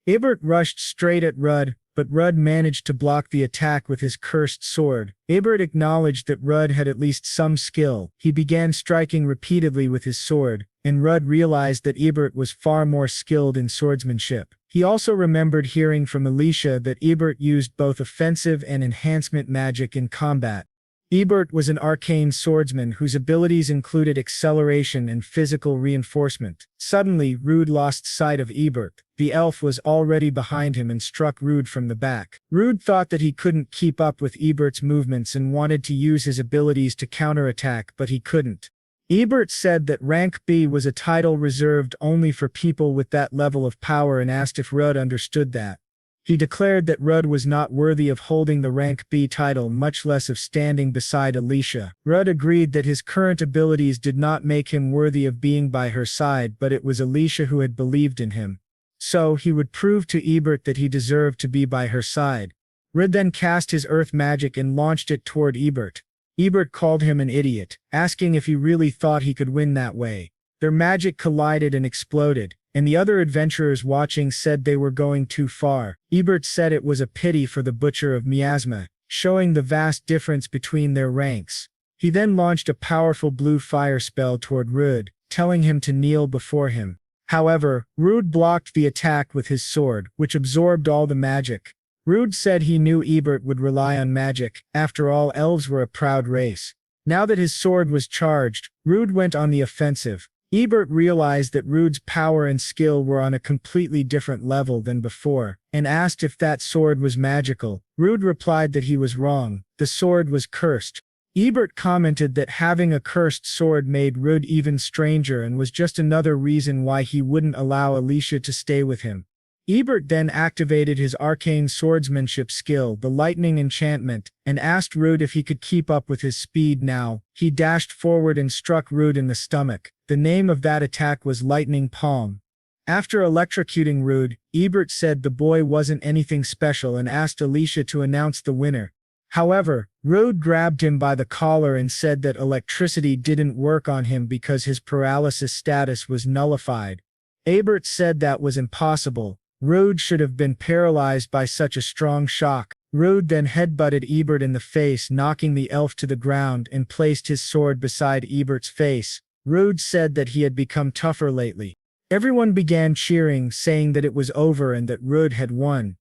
Ebert rushed straight at Rudd, but Rudd managed to block the attack with his cursed sword. Ebert acknowledged that Rudd had at least some skill. He began striking repeatedly with his sword, and Rudd realized that Ebert was far more skilled in swordsmanship. He also remembered hearing from Alicia that Ebert used both offensive and enhancement magic in combat. Ebert was an arcane swordsman whose abilities included acceleration and physical reinforcement. Suddenly, Rude lost sight of Ebert. The elf was already behind him and struck Rude from the back. Rude thought that he couldn't keep up with Ebert's movements and wanted to use his abilities to counterattack, but he couldn't. Ebert said that rank B was a title reserved only for people with that level of power and asked if Rudd understood that. He declared that Rudd was not worthy of holding the rank B title, much less of standing beside Alicia. Rudd agreed that his current abilities did not make him worthy of being by her side, but it was Alicia who had believed in him. So he would prove to Ebert that he deserved to be by her side. Rudd then cast his earth magic and launched it toward Ebert. Ebert called him an idiot, asking if he really thought he could win that way. Their magic collided and exploded, and the other adventurers watching said they were going too far. Ebert said it was a pity for the Butcher of Miasma, showing the vast difference between their ranks. He then launched a powerful blue fire spell toward Rudd, telling him to kneel before him. However, Rudd blocked the attack with his sword, which absorbed all the magic. Rudd said he knew Ebert would rely on magic. After all, elves were a proud race. Now that his sword was charged, Rudd went on the offensive. Ebert realized that Rudd's power and skill were on a completely different level than before, and asked if that sword was magical. Rudd replied that he was wrong. The sword was cursed. Ebert commented that having a cursed sword made Rudd even stranger and was just another reason why he wouldn't allow Alicia to stay with him. Ebert then activated his arcane swordsmanship skill, the lightning enchantment, and asked Rude if he could keep up with his speed now. He dashed forward and struck Rude in the stomach. The name of that attack was Lightning Palm. After electrocuting Rude, Ebert said the boy wasn't anything special and asked Alicia to announce the winner. However, Rude grabbed him by the collar and said that electricity didn't work on him because his paralysis status was nullified. Ebert said that was impossible. Rude should have been paralyzed by such a strong shock. Rude then headbutted Ebert in the face, knocking the elf to the ground, and placed his sword beside Ebert's face. Rude said that he had become tougher lately. Everyone began cheering, saying that it was over and that Rude had won.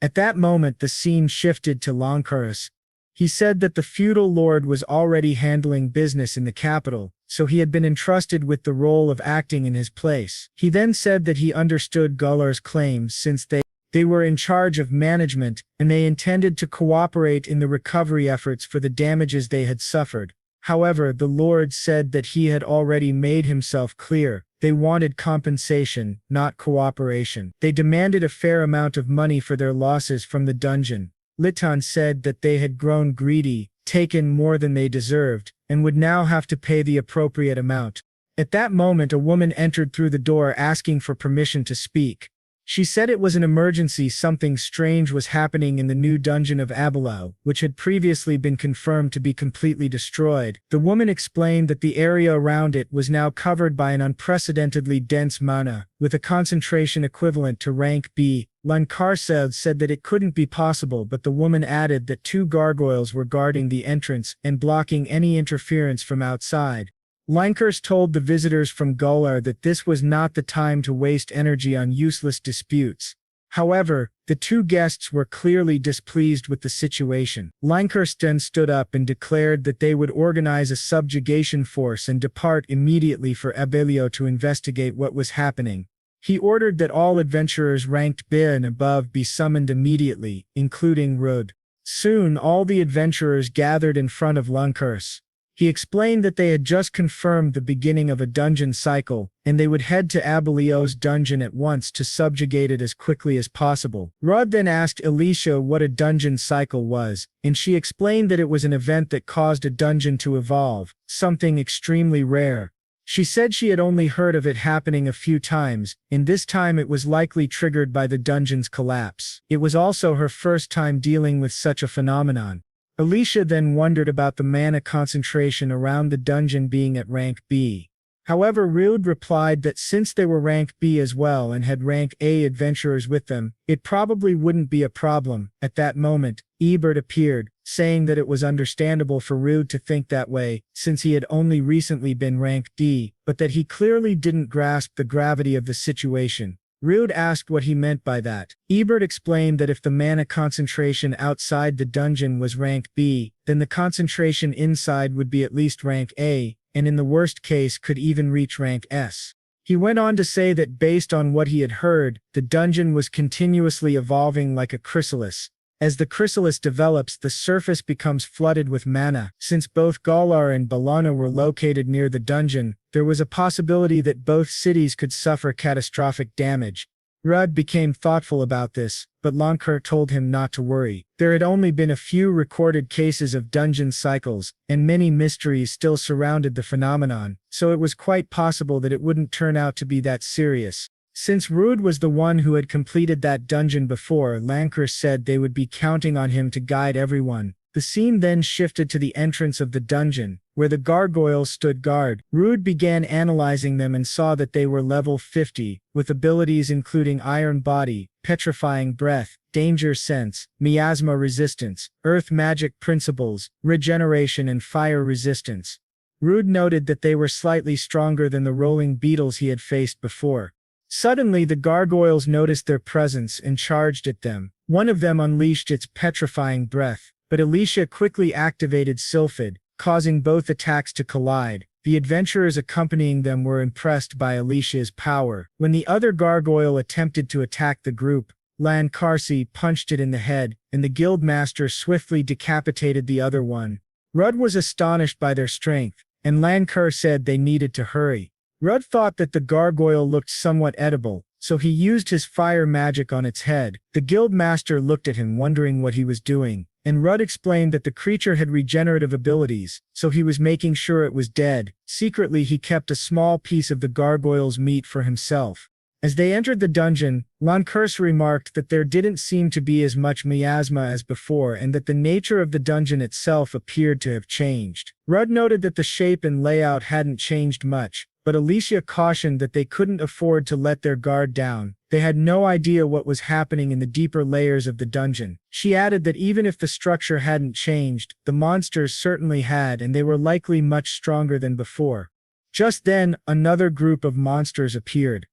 At that moment the scene shifted to Lancaris. He said that the feudal lord was already handling business in the capital, so he had been entrusted with the role of acting in his place. He then said that he understood Gullar's claims since they were in charge of management, and they intended to cooperate in the recovery efforts for the damages they had suffered. However, the lord said that he had already made himself clear. They wanted compensation, not cooperation. They demanded a fair amount of money for their losses from the dungeon. Litan said that they had grown greedy, taken more than they deserved, and would now have to pay the appropriate amount. At that moment a woman entered through the door asking for permission to speak. She said it was an emergency. Something strange was happening in the new dungeon of Abelow, which had previously been confirmed to be completely destroyed. The woman explained that the area around it was now covered by an unprecedentedly dense mana, with a concentration equivalent to rank B. Lancarsev said that it couldn't be possible, but the woman added that 2 gargoyles were guarding the entrance and blocking any interference from outside. Lankers told the visitors from Gullar that this was not the time to waste energy on useless disputes. However, the 2 guests were clearly displeased with the situation. Lankers then stood up and declared that they would organize a subjugation force and depart immediately for Abelio to investigate what was happening. He ordered that all adventurers ranked B and above be summoned immediately, including Rud. Soon all the adventurers gathered in front of Lankers. He explained that they had just confirmed the beginning of a dungeon cycle, and they would head to Abelio's dungeon at once to subjugate it as quickly as possible. Rudd then asked Alicia what a dungeon cycle was, and she explained that it was an event that caused a dungeon to evolve, something extremely rare. She said she had only heard of it happening a few times, and this time it was likely triggered by the dungeon's collapse. It was also her first time dealing with such a phenomenon. Alicia then wondered about the mana concentration around the dungeon being at rank B. However, Rude replied that since they were rank B as well and had rank A adventurers with them, it probably wouldn't be a problem. At that moment, Ebert appeared, saying that it was understandable for Rude to think that way, since he had only recently been rank D, but that he clearly didn't grasp the gravity of the situation. Rude asked what he meant by that. Ebert explained that if the mana concentration outside the dungeon was rank B, then the concentration inside would be at least rank A, and in the worst case could even reach rank S. He went on to say that based on what he had heard, the dungeon was continuously evolving like a chrysalis. As the chrysalis develops, the surface becomes flooded with mana. Since both Galar and Balana were located near the dungeon, there was a possibility that both cities could suffer catastrophic damage. Rudd became thoughtful about this, but Lankar told him not to worry. There had only been a few recorded cases of dungeon cycles, and many mysteries still surrounded the phenomenon, so it was quite possible that it wouldn't turn out to be that serious. Since Rude was the one who had completed that dungeon before, Lankar said they would be counting on him to guide everyone. The scene then shifted to the entrance of the dungeon, where the gargoyles stood guard. Rude began analyzing them and saw that they were level 50, with abilities including Iron Body, Petrifying Breath, Danger Sense, Miasma Resistance, Earth Magic Principles, Regeneration and Fire Resistance. Rude noted that they were slightly stronger than the rolling beetles he had faced before. Suddenly the gargoyles noticed their presence and charged at them. One of them unleashed its petrifying breath, but Alicia quickly activated Sylphid, causing both attacks to collide. The adventurers accompanying them were impressed by Alicia's power. When the other gargoyle attempted to attack the group, Lancarsi punched it in the head, and the guildmaster swiftly decapitated the other one. Rudd was astonished by their strength, and Lankar said they needed to hurry. Rudd thought that the gargoyle looked somewhat edible, so he used his fire magic on its head. The guild master looked at him, wondering what he was doing, and Rudd explained that the creature had regenerative abilities, so he was making sure it was dead. Secretly, he kept a small piece of the gargoyle's meat for himself. As they entered the dungeon, Lancurse remarked that there didn't seem to be as much miasma as before and that the nature of the dungeon itself appeared to have changed. Rudd noted that the shape and layout hadn't changed much, but Alicia cautioned that they couldn't afford to let their guard down. They had no idea what was happening in the deeper layers of the dungeon. She added that even if the structure hadn't changed, the monsters certainly had, and they were likely much stronger than before. Just then, another group of monsters appeared.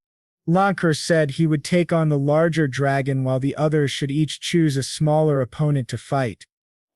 Lancurse said he would take on the larger dragon while the others should each choose a smaller opponent to fight.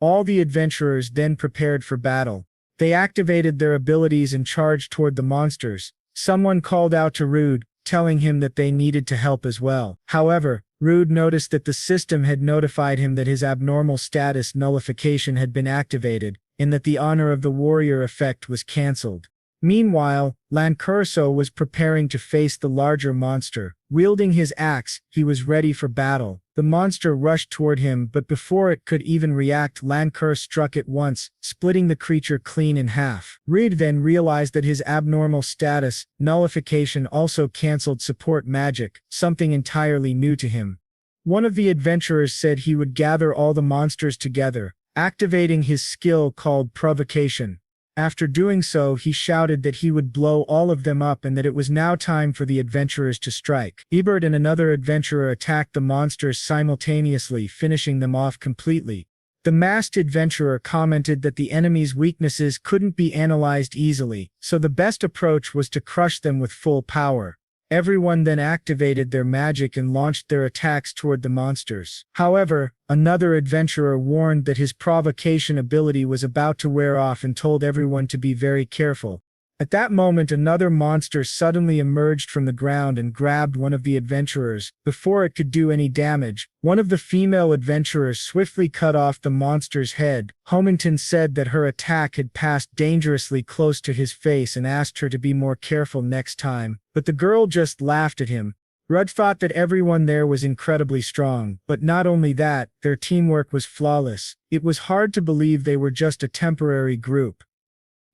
All the adventurers then prepared for battle. They activated their abilities and charged toward the monsters. Someone called out to Rude, telling him that they needed to help as well. However, Rude noticed that the system had notified him that his abnormal status nullification had been activated, and that the honor of the warrior effect was cancelled. Meanwhile, Lancurso was preparing to face the larger monster. Wielding his axe, he was ready for battle. The monster rushed toward him, but before it could even react, Lancurse struck it once, splitting the creature clean in half. Reed then realized that his abnormal status nullification also cancelled support magic, something entirely new to him. One of the adventurers said he would gather all the monsters together, activating his skill called provocation. After doing so, he shouted that he would blow all of them up and that it was now time for the adventurers to strike. Ebert and another adventurer attacked the monsters simultaneously, finishing them off completely. The masked adventurer commented that the enemy's weaknesses couldn't be analyzed easily, so the best approach was to crush them with full power. Everyone then activated their magic and launched their attacks toward the monsters. However, another adventurer warned that his provocation ability was about to wear off and told everyone to be very careful. At that moment, another monster suddenly emerged from the ground and grabbed one of the adventurers. Before it could do any damage, one of the female adventurers swiftly cut off the monster's head. Homington said that her attack had passed dangerously close to his face and asked her to be more careful next time, but the girl just laughed at him. Rudd thought that everyone there was incredibly strong, but not only that, their teamwork was flawless. It was hard to believe they were just a temporary group.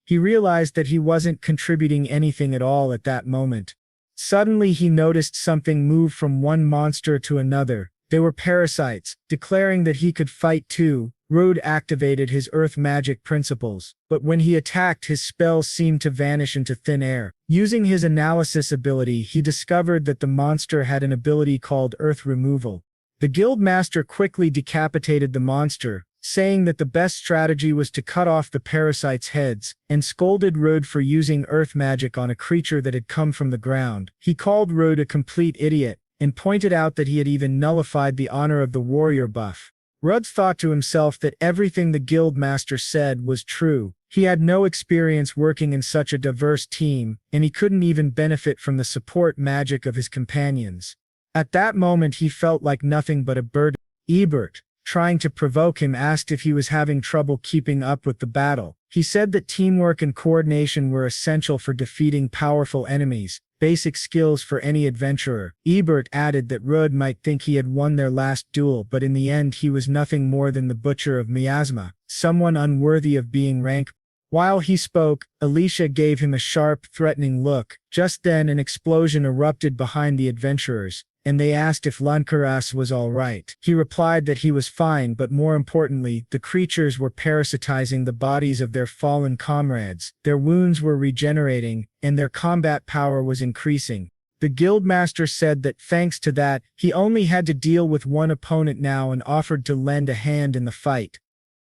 He realized that he wasn't contributing anything at all at that moment. Suddenly he noticed something move from one monster to another. They were parasites. Declaring that he could fight too, Rude activated his earth magic principles, but when he attacked, his spells seemed to vanish into thin air. Using his analysis ability, he discovered that the monster had an ability called earth removal. The guild master quickly decapitated the monster, saying that the best strategy was to cut off the parasites' heads, and scolded Rude for using earth magic on a creature that had come from the ground. He called Rude a complete idiot, and pointed out that he had even nullified the honor of the warrior buff. Rudd thought to himself that everything the guild master said was true. He had no experience working in such a diverse team, and he couldn't even benefit from the support magic of his companions. At that moment he felt like nothing but a burden. Ebert, trying to provoke him, asked if he was having trouble keeping up with the battle. He said that teamwork and coordination were essential for defeating powerful enemies, basic skills for any adventurer. Ebert added that Rudd might think he had won their last duel, but in the end he was nothing more than the butcher of miasma, someone unworthy of being ranked. While he spoke, Alicia gave him a sharp, threatening look. Just then an explosion erupted behind the adventurers, and they asked if Lancaras was all right. He replied that he was fine, but more importantly, the creatures were parasitizing the bodies of their fallen comrades. Their wounds were regenerating, and their combat power was increasing. The guildmaster said that thanks to that, he only had to deal with one opponent now and offered to lend a hand in the fight.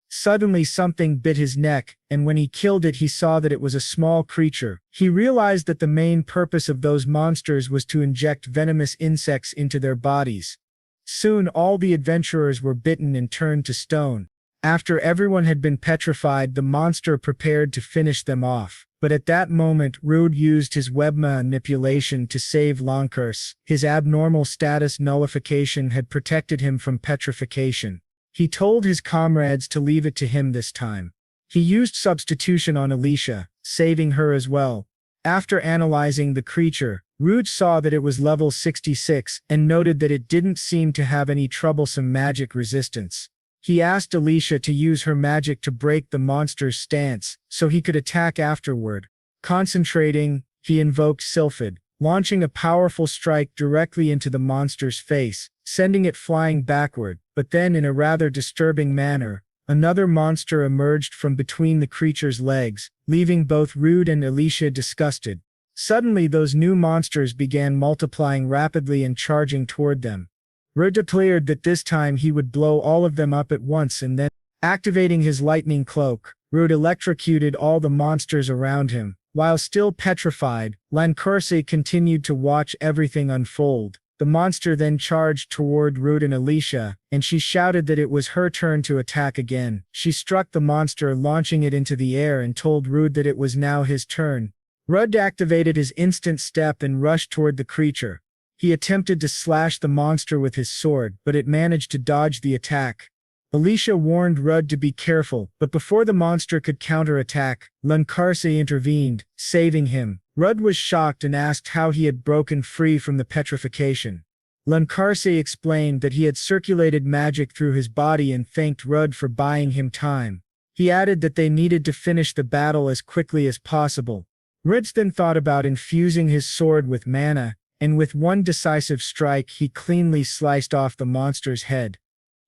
Suddenly something bit his neck, and when he killed it he saw that it was a small creature. He realized that the main purpose of those monsters was to inject venomous insects into their bodies. Soon all the adventurers were bitten and turned to stone. After everyone had been petrified, the monster prepared to finish them off. But at that moment Rude used his web manipulation to save Lancurse. His abnormal status nullification had protected him from petrification. He told his comrades to leave it to him this time. He used substitution on Alicia, saving her as well. After analyzing the creature, Rude saw that it was level 66 and noted that it didn't seem to have any troublesome magic resistance. He asked Alicia to use her magic to break the monster's stance so he could attack afterward. Concentrating, he invoked Sylphid, launching a powerful strike directly into the monster's face, sending it flying backward. But then, in a rather disturbing manner, another monster emerged from between the creature's legs, leaving both Rude and Alicia disgusted. Suddenly, those new monsters began multiplying rapidly and charging toward them. Rude declared that this time he would blow all of them up at once, and then, activating his lightning cloak, Rude electrocuted all the monsters around him. While still petrified, Lancourse continued to watch everything unfold. The monster then charged toward Rude and Alicia, and she shouted that it was her turn to attack again. She struck the monster, launching it into the air, and told Rude that it was now his turn. Rude activated his instant step and rushed toward the creature. He attempted to slash the monster with his sword, but it managed to dodge the attack. Alicia warned Rude to be careful, but before the monster could counterattack, Lancourse intervened, saving him. Rude was shocked and asked how he had broken free from the petrification. Lancourse explained that he had circulated magic through his body and thanked Rude for buying him time. He added that they needed to finish the battle as quickly as possible. Rude then thought about infusing his sword with mana, and with one decisive strike he cleanly sliced off the monster's head.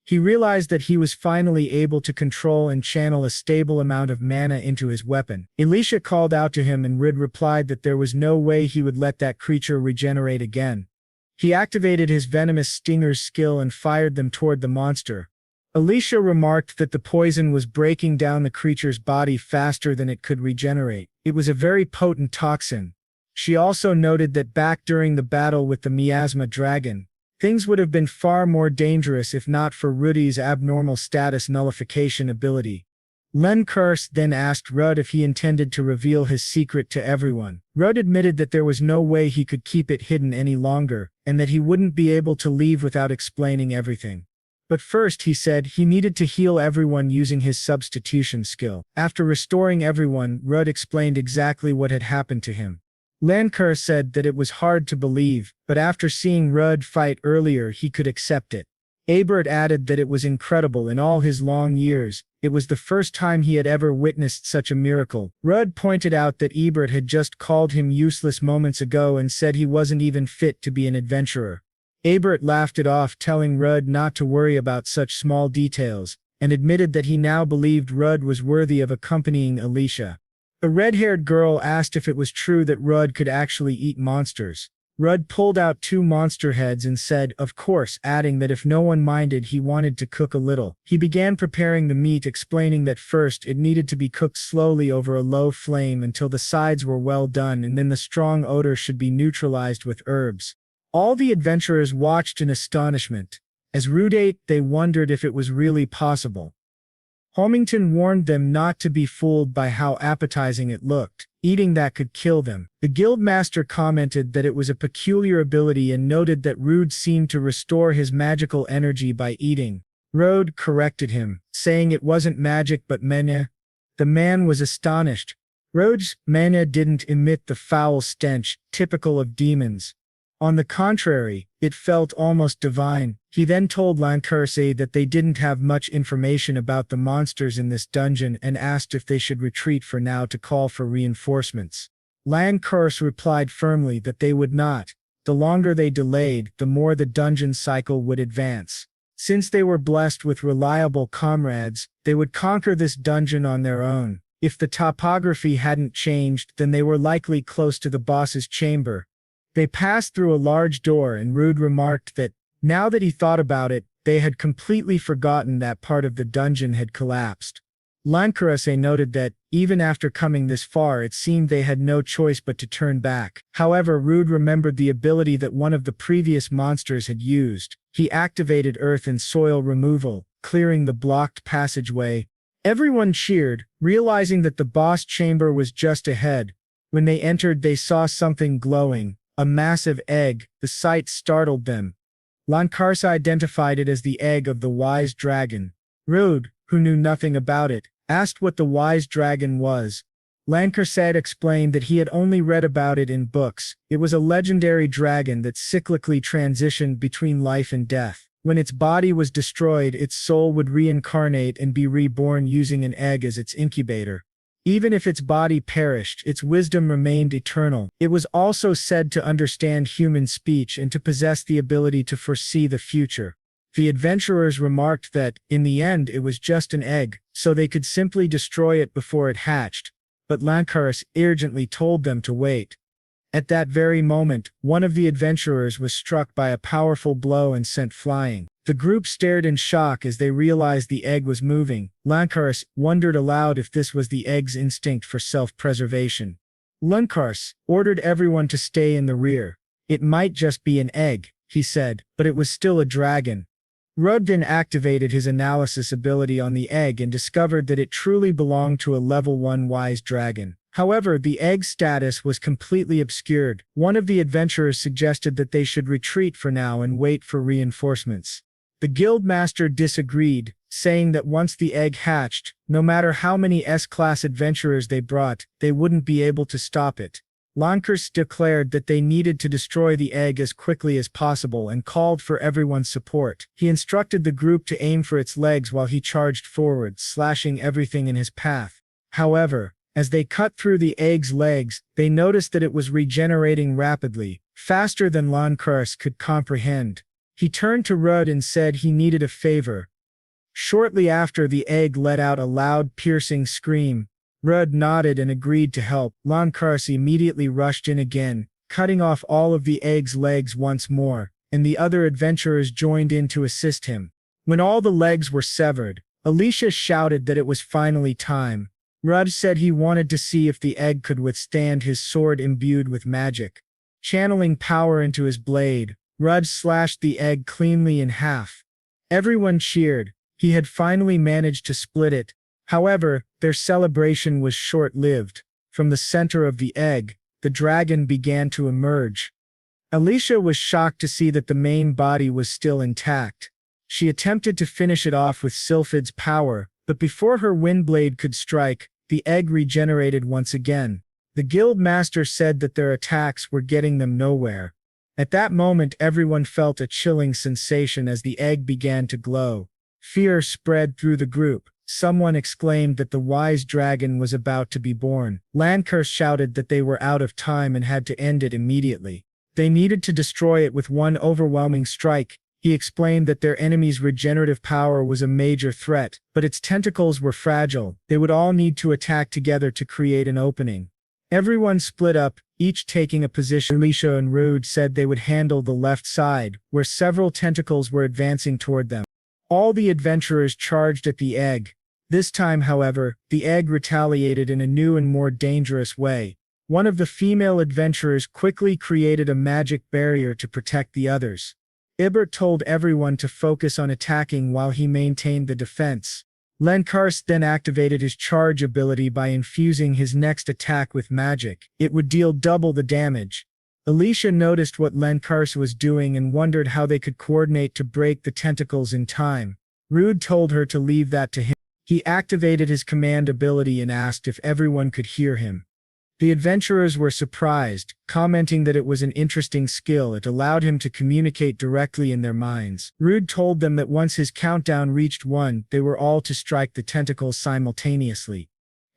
He realized that he was finally able to control and channel a stable amount of mana into his weapon. Alicia called out to him, and Rude replied that there was no way he would let that creature regenerate again. He activated his venomous stingers skill and fired them toward the monster. Alicia remarked that the poison was breaking down the creature's body faster than it could regenerate. It was a very potent toxin. She also noted that back during the battle with the miasma dragon, things would have been far more dangerous if not for Rudy's abnormal status nullification ability. Lancourse then asked Rude if he intended to reveal his secret to everyone. Rude admitted that there was no way he could keep it hidden any longer, and that he wouldn't be able to leave without explaining everything. But first, he said, he needed to heal everyone using his substitution skill. After restoring everyone, Rude explained exactly what had happened to him. Lancourse said that it was hard to believe, but after seeing Rude fight earlier he could accept it. Abert added that it was incredible. In all his long years, it was the first time he had ever witnessed such a miracle. Rude pointed out that Ebert had just called him useless moments ago and said he wasn't even fit to be an adventurer. Abert laughed it off, telling Rude not to worry about such small details, and admitted that he now believed Rude was worthy of accompanying Alicia. The red-haired girl asked if it was true that Rude could actually eat monsters. Rude pulled out 2 monster heads and said, of course, adding that if no one minded he wanted to cook a little. He began preparing the meat, explaining that first it needed to be cooked slowly over a low flame until the sides were well done, and then the strong odor should be neutralized with herbs. All the adventurers watched in astonishment. As Rude ate, they wondered if it was really possible. Homington warned them not to be fooled by how appetizing it looked. Eating that could kill them. The guildmaster commented that it was a peculiar ability and noted that Rude seemed to restore his magical energy by eating. Rude corrected him, saying it wasn't magic but mana. The man was astonished. Rude's mana didn't emit the foul stench typical of demons. On the contrary, it felt almost divine. He then told Lancourse that they didn't have much information about the monsters in this dungeon and asked if they should retreat for now to call for reinforcements. Lancourse replied firmly that they would not. The longer they delayed, the more the dungeon cycle would advance. Since they were blessed with reliable comrades, they would conquer this dungeon on their own. If the topography hadn't changed, then they were likely close to the boss's chamber. They passed through a large door, and Rude remarked that, now that he thought about it, they had completely forgotten that part of the dungeon had collapsed. Lancourse noted that, even after coming this far, it seemed they had no choice but to turn back. However, Rude remembered the ability that one of the previous monsters had used. He activated earth and soil removal, clearing the blocked passageway. Everyone cheered, realizing that the boss chamber was just ahead. When they entered, they saw something glowing. A massive egg. The sight startled them. Lancourse identified it as the egg of the wise dragon. Rude, who knew nothing about it, asked what the wise dragon was. Lancaster explained that he had only read about it in books. It was a legendary dragon that cyclically transitioned between life and death. When its body was destroyed, its soul would reincarnate and be reborn using an egg as its incubator. Even if its body perished, its wisdom remained eternal. It was also said to understand human speech and to possess the ability to foresee the future. The adventurers remarked that, in the end, it was just an egg, so they could simply destroy it before it hatched. But Lancaster urgently told them to wait. At that very moment, one of the adventurers was struck by a powerful blow and sent flying. The group stared in shock as they realized the egg was moving. Lancaster wondered aloud if this was the egg's instinct for self-preservation. Lancaster ordered everyone to stay in the rear. It might just be an egg, he said, but it was still a dragon. Rudden activated his analysis ability on the egg and discovered that it truly belonged to a level 1 wise dragon. However, the egg's status was completely obscured. One of the adventurers suggested that they should retreat for now and wait for reinforcements. The guildmaster disagreed, saying that once the egg hatched, no matter how many S-class adventurers they brought, they wouldn't be able to stop it. Lancaster declared that they needed to destroy the egg as quickly as possible and called for everyone's support. He instructed the group to aim for its legs while he charged forward, slashing everything in his path. However, as they cut through the egg's legs, they noticed that it was regenerating rapidly, faster than Lancaster could comprehend. He turned to Rudd and said he needed a favor. Shortly after, the egg let out a loud, piercing scream. Rudd nodded and agreed to help. Lancaster immediately rushed in again, cutting off all of the egg's legs once more, and the other adventurers joined in to assist him. When all the legs were severed, Alicia shouted that it was finally time. Rudd said he wanted to see if the egg could withstand his sword imbued with magic. Channeling power into his blade, Rudd slashed the egg cleanly in half. Everyone cheered. He had finally managed to split it. However, their celebration was short-lived. From the center of the egg, the dragon began to emerge. Alicia was shocked to see that the main body was still intact. She attempted to finish it off with Sylphid's power, but before her windblade could strike, the egg regenerated once again. The guildmaster said that their attacks were getting them nowhere. At that moment, everyone felt a chilling sensation as the egg began to glow. Fear spread through the group. Someone exclaimed that the wise dragon was about to be born. Lancaster shouted that they were out of time and had to end it immediately. They needed to destroy it with one overwhelming strike. He explained that their enemy's regenerative power was a major threat, but its tentacles were fragile. They would all need to attack together to create an opening. Everyone split up, each taking a position. Alicia and Rude said they would handle the left side, where several tentacles were advancing toward them. All the adventurers charged at the egg. This time, however, the egg retaliated in a new and more dangerous way. One of the female adventurers quickly created a magic barrier to protect the others. Ibert told everyone to focus on attacking while he maintained the defense. Lancaster then activated his charge ability by infusing his next attack with magic. It would deal double the damage. Alicia noticed what Lancaster was doing and wondered how they could coordinate to break the tentacles in time. Rude told her to leave that to him. He activated his command ability and asked if everyone could hear him. The adventurers were surprised, commenting that it was an interesting skill. It allowed him to communicate directly in their minds. Rude told them that once his countdown reached 1, they were all to strike the tentacles simultaneously.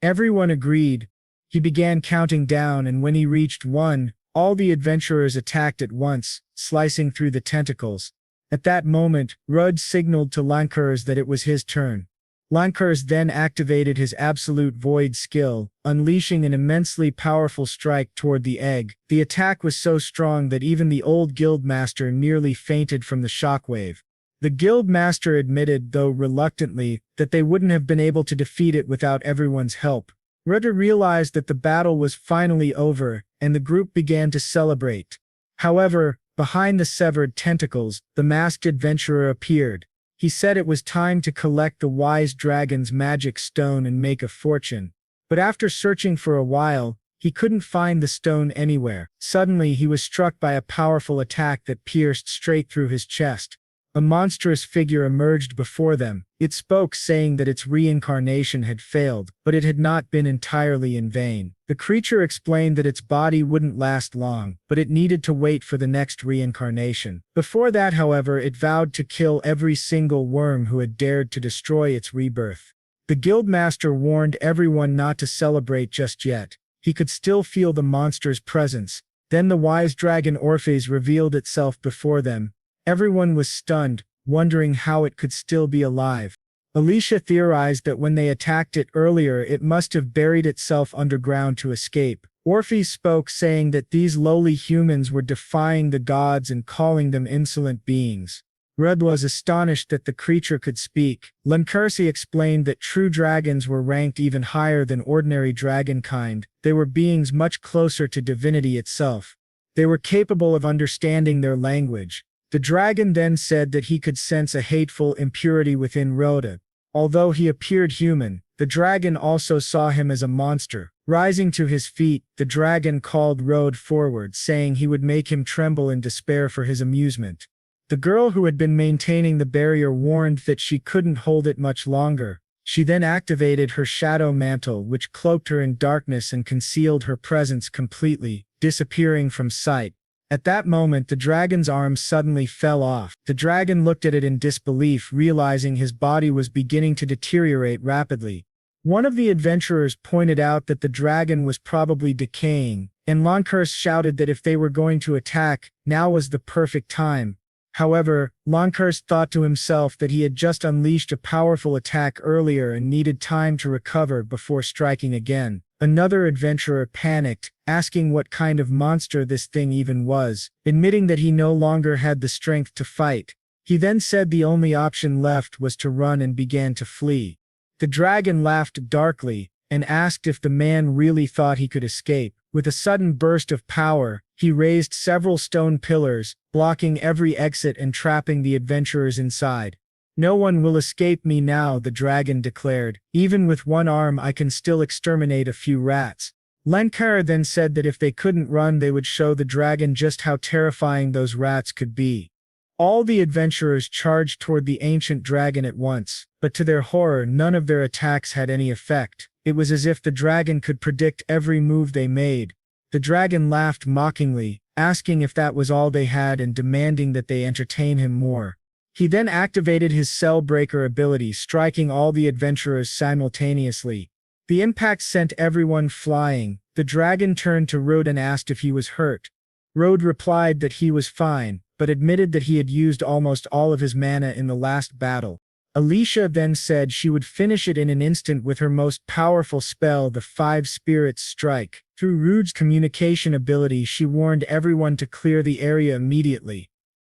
Everyone agreed. He began counting down, and when he reached 1, all the adventurers attacked at once, slicing through the tentacles. At that moment, Rudd signaled to Lancaster that it was his turn. Lancaster then activated his Absolute Void skill, unleashing an immensely powerful strike toward the egg. The attack was so strong that even the old guildmaster nearly fainted from the shockwave. The guildmaster admitted, though reluctantly, that they wouldn't have been able to defeat it without everyone's help. Rudder realized that the battle was finally over, and the group began to celebrate. However, behind the severed tentacles, the masked adventurer appeared. He said it was time to collect the wise dragon's magic stone and make a fortune. But after searching for a while, he couldn't find the stone anywhere. Suddenly, he was struck by a powerful attack that pierced straight through his chest. A monstrous figure emerged before them. It spoke, saying that its reincarnation had failed, but it had not been entirely in vain. The creature explained that its body wouldn't last long, but it needed to wait for the next reincarnation. Before that, however, it vowed to kill every single worm who had dared to destroy its rebirth. The guildmaster warned everyone not to celebrate just yet. He could still feel the monster's presence. Then the wise dragon Orpheus revealed itself before them. Everyone was stunned, wondering how it could still be alive. Alicia theorized that when they attacked it earlier, it must have buried itself underground to escape. Orpheus spoke, saying that these lowly humans were defying the gods and calling them insolent beings. Red was astonished that the creature could speak. Lankersi explained that true dragons were ranked even higher than ordinary dragonkind. They were beings much closer to divinity itself. They were capable of understanding their language. The dragon then said that he could sense a hateful impurity within Rhoda. Although he appeared human, the dragon also saw him as a monster. Rising to his feet, the dragon called Rhoda forward, saying he would make him tremble in despair for his amusement. The girl who had been maintaining the barrier warned that she couldn't hold it much longer. She then activated her shadow mantle, which cloaked her in darkness and concealed her presence completely, disappearing from sight. At that moment, the dragon's arm suddenly fell off. The dragon looked at it in disbelief, realizing his body was beginning to deteriorate rapidly. One of the adventurers pointed out that the dragon was probably decaying, and Lankerse shouted that if they were going to attack, now was the perfect time. However, Lankerse thought to himself that he had just unleashed a powerful attack earlier and needed time to recover before striking again. Another adventurer panicked, asking what kind of monster this thing even was, admitting that he no longer had the strength to fight. He then said the only option left was to run and began to flee. The dragon laughed darkly and asked if the man really thought he could escape. With a sudden burst of power, he raised several stone pillars, blocking every exit and trapping the adventurers inside. "No one will escape me now," the dragon declared. "Even with one arm I can still exterminate a few rats." Lenkar then said that if they couldn't run, they would show the dragon just how terrifying those rats could be. All the adventurers charged toward the ancient dragon at once, but to their horror, none of their attacks had any effect. It was as if the dragon could predict every move they made. The dragon laughed mockingly, asking if that was all they had and demanding that they entertain him more. He then activated his cell breaker ability, striking all the adventurers simultaneously. The impact sent everyone flying. The dragon turned to Rode and asked if he was hurt. Rode replied that he was fine, but admitted that he had used almost all of his mana in the last battle. Alicia then said she would finish it in an instant with her most powerful spell, the Five Spirits Strike. Through Rude's communication ability, she warned everyone to clear the area immediately.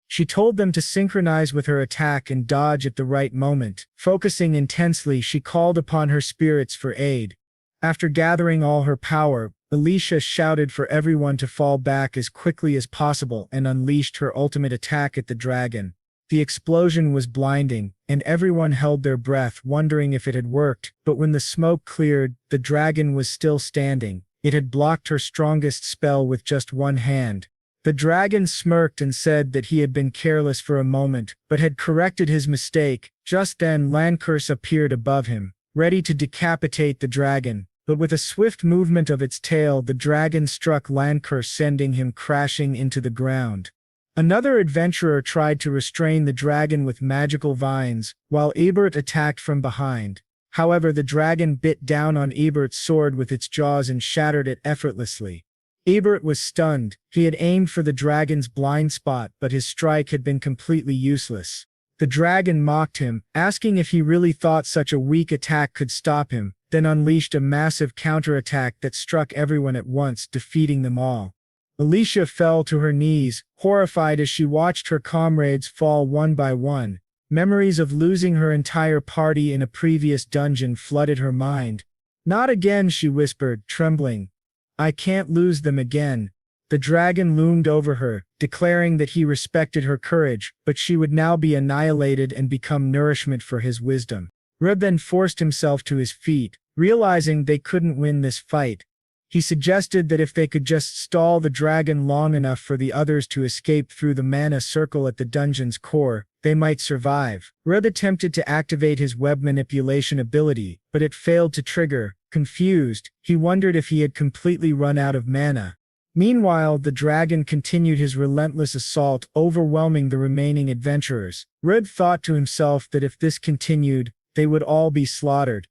She told them to synchronize with her attack and dodge at the right moment. Focusing intensely, she called upon her spirits for aid. After gathering all her power, Alicia shouted for everyone to fall back as quickly as possible and unleashed her ultimate attack at the dragon. The explosion was blinding, and everyone held their breath, wondering if it had worked. But when the smoke cleared, the dragon was still standing. It had blocked her strongest spell with just one hand. The dragon smirked and said that he had been careless for a moment, but had corrected his mistake. Just then Lankerse appeared above him, ready to decapitate the dragon. But with a swift movement of its tail, the dragon struck Lankerse, sending him crashing into the ground. Another adventurer tried to restrain the dragon with magical vines, while Ebert attacked from behind. However, the dragon bit down on Ebert's sword with its jaws and shattered it effortlessly. Ebert was stunned. He had aimed for the dragon's blind spot, but his strike had been completely useless. The dragon mocked him, asking if he really thought such a weak attack could stop him, then unleashed a massive counterattack that struck everyone at once, defeating them all. Alicia fell to her knees, horrified as she watched her comrades fall one by one. Memories of losing her entire party in a previous dungeon flooded her mind. "Not again," she whispered, trembling. "I can't lose them again." The dragon loomed over her, declaring that he respected her courage, but she would now be annihilated and become nourishment for his wisdom. Reb then forced himself to his feet, realizing they couldn't win this fight. He suggested that if they could just stall the dragon long enough for the others to escape through the mana circle at the dungeon's core, they might survive. Rudd attempted to activate his web manipulation ability, but it failed to trigger. Confused, he wondered if he had completely run out of mana. Meanwhile, the dragon continued his relentless assault, overwhelming the remaining adventurers. Rudd thought to himself that if this continued, they would all be slaughtered.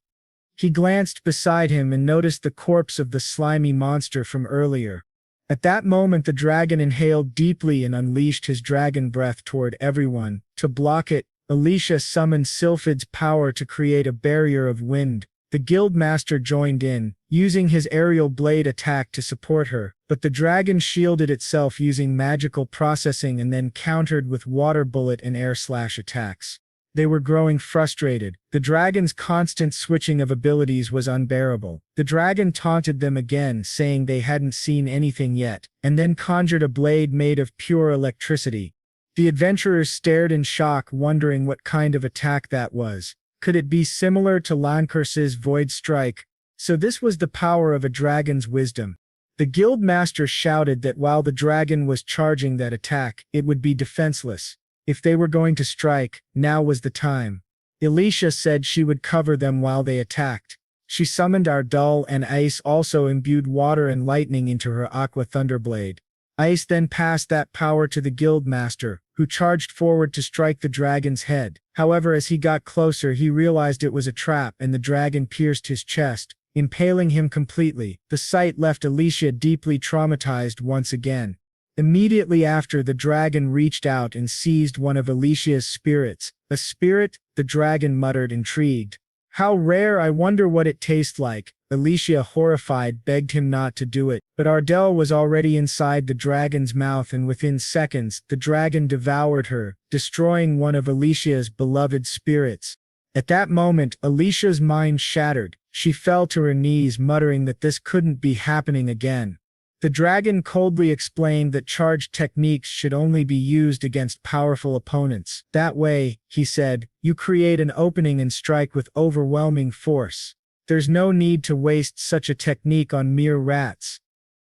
He glanced beside him and noticed the corpse of the slimy monster from earlier. At that moment, the dragon inhaled deeply and unleashed his dragon breath toward everyone. To block it, Alicia summoned Sylphid's power to create a barrier of wind. The guildmaster joined in, using his aerial blade attack to support her, but the dragon shielded itself using magical processing and then countered with water bullet and air slash attacks. They were growing frustrated. The dragon's constant switching of abilities was unbearable. The dragon taunted them again, saying they hadn't seen anything yet, and then conjured a blade made of pure electricity. The adventurers stared in shock, wondering what kind of attack that was. Could it be similar to Lancurs's Void Strike? So this was the power of a dragon's wisdom. The guildmaster shouted that while the dragon was charging that attack, it would be defenseless. If they were going to strike, now was the time. Alicia said she would cover them while they attacked. She summoned Ardal, and Ice also imbued water and lightning into her Aqua Thunderblade. Ice then passed that power to the guildmaster, who charged forward to strike the dragon's head. However, as he got closer, he realized it was a trap and the dragon pierced his chest, impaling him completely. The sight left Alicia deeply traumatized once again. Immediately after, the dragon reached out and seized one of Alicia's spirits. A spirit? The dragon muttered, intrigued. How rare, I wonder what it tastes like. Alicia, horrified, begged him not to do it, but Ardell was already inside the dragon's mouth, and within seconds, the dragon devoured her, destroying one of Alicia's beloved spirits. At that moment, Alicia's mind shattered. She fell to her knees, muttering that this couldn't be happening again. The dragon coldly explained that charged techniques should only be used against powerful opponents. That way, he said, you create an opening and strike with overwhelming force. There's no need to waste such a technique on mere rats.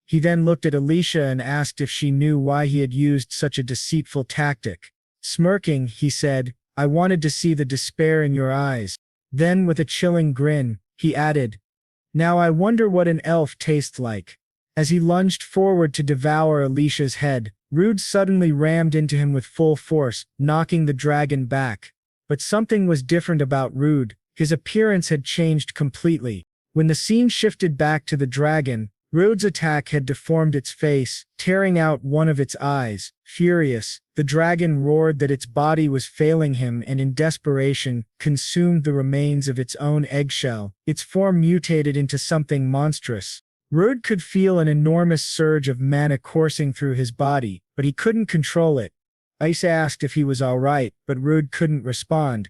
He then looked at Alicia and asked if she knew why he had used such a deceitful tactic. Smirking, he said, I wanted to see the despair in your eyes. Then, with a chilling grin, he added, now I wonder what an elf tastes like. As he lunged forward to devour Alicia's head, Rude suddenly rammed into him with full force, knocking the dragon back. But something was different about Rude. His appearance had changed completely. When the scene shifted back to the dragon, Rude's attack had deformed its face, tearing out one of its eyes. Furious, the dragon roared that its body was failing him and in desperation, consumed the remains of its own eggshell. Its form mutated into something monstrous. Rude could feel an enormous surge of mana coursing through his body, but he couldn't control it. Ice asked if he was all right, but Rude couldn't respond.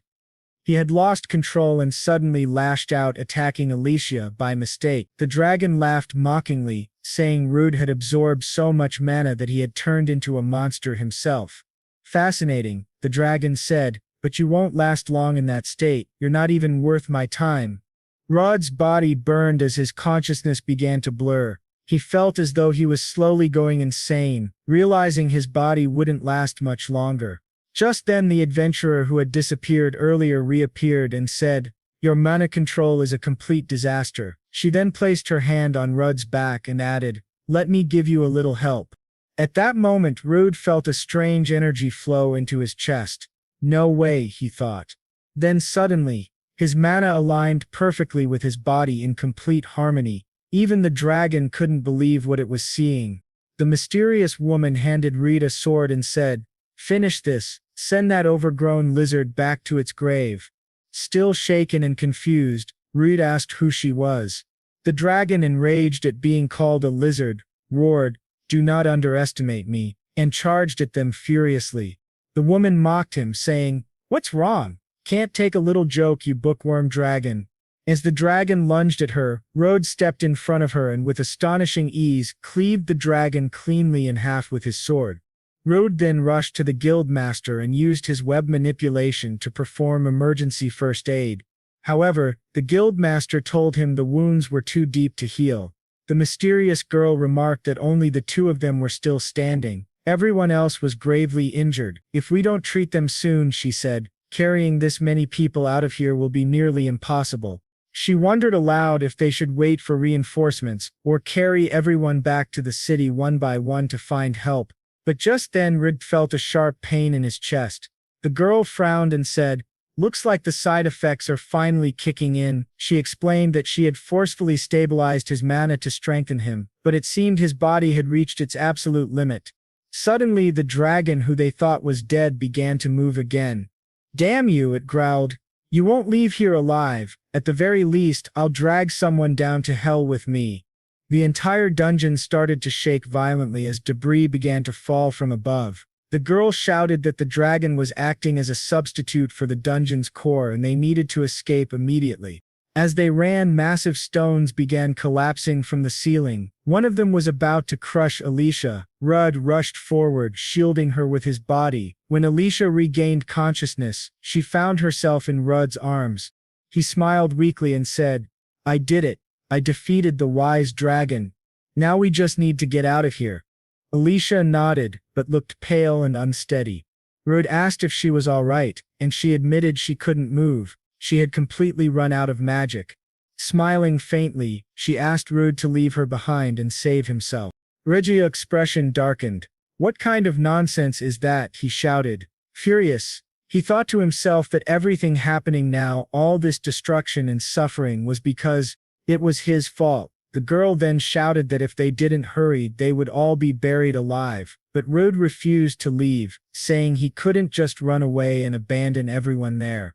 He had lost control and suddenly lashed out, attacking Alicia by mistake. The dragon laughed mockingly, saying Rude had absorbed so much mana that he had turned into a monster himself. Fascinating, the dragon said, but you won't last long in that state. You're not even worth my time. Rod's body burned as his consciousness began to blur. He felt as though he was slowly going insane, realizing his body wouldn't last much longer. Just then the adventurer who had disappeared earlier reappeared and said, your mana control is a complete disaster. She then placed her hand on Rudd's back and added, let me give you a little help. At that moment, Rude felt a strange energy flow into his chest. No way, he thought. Then suddenly, his mana aligned perfectly with his body in complete harmony. Even the dragon couldn't believe what it was seeing. The mysterious woman handed Reed a sword and said, finish this, send that overgrown lizard back to its grave. Still shaken and confused, Reed asked who she was. The dragon, enraged at being called a lizard, roared, do not underestimate me, and charged at them furiously. The woman mocked him, saying, what's wrong? Can't take a little joke, you bookworm dragon. As the dragon lunged at her, Rhodes stepped in front of her and with astonishing ease cleaved the dragon cleanly in half with his sword. Rhodes then rushed to the guildmaster and used his web manipulation to perform emergency first aid. However, the guildmaster told him the wounds were too deep to heal. The mysterious girl remarked that only the two of them were still standing. Everyone else was gravely injured. If we don't treat them soon, she said, carrying this many people out of here will be nearly impossible. She wondered aloud if they should wait for reinforcements, or carry everyone back to the city one by one to find help. But just then Rid felt a sharp pain in his chest. The girl frowned and said, "Looks like the side effects are finally kicking in." She explained that she had forcefully stabilized his mana to strengthen him, but it seemed his body had reached its absolute limit. Suddenly the dragon who they thought was dead began to move again. "Damn you," it growled. "You won't leave here alive. At the very least, I'll drag someone down to hell with me." The entire dungeon started to shake violently as debris began to fall from above. The girl shouted that the dragon was acting as a substitute for the dungeon's core and they needed to escape immediately. As they ran, massive stones began collapsing from the ceiling. One of them was about to crush Alicia. Rudd rushed forward, shielding her with his body. When Alicia regained consciousness, she found herself in Rudd's arms. He smiled weakly and said, "I did it. I defeated the wise dragon. Now we just need to get out of here." Alicia nodded, but looked pale and unsteady. Rudd asked if she was all right, and she admitted she couldn't move. She had completely run out of magic. Smiling faintly, she asked Rudd to leave her behind and save himself. Rudd's expression darkened. "What kind of nonsense is that?" he shouted. Furious, he thought to himself that everything happening now, all this destruction and suffering, was because it was his fault. The girl then shouted that if they didn't hurry, they would all be buried alive. But Rudd refused to leave, saying he couldn't just run away and abandon everyone there.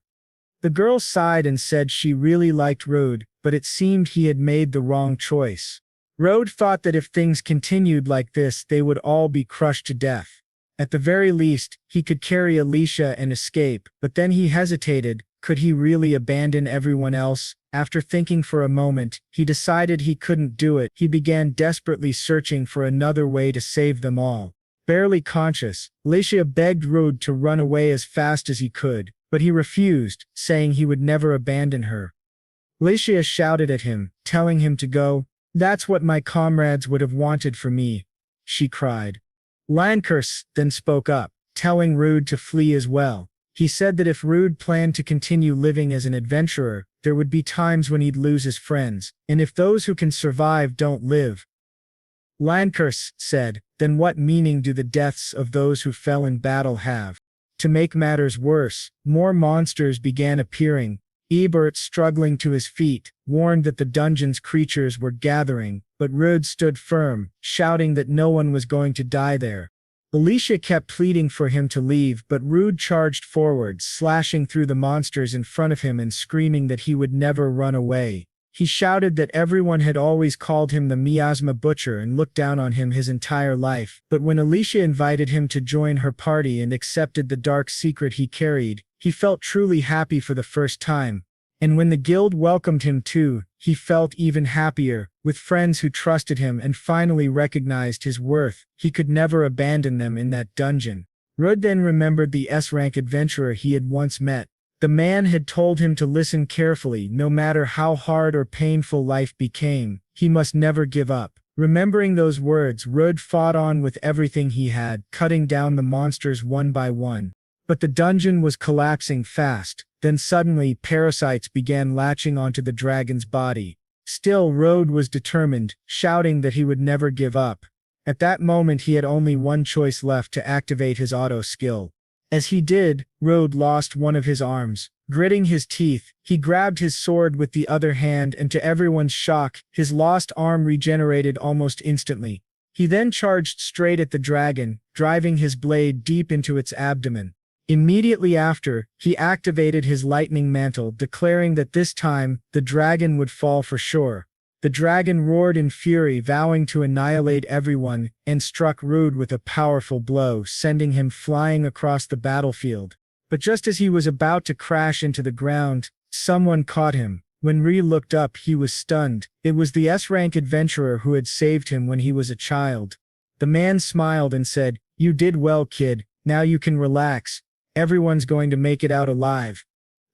The girl sighed and said she really liked Rudd, but it seemed he had made the wrong choice. Rudd thought that if things continued like this, they would all be crushed to death. At the very least, he could carry Alicia and escape, but then he hesitated. Could he really abandon everyone else? After thinking for a moment, he decided he couldn't do it. He began desperately searching for another way to save them all. Barely conscious, Alicia begged Rudd to run away as fast as he could, but he refused, saying he would never abandon her. Alicia shouted at him, telling him to go. "That's what my comrades would have wanted for me," she cried. Landkurs then spoke up, telling Rudd to flee as well. He said that if Rudd planned to continue living as an adventurer, there would be times when he'd lose his friends, and if those who can survive don't live. Landkurs said, "Then what meaning do the deaths of those who fell in battle have?" To make matters worse, more monsters began appearing. Ebert, struggling to his feet, warned that the dungeon's creatures were gathering, but Rudd stood firm, shouting that no one was going to die there. Alicia kept pleading for him to leave, but Rudd charged forward, slashing through the monsters in front of him and screaming that he would never run away. He shouted that everyone had always called him the miasma butcher and looked down on him his entire life, but when Alicia invited him to join her party and accepted the dark secret he carried, he felt truly happy for the first time. And when the guild welcomed him too, he felt even happier. With friends who trusted him and finally recognized his worth, he could never abandon them in that dungeon. Rudd then remembered the S-rank adventurer he had once met. The man had told him to listen carefully. No matter how hard or painful life became, he must never give up. Remembering those words, Rudd fought on with everything he had, cutting down the monsters one by one. But the dungeon was collapsing fast. Then suddenly, parasites began latching onto the dragon's body. Still, Rudd was determined, shouting that he would never give up. At that moment, he had only one choice left: to activate his auto skill. As he did, Rudd lost one of his arms. Gritting his teeth, he grabbed his sword with the other hand, and to everyone's shock, his lost arm regenerated almost instantly. He then charged straight at the dragon, driving his blade deep into its abdomen. Immediately after, he activated his lightning mantle, declaring that this time, the dragon would fall for sure. The dragon roared in fury, vowing to annihilate everyone, and struck Rudd with a powerful blow, sending him flying across the battlefield. But just as he was about to crash into the ground, someone caught him. When Rudd looked up, he was stunned. It was the S-rank adventurer who had saved him when he was a child. The man smiled and said, "You did well, kid. Now you can relax. Everyone's going to make it out alive."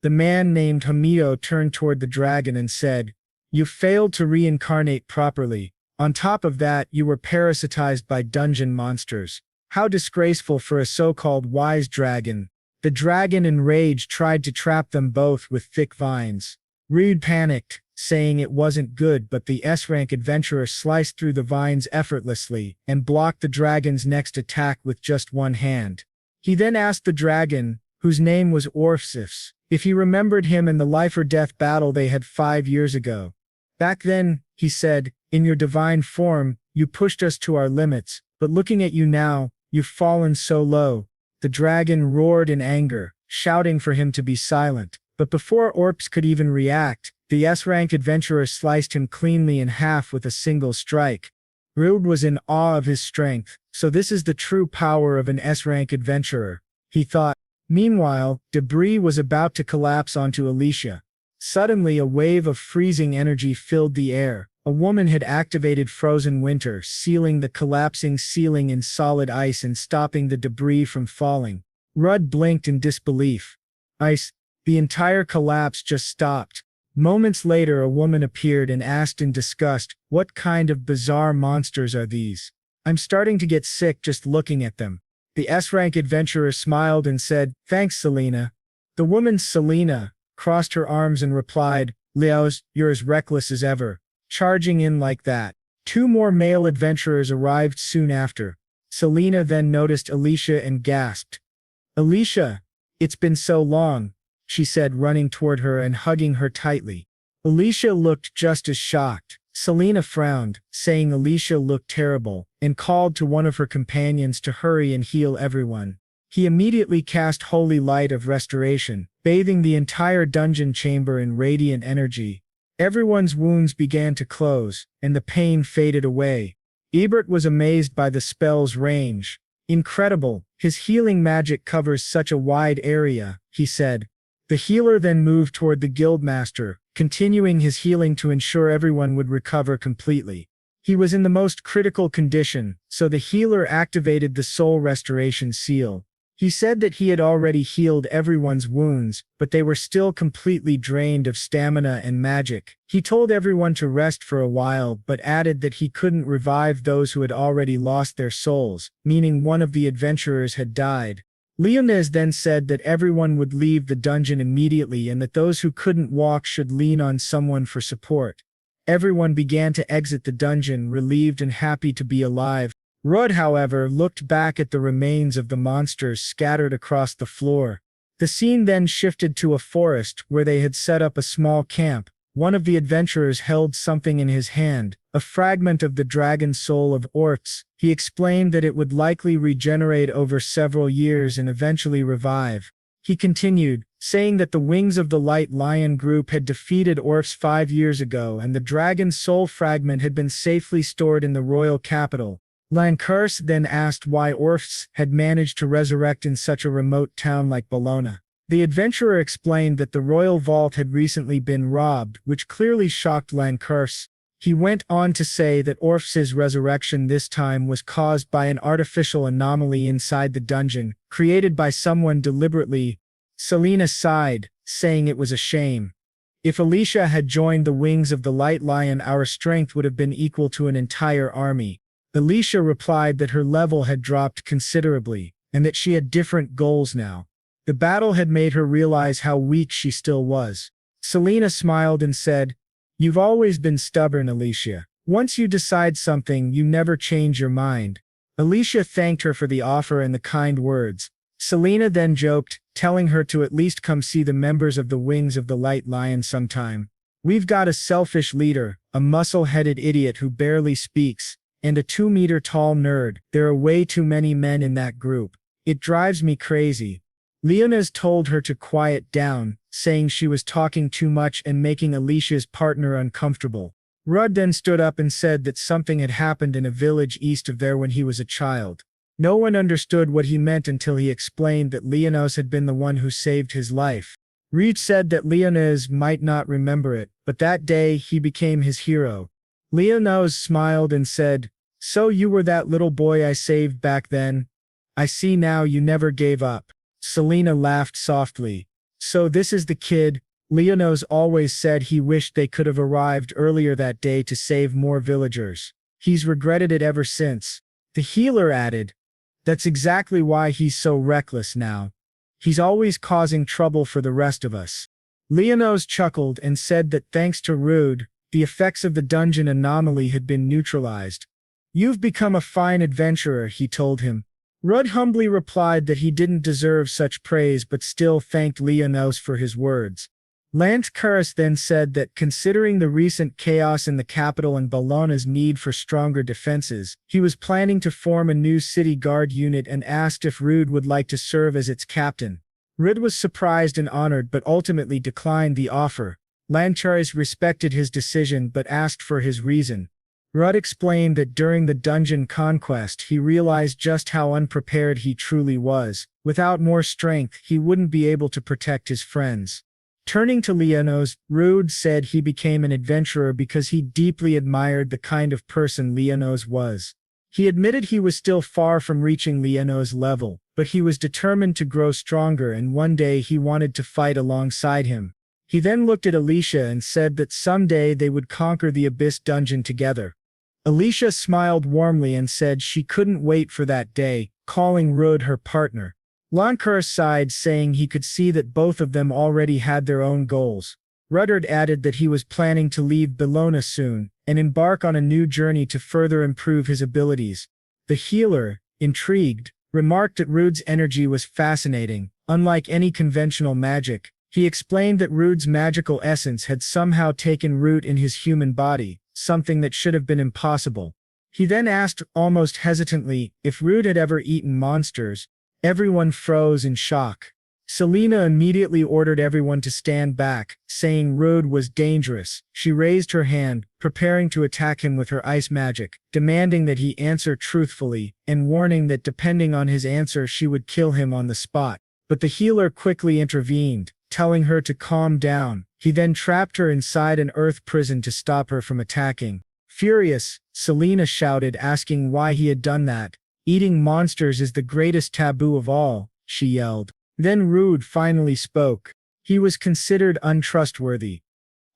The man named Hamio turned toward the dragon and said, "You failed to reincarnate properly. On top of that, you were parasitized by dungeon monsters. How disgraceful for a so-called wise dragon. The dragon in rage tried to trap them both with thick vines. Rude panicked, saying it wasn't good, but the S-rank adventurer sliced through the vines effortlessly and blocked the dragon's next attack with just one hand. He then asked the dragon, whose name was Orphsifs, if he remembered him and the life-or-death battle they had 5 years ago. Back then, he said, in your divine form, you pushed us to our limits, but looking at you now, you've fallen so low. The dragon roared in anger, shouting for him to be silent. But before Orps could even react, the S-rank adventurer sliced him cleanly in half with a single strike. Rube was in awe of his strength, so this is the true power of an S-rank adventurer, he thought. Meanwhile, debris was about to collapse onto Alicia. Suddenly a wave of freezing energy filled the air. A woman had activated frozen winter, sealing the collapsing ceiling in solid ice and stopping the debris from falling. Rudd blinked in disbelief. Ice. The entire collapse just stopped. Moments later a woman appeared and asked in disgust, "What kind of bizarre monsters are these? I'm starting to get sick just looking at them." The S-rank adventurer smiled and said, "Thanks, Selena." The woman, Selena, crossed her arms and replied, "Leos, you're as reckless as ever. Charging in like that." 2 more male adventurers arrived soon after. Selena then noticed Alicia and gasped. "Alicia, it's been so long," she said, running toward her and hugging her tightly. Alicia looked just as shocked. Selena frowned, saying Alicia looked terrible, and called to one of her companions to hurry and heal everyone. He immediately cast Holy Light of Restoration, bathing the entire dungeon chamber in radiant energy. Everyone's wounds began to close, and the pain faded away. Ebert was amazed by the spell's range. "Incredible, his healing magic covers such a wide area," he said. The healer then moved toward the guildmaster, continuing his healing to ensure everyone would recover completely. He was in the most critical condition, so the healer activated the soul restoration seal. He said that he had already healed everyone's wounds, but they were still completely drained of stamina and magic. He told everyone to rest for a while, but added that he couldn't revive those who had already lost their souls, meaning one of the adventurers had died. Leonez then said that everyone would leave the dungeon immediately and that those who couldn't walk should lean on someone for support. Everyone began to exit the dungeon, relieved and happy to be alive. Rudd, however, looked back at the remains of the monsters scattered across the floor. The scene then shifted to a forest where they had set up a small camp. One of the adventurers held something in his hand, a fragment of the dragon soul of Orcs. He explained that it would likely regenerate over several years and eventually revive. He continued, saying that the Wings of the Light Lion group had defeated Orcs 5 years ago and the dragon soul fragment had been safely stored in the royal capital. Lankurs then asked why Orcs had managed to resurrect in such a remote town like Bologna. The adventurer explained that the royal vault had recently been robbed, which clearly shocked Lankurs. He went on to say that Orcs' resurrection this time was caused by an artificial anomaly inside the dungeon, created by someone deliberately. Selena sighed, saying it was a shame. If Alicia had joined the Wings of the Light Lion, our strength would have been equal to an entire army. Alicia replied that her level had dropped considerably, and that she had different goals now. The battle had made her realize how weak she still was. Selena smiled and said, "You've always been stubborn, Alicia. Once you decide something, you never change your mind." Alicia thanked her for the offer and the kind words. Selena then joked, telling her to at least come see the members of the Wings of the Light Lion sometime. "We've got a selfish leader, a muscle-headed idiot who barely speaks, and a 2-meter-tall nerd. There are way too many men in that group. It drives me crazy." Leonez told her to quiet down, saying she was talking too much and making Alicia's partner uncomfortable. Rudd then stood up and said that something had happened in a village east of there when he was a child. No one understood what he meant until he explained that Leonez had been the one who saved his life. Reed said that Leonez might not remember it, but that day he became his hero. Leonez smiled and said, "So you were that little boy I saved back then? I see now you never gave up." Selena laughed softly. "So this is the kid." Leonez always said he wished they could have arrived earlier that day to save more villagers. He's regretted it ever since. The healer added, "That's exactly why he's so reckless now. He's always causing trouble for the rest of us." Leonos chuckled and said that thanks to Rude, the effects of the dungeon anomaly had been neutralized. "You've become a fine adventurer," he told him. Rudd humbly replied that he didn't deserve such praise but still thanked Leonos for his words. Lantkaris then said that considering the recent chaos in the capital and Bologna's need for stronger defenses, he was planning to form a new city guard unit and asked if Rude would like to serve as its captain. Rudd was surprised and honored but ultimately declined the offer. Lantkaris respected his decision but asked for his reason. Rudd explained that during the dungeon conquest he realized just how unprepared he truly was. Without more strength, he wouldn't be able to protect his friends. Turning to Leonos, Rude said he became an adventurer because he deeply admired the kind of person Leonos was. He admitted he was still far from reaching Leonos' level, but he was determined to grow stronger and one day he wanted to fight alongside him. He then looked at Alicia and said that someday they would conquer the Abyss dungeon together. Alicia smiled warmly and said she couldn't wait for that day, calling Rude her partner. Lankar sighed, saying he could see that both of them already had their own goals. Ruddard added that he was planning to leave Bologna soon, and embark on a new journey to further improve his abilities. The healer, intrigued, remarked that Rude's energy was fascinating, unlike any conventional magic. He explained that Rude's magical essence had somehow taken root in his human body, something that should have been impossible. He then asked, almost hesitantly, if Rude had ever eaten monsters. Everyone froze in shock. Selena immediately ordered everyone to stand back, saying Rude was dangerous. She raised her hand, preparing to attack him with her ice magic, demanding that he answer truthfully, and warning that depending on his answer she would kill him on the spot. But the healer quickly intervened, telling her to calm down. He then trapped her inside an earth prison to stop her from attacking. Furious, Selena shouted, asking why he had done that. "Eating monsters is the greatest taboo of all," she yelled. Then Rude finally spoke. He was considered untrustworthy.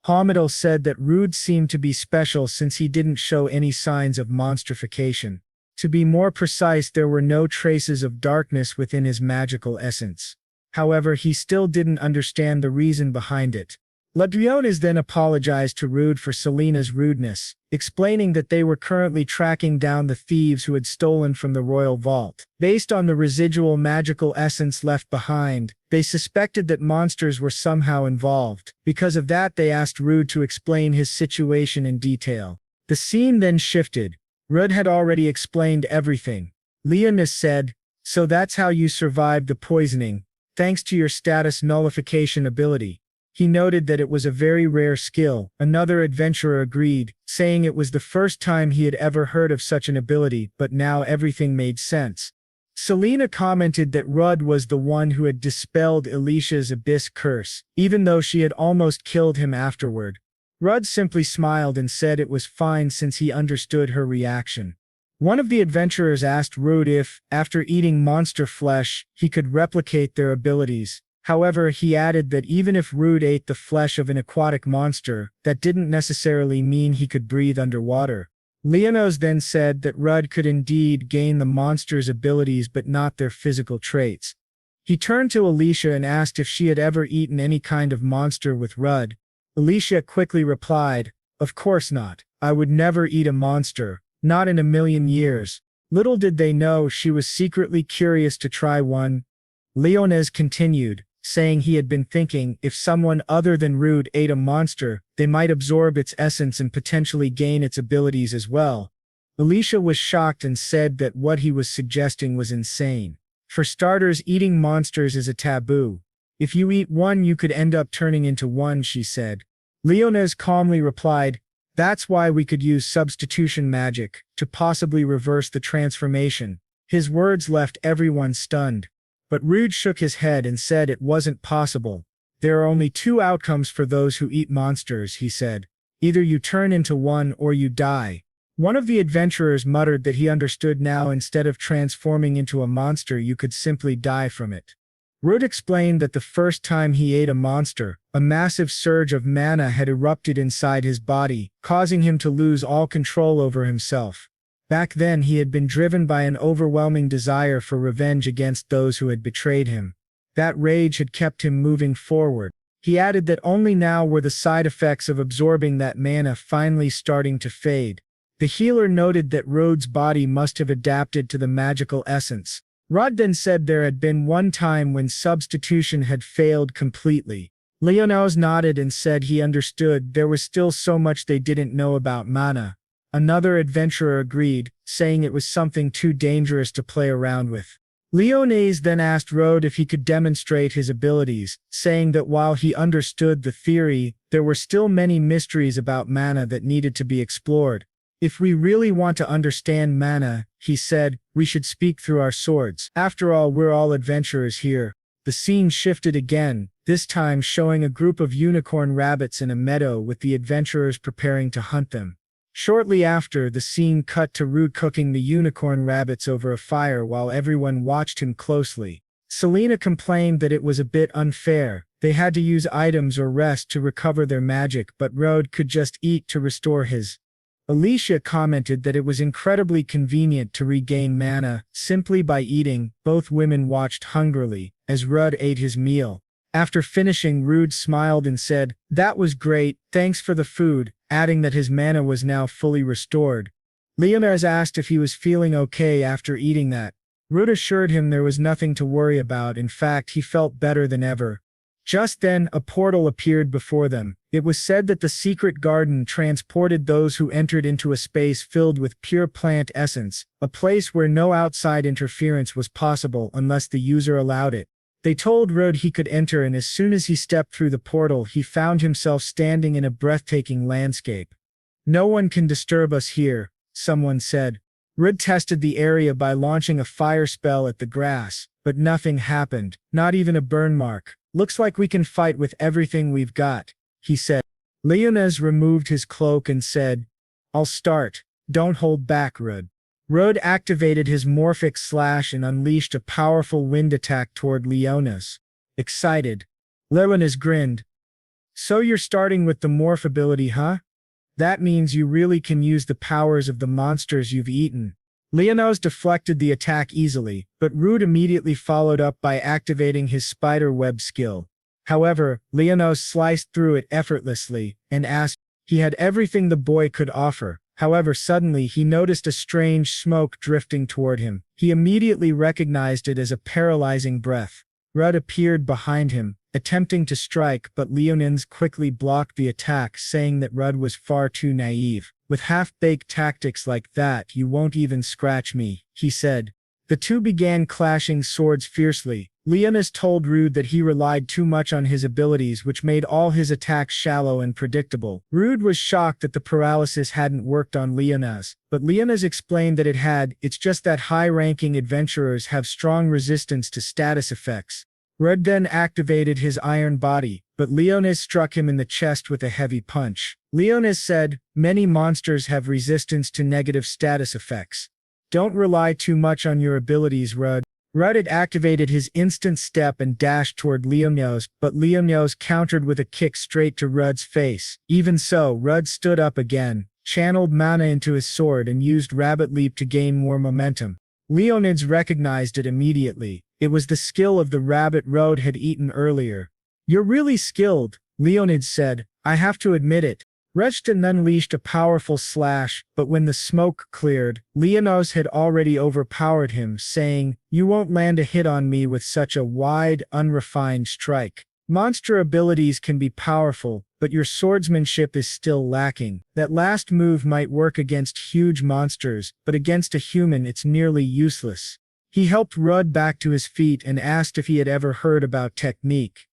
Hamadal said that Rude seemed to be special since he didn't show any signs of monstrification. To be more precise, there were no traces of darkness within his magical essence. However, he still didn't understand the reason behind it. Ladriones then apologized to Rude for Selena's rudeness, explaining that they were currently tracking down the thieves who had stolen from the royal vault. Based on the residual magical essence left behind, they suspected that monsters were somehow involved. Because of that, they asked Rude to explain his situation in detail. The scene then shifted. Rude had already explained everything. Leonis said, "So that's how you survived the poisoning, thanks to your status nullification ability." He noted that it was a very rare skill. Another adventurer agreed, saying it was the first time he had ever heard of such an ability, but now everything made sense. Selena commented that Rudd was the one who had dispelled Alicia's abyss curse, even though she had almost killed him afterward. Rudd simply smiled and said it was fine since he understood her reaction. One of the adventurers asked Rudd if, after eating monster flesh, he could replicate their abilities. However, he added that even if Rude ate the flesh of an aquatic monster, that didn't necessarily mean he could breathe underwater. Leonos then said that Rudd could indeed gain the monster's abilities but not their physical traits. He turned to Alicia and asked if she had ever eaten any kind of monster with Rudd. Alicia quickly replied, "Of course not. I would never eat a monster, not in a million years." Little did they know she was secretly curious to try one. Leones continued, saying he had been thinking if someone other than Rude ate a monster, they might absorb its essence and potentially gain its abilities as well. Alicia was shocked and said that what he was suggesting was insane. For starters, eating monsters is a taboo. If you eat one, you could end up turning into one, she said. Leones calmly replied, "That's why we could use substitution magic, to possibly reverse the transformation." His words left everyone stunned. But Rude shook his head and said it wasn't possible. "There are only two outcomes for those who eat monsters," he said. "Either you turn into one or you die." One of the adventurers muttered that he understood now, instead of transforming into a monster you could simply die from it. Rud explained that the first time he ate a monster, a massive surge of mana had erupted inside his body, causing him to lose all control over himself. Back then he had been driven by an overwhelming desire for revenge against those who had betrayed him. That rage had kept him moving forward. He added that only now were the side effects of absorbing that mana finally starting to fade. The healer noted that Rod's body must have adapted to the magical essence. Rod then said there had been one time when substitution had failed completely. Leonos nodded and said he understood there was still so much they didn't know about mana. Another adventurer agreed, saying it was something too dangerous to play around with. Leones then asked Rod if he could demonstrate his abilities, saying that while he understood the theory, there were still many mysteries about mana that needed to be explored. If we really want to understand mana, he said, we should speak through our swords. After all, we're all adventurers here. The scene shifted again, this time showing a group of unicorn rabbits in a meadow with the adventurers preparing to hunt them. Shortly after, the scene cut to Rud cooking the unicorn rabbits over a fire while everyone watched him closely. Selena complained that it was a bit unfair. They had to use items or rest to recover their magic, but Rod could just eat to restore his. Alicia commented that it was incredibly convenient to regain mana simply by eating. Both women watched hungrily as Rud ate his meal. After finishing, Rud smiled and said, "That was great, thanks for the food," adding that his mana was now fully restored. Leoners asked if he was feeling okay after eating that. Rud assured him there was nothing to worry about, in fact he felt better than ever. Just then, a portal appeared before them. It was said that the secret garden transported those who entered into a space filled with pure plant essence, a place where no outside interference was possible unless the user allowed it. They told Rud he could enter, and as soon as he stepped through the portal he found himself standing in a breathtaking landscape. "No one can disturb us here," someone said. Rud tested the area by launching a fire spell at the grass, but nothing happened, not even a burn mark. "Looks like we can fight with everything we've got," he said. Leones removed his cloak and said, "I'll start. Don't hold back, Rud." Rud activated his morphic slash and unleashed a powerful wind attack toward Leones. Excited, Leones grinned. "So you're starting with the morph ability, huh? That means you really can use the powers of the monsters you've eaten." Leones deflected the attack easily, but Rud immediately followed up by activating his spider web skill. However, Leones sliced through it effortlessly and asked. He had everything the boy could offer. However, suddenly he noticed a strange smoke drifting toward him. He immediately recognized it as a paralyzing breath. Rud appeared behind him, attempting to strike, but Leones quickly blocked the attack, saying that Rud was far too naive. "With half-baked tactics like that, you won't even scratch me," he said. The two began clashing swords fiercely. Leones told Rud that he relied too much on his abilities, which made all his attacks shallow and predictable. Rud was shocked that the paralysis hadn't worked on Leones, but Leones explained that it had. It's just that high-ranking adventurers have strong resistance to status effects. Rud then activated his iron body, but Leones struck him in the chest with a heavy punch. Leones said, "Many monsters have resistance to negative status effects. Don't rely too much on your abilities, Rud." Rud had activated his instant step and dashed toward Leones, but Leones countered with a kick straight to Rud's face. Even so, Rud stood up again, channeled mana into his sword and used Rabbit Leap to gain more momentum. Leones recognized it immediately. It was the skill of the rabbit Rud had eaten earlier. "You're really skilled," Leones said. "I have to admit it." Rechton unleashed a powerful slash, but when the smoke cleared, Leones had already overpowered him, saying, "You won't land a hit on me with such a wide, unrefined strike. Monster abilities can be powerful, but your swordsmanship is still lacking. That last move might work against huge monsters, but against a human it's nearly useless." He helped Rud back to his feet and asked if he had ever heard about technique.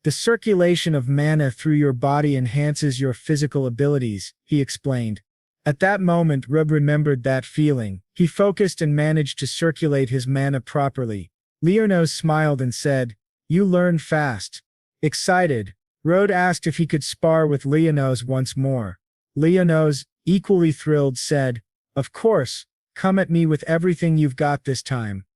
"The circulation of mana through your body enhances your physical abilities," he explained. At that moment, Rud remembered that feeling. He focused and managed to circulate his mana properly. Leones smiled and said, "You learn fast." Excited, Rud asked if he could spar with Leones once more. Leones, equally thrilled, said, "Of course, come at me with everything you've got this time."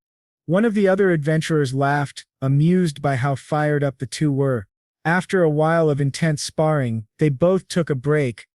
One of the other adventurers laughed, amused by how fired up the two were. After a while of intense sparring, they both took a break.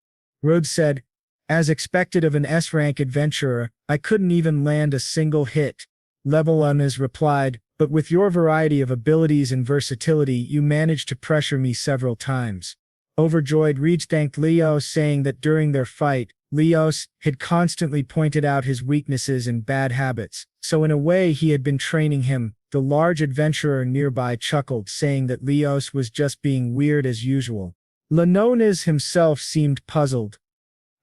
Rhodes said, "As expected of an S-rank adventurer, I couldn't even land a single hit." Level Unas replied, "But with your variety of abilities and versatility, you managed to pressure me several times." Overjoyed, Reed thanked Leos, saying that during their fight, Leos had constantly pointed out his weaknesses and bad habits, so in a way he had been training him. The large adventurer nearby chuckled, saying that Leos was just being weird as usual. Lenones himself seemed puzzled.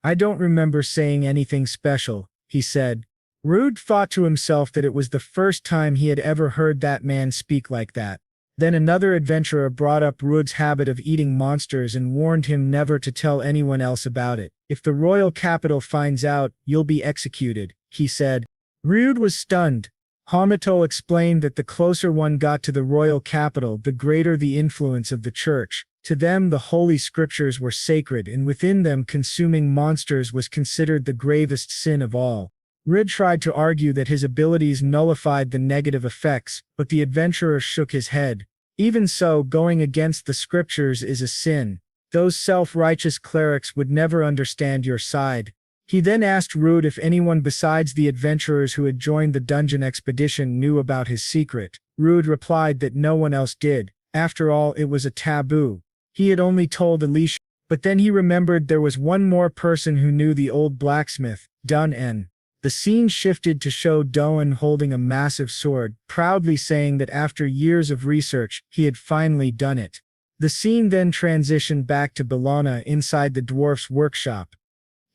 "I don't remember saying anything special," he said. Rude thought to himself that it was the first time he had ever heard that man speak like that. Then another adventurer brought up Rude's habit of eating monsters and warned him never to tell anyone else about it. "If the royal capital finds out, you'll be executed," he said. Rude was stunned. Hamato explained that the closer one got to the royal capital, the greater the influence of the church. To them, the holy scriptures were sacred, and within them consuming monsters was considered the gravest sin of all. Rid tried to argue that his abilities nullified the negative effects, but the adventurer shook his head. "Even so, going against the scriptures is a sin. Those self-righteous clerics would never understand your side." He then asked Rude if anyone besides the adventurers who had joined the dungeon expedition knew about his secret. Rude replied that no one else did. After all, it was a taboo. He had only told Alicia, but then he remembered there was one more person who knew: the old blacksmith, Dun-en. The scene shifted to show Doan holding a massive sword, proudly saying that after years of research, he had finally done it. The scene then transitioned back to Bellona inside the dwarf's workshop.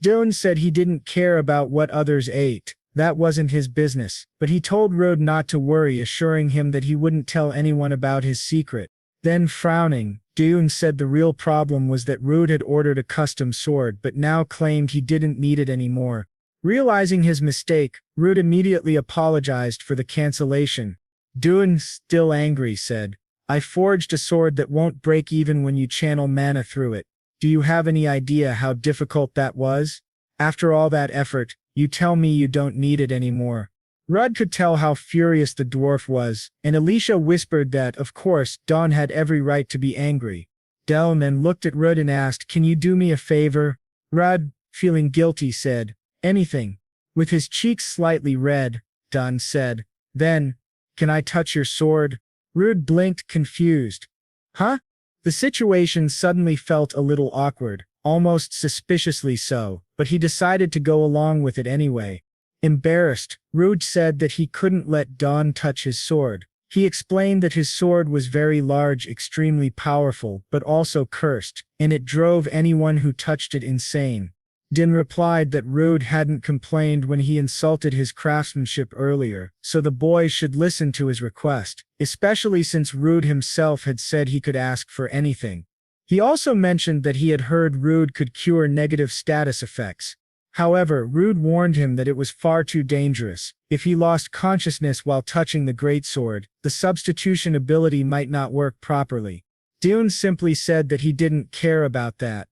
Doan said he didn't care about what others ate. That wasn't his business, but he told Rode not to worry, assuring him that he wouldn't tell anyone about his secret. Then, frowning, Doan said the real problem was that Rude had ordered a custom sword but now claimed he didn't need it anymore. Realizing his mistake, Rude immediately apologized for the cancellation. Doan, still angry, said, "I forged a sword that won't break even when you channel mana through it. Do you have any idea how difficult that was? After all that effort, you tell me you don't need it anymore." Rudd could tell how furious the dwarf was, and Alicia whispered that, of course, Dawn had every right to be angry. Del then looked at Rudd and asked, "Can you do me a favor?" Rudd, feeling guilty, said, "Anything." With his cheeks slightly red, Dawn said, "Then, can I touch your sword?" Rudd blinked, confused. "Huh?" The situation suddenly felt a little awkward, almost suspiciously so, but he decided to go along with it anyway. Embarrassed, Rude said that he couldn't let Dawn touch his sword. He explained that his sword was very large, extremely powerful, but also cursed, and it drove anyone who touched it insane. Din replied that Rude hadn't complained when he insulted his craftsmanship earlier, so the boy should listen to his request, especially since Rude himself had said he could ask for anything. He also mentioned that he had heard Rude could cure negative status effects. However, Rude warned him that it was far too dangerous. If he lost consciousness while touching the greatsword, the substitution ability might not work properly. Dune simply said that he didn't care about that.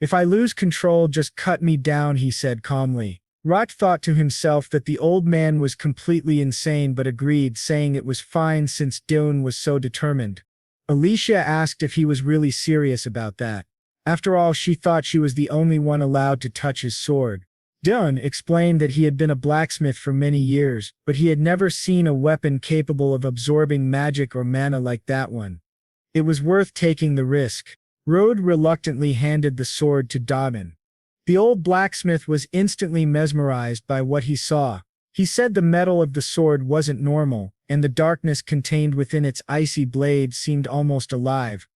"If I lose control, just cut me down," he said calmly. Rot thought to himself that the old man was completely insane but agreed, saying it was fine since Dune was so determined. Alicia asked if he was really serious about that. After all, she thought she was the only one allowed to touch his sword. Dune explained that he had been a blacksmith for many years, but he had never seen a weapon capable of absorbing magic or mana like that one. It was worth taking the risk. Rode reluctantly handed the sword to Dobbin. The old blacksmith was instantly mesmerized by what he saw. He said the metal of the sword wasn't normal, and the darkness contained within its icy blade seemed almost alive.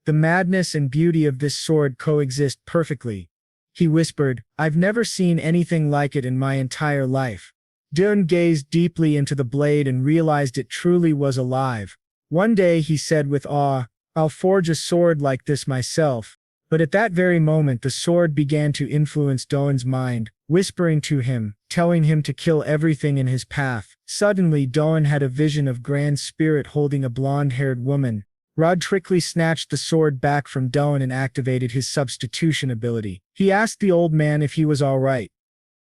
"The madness and beauty of this sword coexist perfectly," he whispered. "I've never seen anything like it in my entire life." Dune gazed deeply into the blade and realized it truly was alive. One day he said with awe, "I'll forge a sword like this myself." But at that very moment the sword began to influence Doan's mind, whispering to him, telling him to kill everything in his path. Suddenly Doan had a vision of Grand Spirit holding a blonde-haired woman. Rod quickly snatched the sword back from Doan and activated his substitution ability. He asked the old man if he was all right.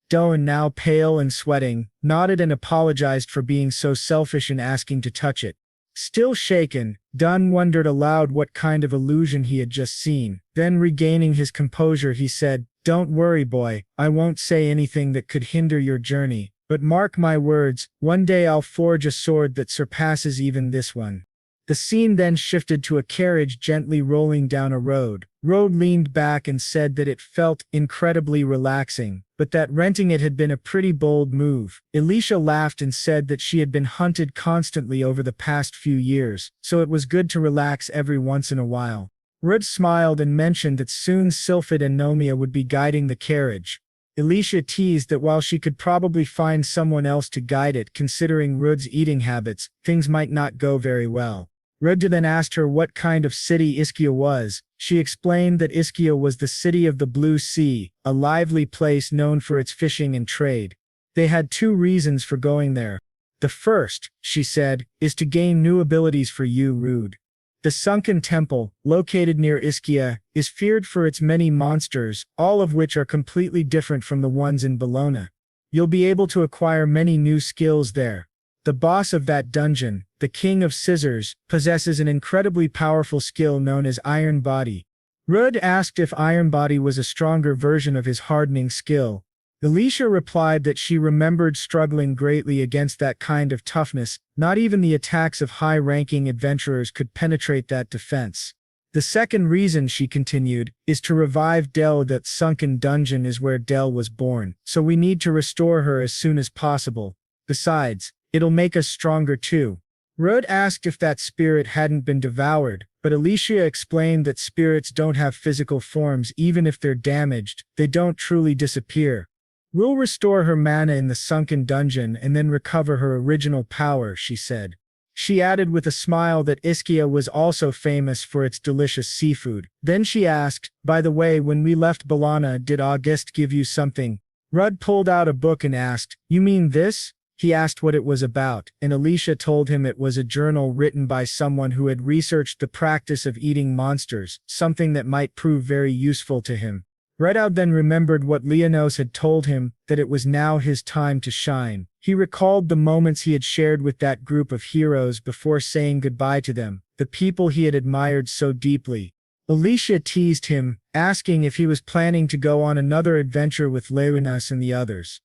Doan, now pale and sweating, nodded and apologized for being so selfish in asking to touch it. Still shaken, Dunn wondered aloud what kind of illusion he had just seen. Then regaining his composure he said, "Don't worry, boy, I won't say anything that could hinder your journey. But mark my words, one day I'll forge a sword that surpasses even this one." The scene then shifted to a carriage gently rolling down a road. Road leaned back and said that it felt incredibly relaxing, but that renting it had been a pretty bold move. Alicia laughed and said that she had been hunted constantly over the past few years, so it was good to relax every once in a while. Rud smiled and mentioned that soon Sylphid and Nomia would be guiding the carriage. Alicia teased that while she could probably find someone else to guide it, considering Rud's eating habits, things might not go very well. Rud then asked her what kind of city Ischia was. She explained that Ischia was the city of the Blue Sea, a lively place known for its fishing and trade. They had two reasons for going there. The first, she said, is to gain new abilities for you, Rud. The sunken temple, located near Ischia, is feared for its many monsters, all of which are completely different from the ones in Bologna. You'll be able to acquire many new skills there. The boss of that dungeon, the King of Scissors, possesses an incredibly powerful skill known as Iron Body. Rud asked if Iron Body was a stronger version of his hardening skill. Alicia replied that she remembered struggling greatly against that kind of toughness. Not even the attacks of high-ranking adventurers could penetrate that defense. The second reason, she continued, is to revive Del. That sunken dungeon is where Del was born, so we need to restore her as soon as possible. Besides, it'll make us stronger too. Rud asked if that spirit hadn't been devoured, but Alicia explained that spirits don't have physical forms. Even if they're damaged, they don't truly disappear. We'll restore her mana in the sunken dungeon and then recover her original power, she said. She added with a smile that Ischia was also famous for its delicious seafood. Then she asked, "By the way, when we left Bologna, did August give you something?" Rud pulled out a book and asked, "You mean this?" He asked what it was about, and Alicia told him it was a journal written by someone who had researched the practice of eating monsters, something that might prove very useful to him. Redout then remembered what Leonos had told him, that it was now his time to shine. He recalled the moments he had shared with that group of heroes before saying goodbye to them, the people he had admired so deeply. Alicia teased him, asking if he was planning to go on another adventure with Leonos and the others.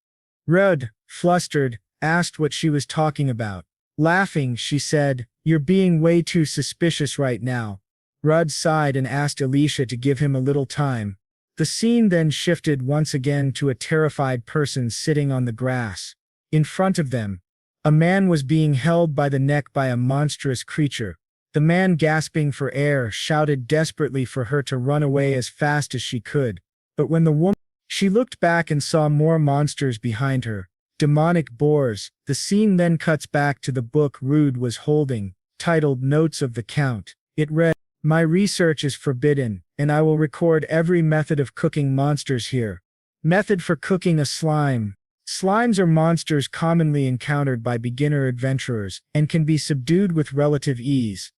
Rud, flustered, asked what she was talking about. Laughing, she said, "You're being way too suspicious right now." Rud sighed and asked Alicia to give him a little time. The scene then shifted once again to a terrified person sitting on the grass. In front of them, a man was being held by the neck by a monstrous creature. The man, gasping for air, shouted desperately for her to run away as fast as she could. But when the woman, she looked back and saw more monsters behind her. Demonic boars. The scene then cuts back to the book Rud was holding, titled Notes of the Count. It read, "My research is forbidden, and I will record every method of cooking monsters here. Method for cooking a slime. Slimes are monsters commonly encountered by beginner adventurers, and can be subdued with relative ease.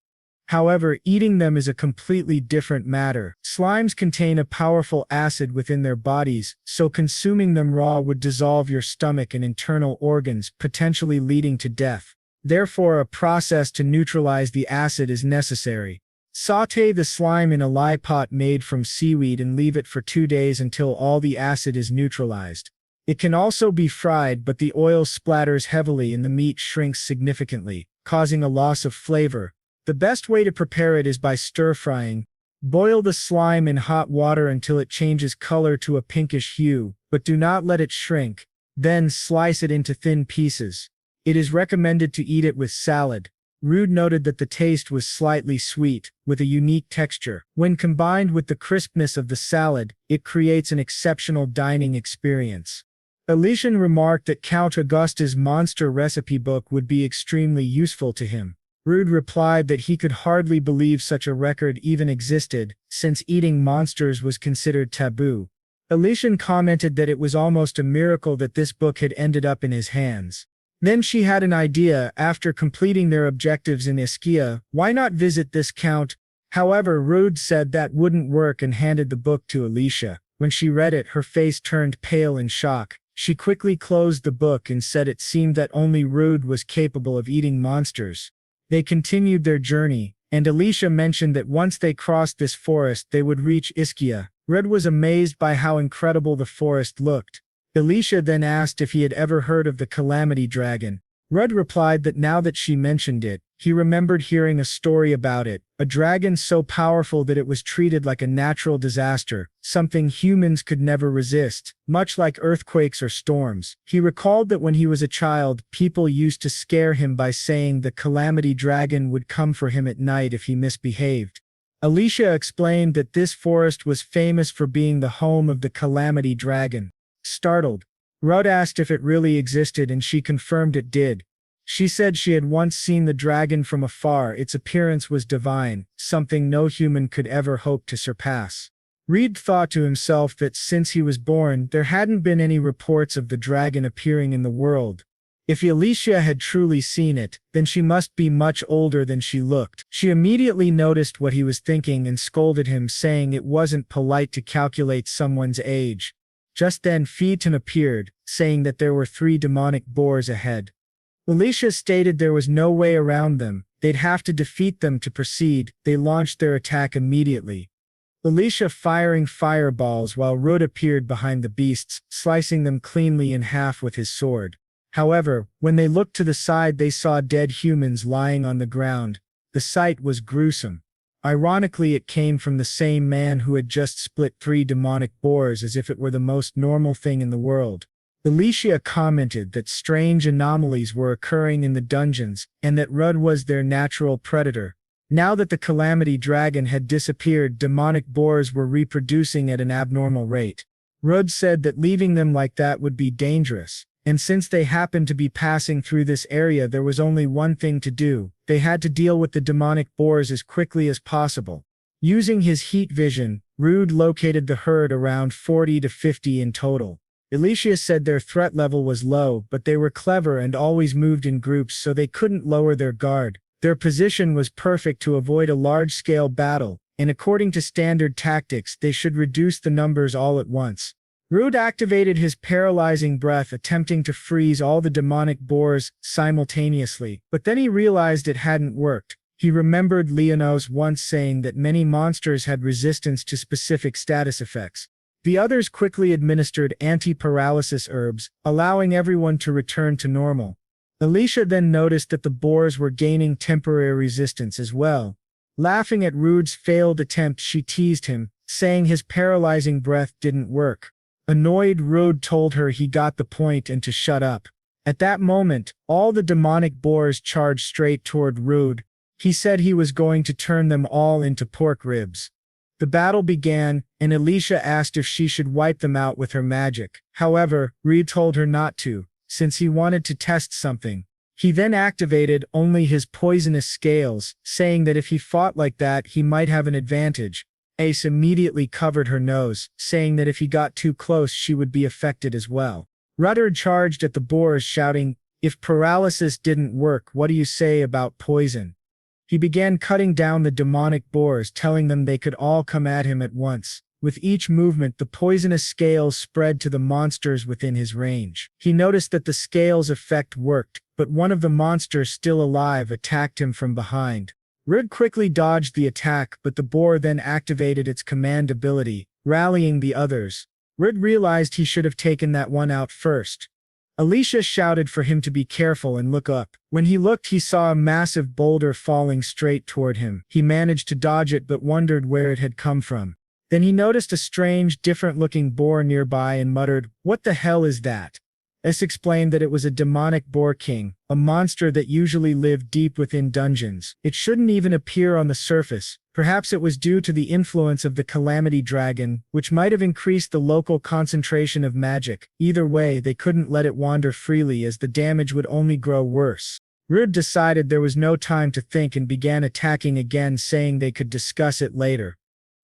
However, eating them is a completely different matter. Slimes contain a powerful acid within their bodies, so consuming them raw would dissolve your stomach and internal organs, potentially leading to death. Therefore, a process to neutralize the acid is necessary. Sauté the slime in a lye pot made from seaweed and leave it for 2 days until all the acid is neutralized. It can also be fried, but the oil splatters heavily and the meat shrinks significantly, causing a loss of flavor. The best way to prepare it is by stir-frying. Boil the slime in hot water until it changes color to a pinkish hue, but do not let it shrink. Then slice it into thin pieces. It is recommended to eat it with salad." Rud noted that the taste was slightly sweet, with a unique texture. When combined with the crispness of the salad, it creates an exceptional dining experience. Elysian remarked that Count Augusta's monster recipe book would be extremely useful to him. Rud replied that he could hardly believe such a record even existed, since eating monsters was considered taboo. Elysian commented that it was almost a miracle that this book had ended up in his hands. Then she had an idea. After completing their objectives in Ischia, why not visit this count? However, Rud said that wouldn't work and handed the book to Alicia. When she read it, her face turned pale in shock. She quickly closed the book and said it seemed that only Rude was capable of eating monsters. They continued their journey, and Alicia mentioned that once they crossed this forest they would reach Ischia. Rude was amazed by how incredible the forest looked. Alicia then asked if he had ever heard of the Calamity Dragon. Rudd replied that now that she mentioned it, he remembered hearing a story about it, a dragon so powerful that it was treated like a natural disaster, something humans could never resist, much like earthquakes or storms. He recalled that when he was a child, people used to scare him by saying the Calamity Dragon would come for him at night if he misbehaved. Alicia explained that this forest was famous for being the home of the Calamity Dragon. Startled, Rudd asked if it really existed and she confirmed it did. She said she had once seen the dragon from afar. Its appearance was divine, something no human could ever hope to surpass. Reed thought to himself that since he was born, there hadn't been any reports of the dragon appearing in the world. If Alicia had truly seen it, then she must be much older than she looked. She immediately noticed what he was thinking and scolded him, saying it wasn't polite to calculate someone's age. Just then Phaeton appeared, saying that there were 3 demonic boars ahead. Alicia stated there was no way around them, they'd have to defeat them to proceed. They launched their attack immediately. Alicia firing fireballs while Rudd appeared behind the beasts, slicing them cleanly in half with his sword. However, when they looked to the side they saw dead humans lying on the ground. The sight was gruesome. Ironically, it came from the same man who had just split 3 demonic boars as if it were the most normal thing in the world. Alicia commented that strange anomalies were occurring in the dungeons, and that Rudd was their natural predator. Now that the Calamity Dragon had disappeared, demonic boars were reproducing at an abnormal rate. Rudd said that leaving them like that would be dangerous, and since they happened to be passing through this area there was only one thing to do. They had to deal with the demonic boars as quickly as possible. Using his heat vision, Rudd located the herd around 40 to 50 in total. Alicia said their threat level was low, but they were clever and always moved in groups so they couldn't lower their guard. Their position was perfect to avoid a large-scale battle, and according to standard tactics they should reduce the numbers all at once. Rudd activated his paralyzing breath, attempting to freeze all the demonic boars simultaneously, but then he realized it hadn't worked. He remembered Leonos once saying that many monsters had resistance to specific status effects. The others quickly administered anti-paralysis herbs, allowing everyone to return to normal. Alicia then noticed that the boars were gaining temporary resistance as well. Laughing at Rudd's failed attempt, she teased him, saying his paralyzing breath didn't work. Annoyed, Rudd told her he got the point and to shut up. At that moment, all the demonic boars charged straight toward Rudd. He said he was going to turn them all into pork ribs. The battle began, and Alicia asked if she should wipe them out with her magic. However, Reed told her not to, since he wanted to test something. He then activated only his poisonous scales, saying that if he fought like that he might have an advantage. Ace immediately covered her nose, saying that if he got too close she would be affected as well. Rudder charged at the boars, shouting, "If paralysis didn't work, what do you say about poison?" He began cutting down the demonic boars, telling them they could all come at him at once. With each movement, the poisonous scales spread to the monsters within his range. He noticed that the scales' effect worked, but one of the monsters still alive attacked him from behind. Rudd quickly dodged the attack, but the boar then activated its command ability, rallying the others. Rudd realized he should have taken that one out first. Alicia shouted for him to be careful and look up. When he looked, he saw a massive boulder falling straight toward him. He managed to dodge it but wondered where it had come from. Then he noticed a strange, different-looking boar nearby and muttered, "What the hell is that?" S explained that it was a demonic boar king, a monster that usually lived deep within dungeons. It shouldn't even appear on the surface. Perhaps it was due to the influence of the Calamity Dragon, which might have increased the local concentration of magic. Either way, they couldn't let it wander freely as the damage would only grow worse. Rudd decided there was no time to think and began attacking again, saying they could discuss it later.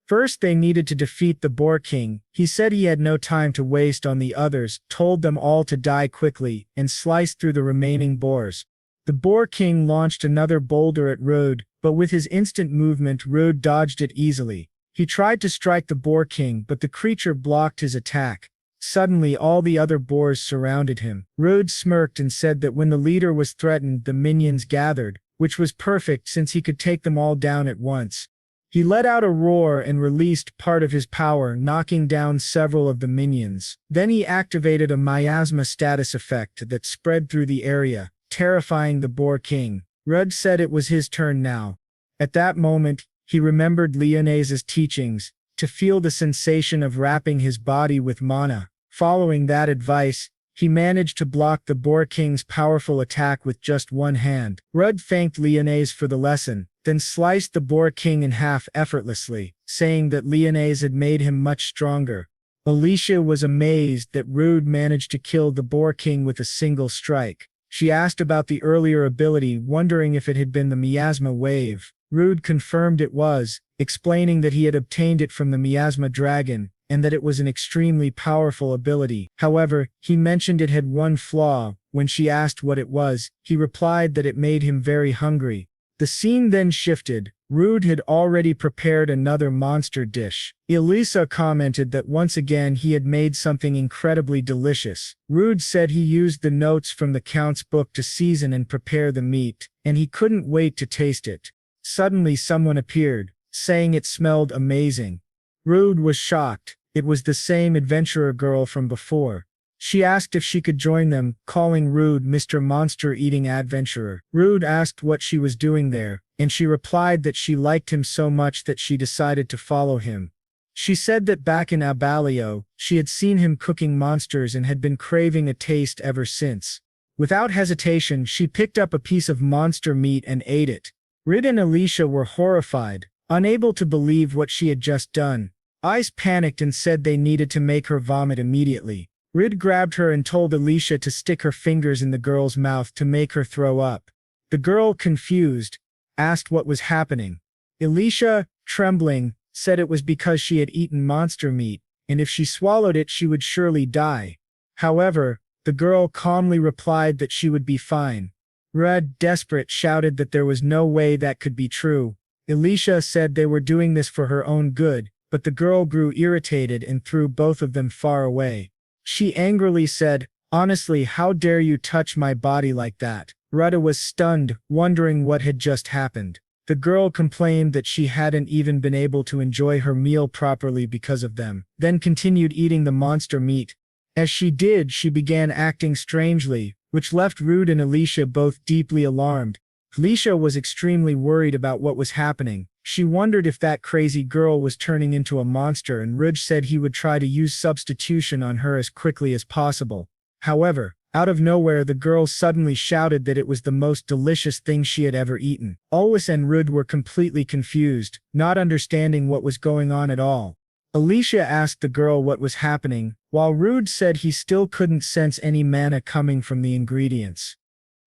First, they needed to defeat the Boar King. He said he had no time to waste on the others, told them all to die quickly, and sliced through the remaining boars. The Boar King launched another boulder at Rudd, but with his instant movement, Rudd dodged it easily. He tried to strike the Boar King, but the creature blocked his attack. Suddenly all the other boars surrounded him. Rude smirked and said that when the leader was threatened, the minions gathered, which was perfect since he could take them all down at once. He let out a roar and released part of his power, knocking down several of the minions. Then he activated a miasma status effect that spread through the area, terrifying the Boar King. Rudd said it was his turn now. At that moment, he remembered Leonais's teachings, to feel the sensation of wrapping his body with mana. Following that advice, he managed to block the Boar King's powerful attack with just one hand. Rudd thanked Leonais for the lesson, then sliced the Boar King in half effortlessly, saying that Leonais had made him much stronger. Alicia was amazed that Rude managed to kill the Boar King with a single strike. She asked about the earlier ability, wondering if it had been the miasma wave. Rude confirmed it was, explaining that he had obtained it from the miasma dragon, and that it was an extremely powerful ability. However, he mentioned it had one flaw. When she asked what it was, he replied that it made him very hungry. The scene then shifted. Rude had already prepared another monster dish. Elisa commented that once again he had made something incredibly delicious. Rude said he used the notes from the Count's book to season and prepare the meat, and he couldn't wait to taste it. Suddenly someone appeared, saying it smelled amazing. Rude was shocked. It was the same adventurer girl from before. She asked if she could join them, calling Rude Mr. Monster-Eating Adventurer. Rude asked what she was doing there, and she replied that she liked him so much that she decided to follow him. She said that back in Abalio, she had seen him cooking monsters and had been craving a taste ever since. Without hesitation, she picked up a piece of monster meat and ate it. Rid and Alicia were horrified, unable to believe what she had just done. Ice panicked and said they needed to make her vomit immediately. Rid grabbed her and told Alicia to stick her fingers in the girl's mouth to make her throw up. The girl, confused, asked what was happening. Alicia, trembling, said it was because she had eaten monster meat, and if she swallowed it she would surely die. However, the girl calmly replied that she would be fine. Red, desperate, shouted that there was no way that could be true. Alicia said they were doing this for her own good, but the girl grew irritated and threw both of them far away. She angrily said, "Honestly, how dare you touch my body like that?" Rudda was stunned, wondering what had just happened. The girl complained that she hadn't even been able to enjoy her meal properly because of them, then continued eating the monster meat. As she did, she began acting strangely, which left Rude and Alicia both deeply alarmed. Alicia was extremely worried about what was happening. She wondered if that crazy girl was turning into a monster, and Rude said he would try to use substitution on her as quickly as possible. However, out of nowhere the girl suddenly shouted that it was the most delicious thing she had ever eaten. Alwis and Rude were completely confused, not understanding what was going on at all. Alicia asked the girl what was happening, while Rude said he still couldn't sense any mana coming from the ingredients.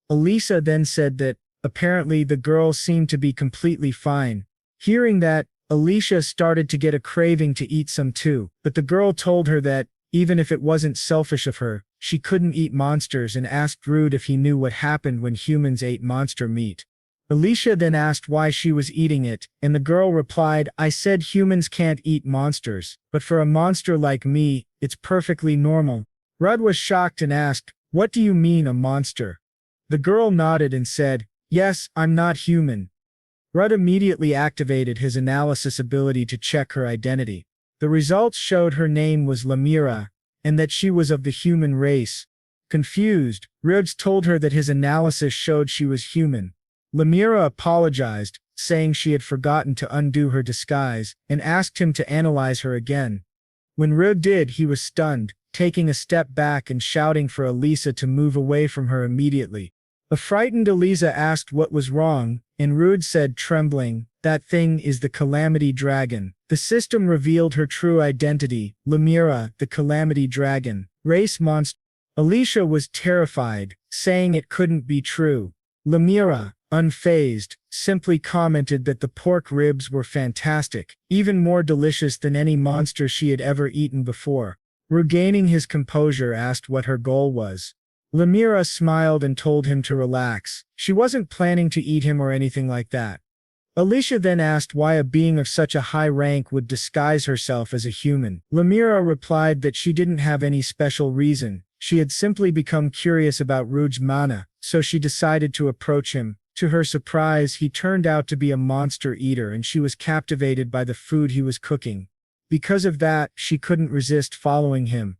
Alicia then said that, apparently the girl seemed to be completely fine. Hearing that, Alicia started to get a craving to eat some too, but the girl told her that, even if it wasn't selfish of her, she couldn't eat monsters, and asked Rude if he knew what happened when humans ate monster meat. Alicia then asked why she was eating it, and the girl replied, "I said humans can't eat monsters, but for a monster like me, it's perfectly normal." Rudd was shocked and asked, "What do you mean a monster?" The girl nodded and said, "Yes, I'm not human." Rudd immediately activated his analysis ability to check her identity. The results showed her name was Lamira, and that she was of the human race. Confused, Rudd told her that his analysis showed she was human. Lamira apologized, saying she had forgotten to undo her disguise, and asked him to analyze her again. When Rudd did, he was stunned, taking a step back and shouting for Elisa to move away from her immediately. A frightened Elisa asked what was wrong, and Rudd said, trembling, "That thing is the Calamity Dragon." The system revealed her true identity, Lamira, the Calamity Dragon, race monster. Alicia was terrified, saying it couldn't be true. Lamira, unfazed, simply commented that the pork ribs were fantastic, even more delicious than any monster she had ever eaten before. Regaining his composure, asked what her goal was. Lamira smiled and told him to relax. She wasn't planning to eat him or anything like that. Alicia then asked why a being of such a high rank would disguise herself as a human. Lemira replied that she didn't have any special reason. She had simply become curious about Rude's mana, so she decided to approach him. To her surprise, he turned out to be a monster eater and she was captivated by the food he was cooking. Because of that, she couldn't resist following him.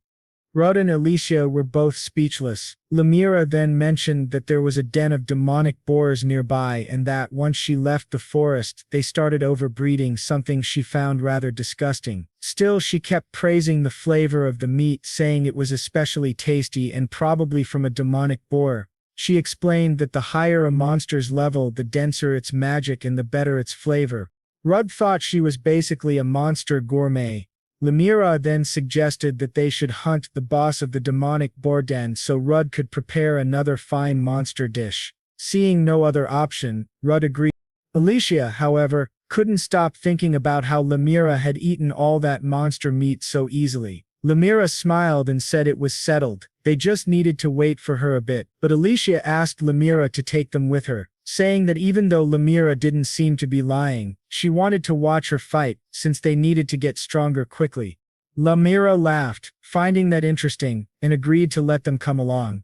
Rudd and Alicia were both speechless. Lemira then mentioned that there was a den of demonic boars nearby and that once she left the forest, they started overbreeding, something she found rather disgusting. Still, she kept praising the flavor of the meat, saying it was especially tasty and probably from a demonic boar. She explained that the higher a monster's level, the denser its magic and the better its flavor. Rudd thought she was basically a monster gourmet. Lemira then suggested that they should hunt the boss of the demonic boar den so Rudd could prepare another fine monster dish. Seeing no other option, Rudd agreed. Alicia, however, couldn't stop thinking about how Lemira had eaten all that monster meat so easily. Lemira smiled and said it was settled. They just needed to wait for her a bit, but Alicia asked Lemira to take them with her, saying that even though Lemira didn't seem to be lying, she wanted to watch her fight, since they needed to get stronger quickly. Lemira laughed, finding that interesting, and agreed to let them come along.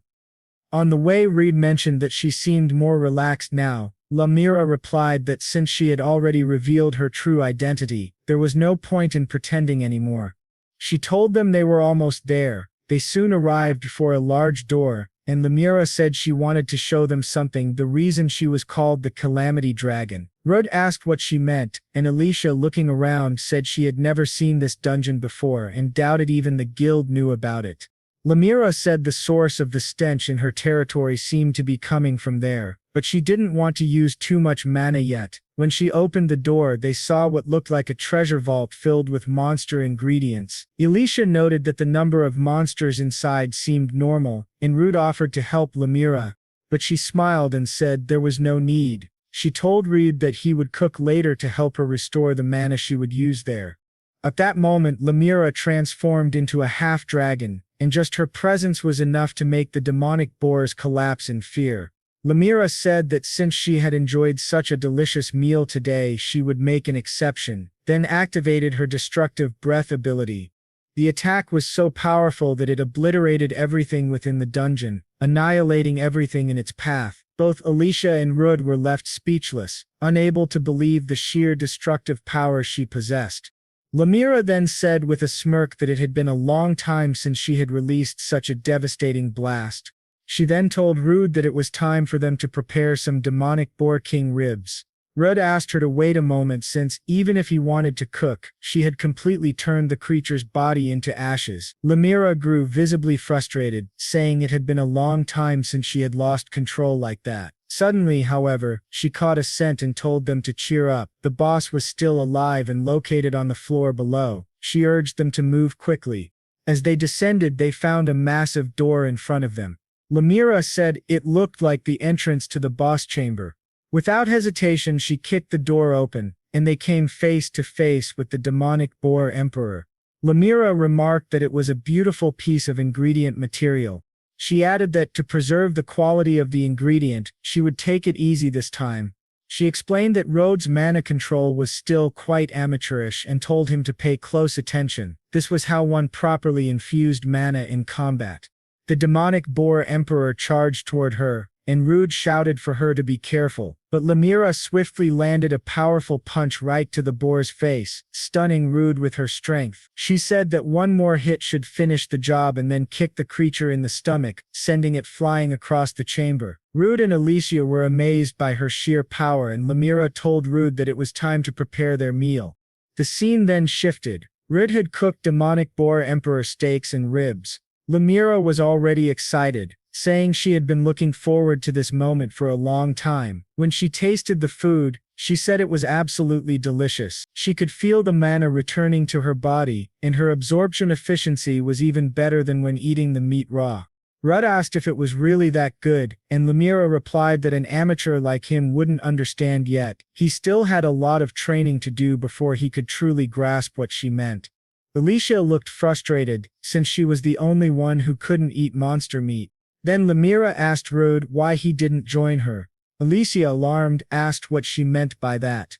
On the way, Reed mentioned that she seemed more relaxed now. Lemira replied that since she had already revealed her true identity, there was no point in pretending anymore. She told them they were almost there. They soon arrived before a large door, and Lemira said she wanted to show them something, the reason she was called the Calamity Dragon. Rudd asked what she meant, and Alicia, looking around, said she had never seen this dungeon before and doubted even the guild knew about it. Lemira said the source of the stench in her territory seemed to be coming from there, but she didn't want to use too much mana yet. When she opened the door, they saw what looked like a treasure vault filled with monster ingredients. Alicia noted that the number of monsters inside seemed normal, and Rude offered to help Lemira, but she smiled and said there was no need. She told Reed that he would cook later to help her restore the mana she would use there. At that moment, Lemira transformed into a half-dragon, and just her presence was enough to make the demonic boars collapse in fear. Lemira said that since she had enjoyed such a delicious meal today, she would make an exception, then activated her destructive breath ability. The attack was so powerful that it obliterated everything within the dungeon, annihilating everything in its path. Both Alicia and Rudd were left speechless, unable to believe the sheer destructive power she possessed. Lemira then said with a smirk that it had been a long time since she had released such a devastating blast. She then told Rude that it was time for them to prepare some demonic boar king ribs. Rudd asked her to wait a moment since, even if he wanted to cook, she had completely turned the creature's body into ashes. Lemira grew visibly frustrated, saying it had been a long time since she had lost control like that. Suddenly, however, she caught a scent and told them to cheer up. The boss was still alive and located on the floor below. She urged them to move quickly. As they descended, they found a massive door in front of them. Lemira said it looked like the entrance to the boss chamber. Without hesitation, she kicked the door open, and they came face to face with the demonic boar emperor. Lemira remarked that it was a beautiful piece of ingredient material. She added that to preserve the quality of the ingredient, she would take it easy this time. She explained that Rhodes' mana control was still quite amateurish and told him to pay close attention. This was how one properly infused mana in combat. The demonic boar emperor charged toward her, and Rude shouted for her to be careful, but Lemira swiftly landed a powerful punch right to the boar's face, stunning Rude with her strength. She said that one more hit should finish the job and then kicked the creature in the stomach, sending it flying across the chamber. Rude and Alicia were amazed by her sheer power, and Lemira told Rude that it was time to prepare their meal. The scene then shifted. Rude had cooked demonic boar emperor steaks and ribs. Lemira was already excited, saying she had been looking forward to this moment for a long time. When she tasted the food, she said it was absolutely delicious. She could feel the mana returning to her body, and her absorption efficiency was even better than when eating the meat raw. Rudd asked if it was really that good, and Lemira replied that an amateur like him wouldn't understand yet. He still had a lot of training to do before he could truly grasp what she meant. Alicia looked frustrated, since she was the only one who couldn't eat monster meat. Then Lemira asked Rude why he didn't join her. Alicia, alarmed, asked what she meant by that.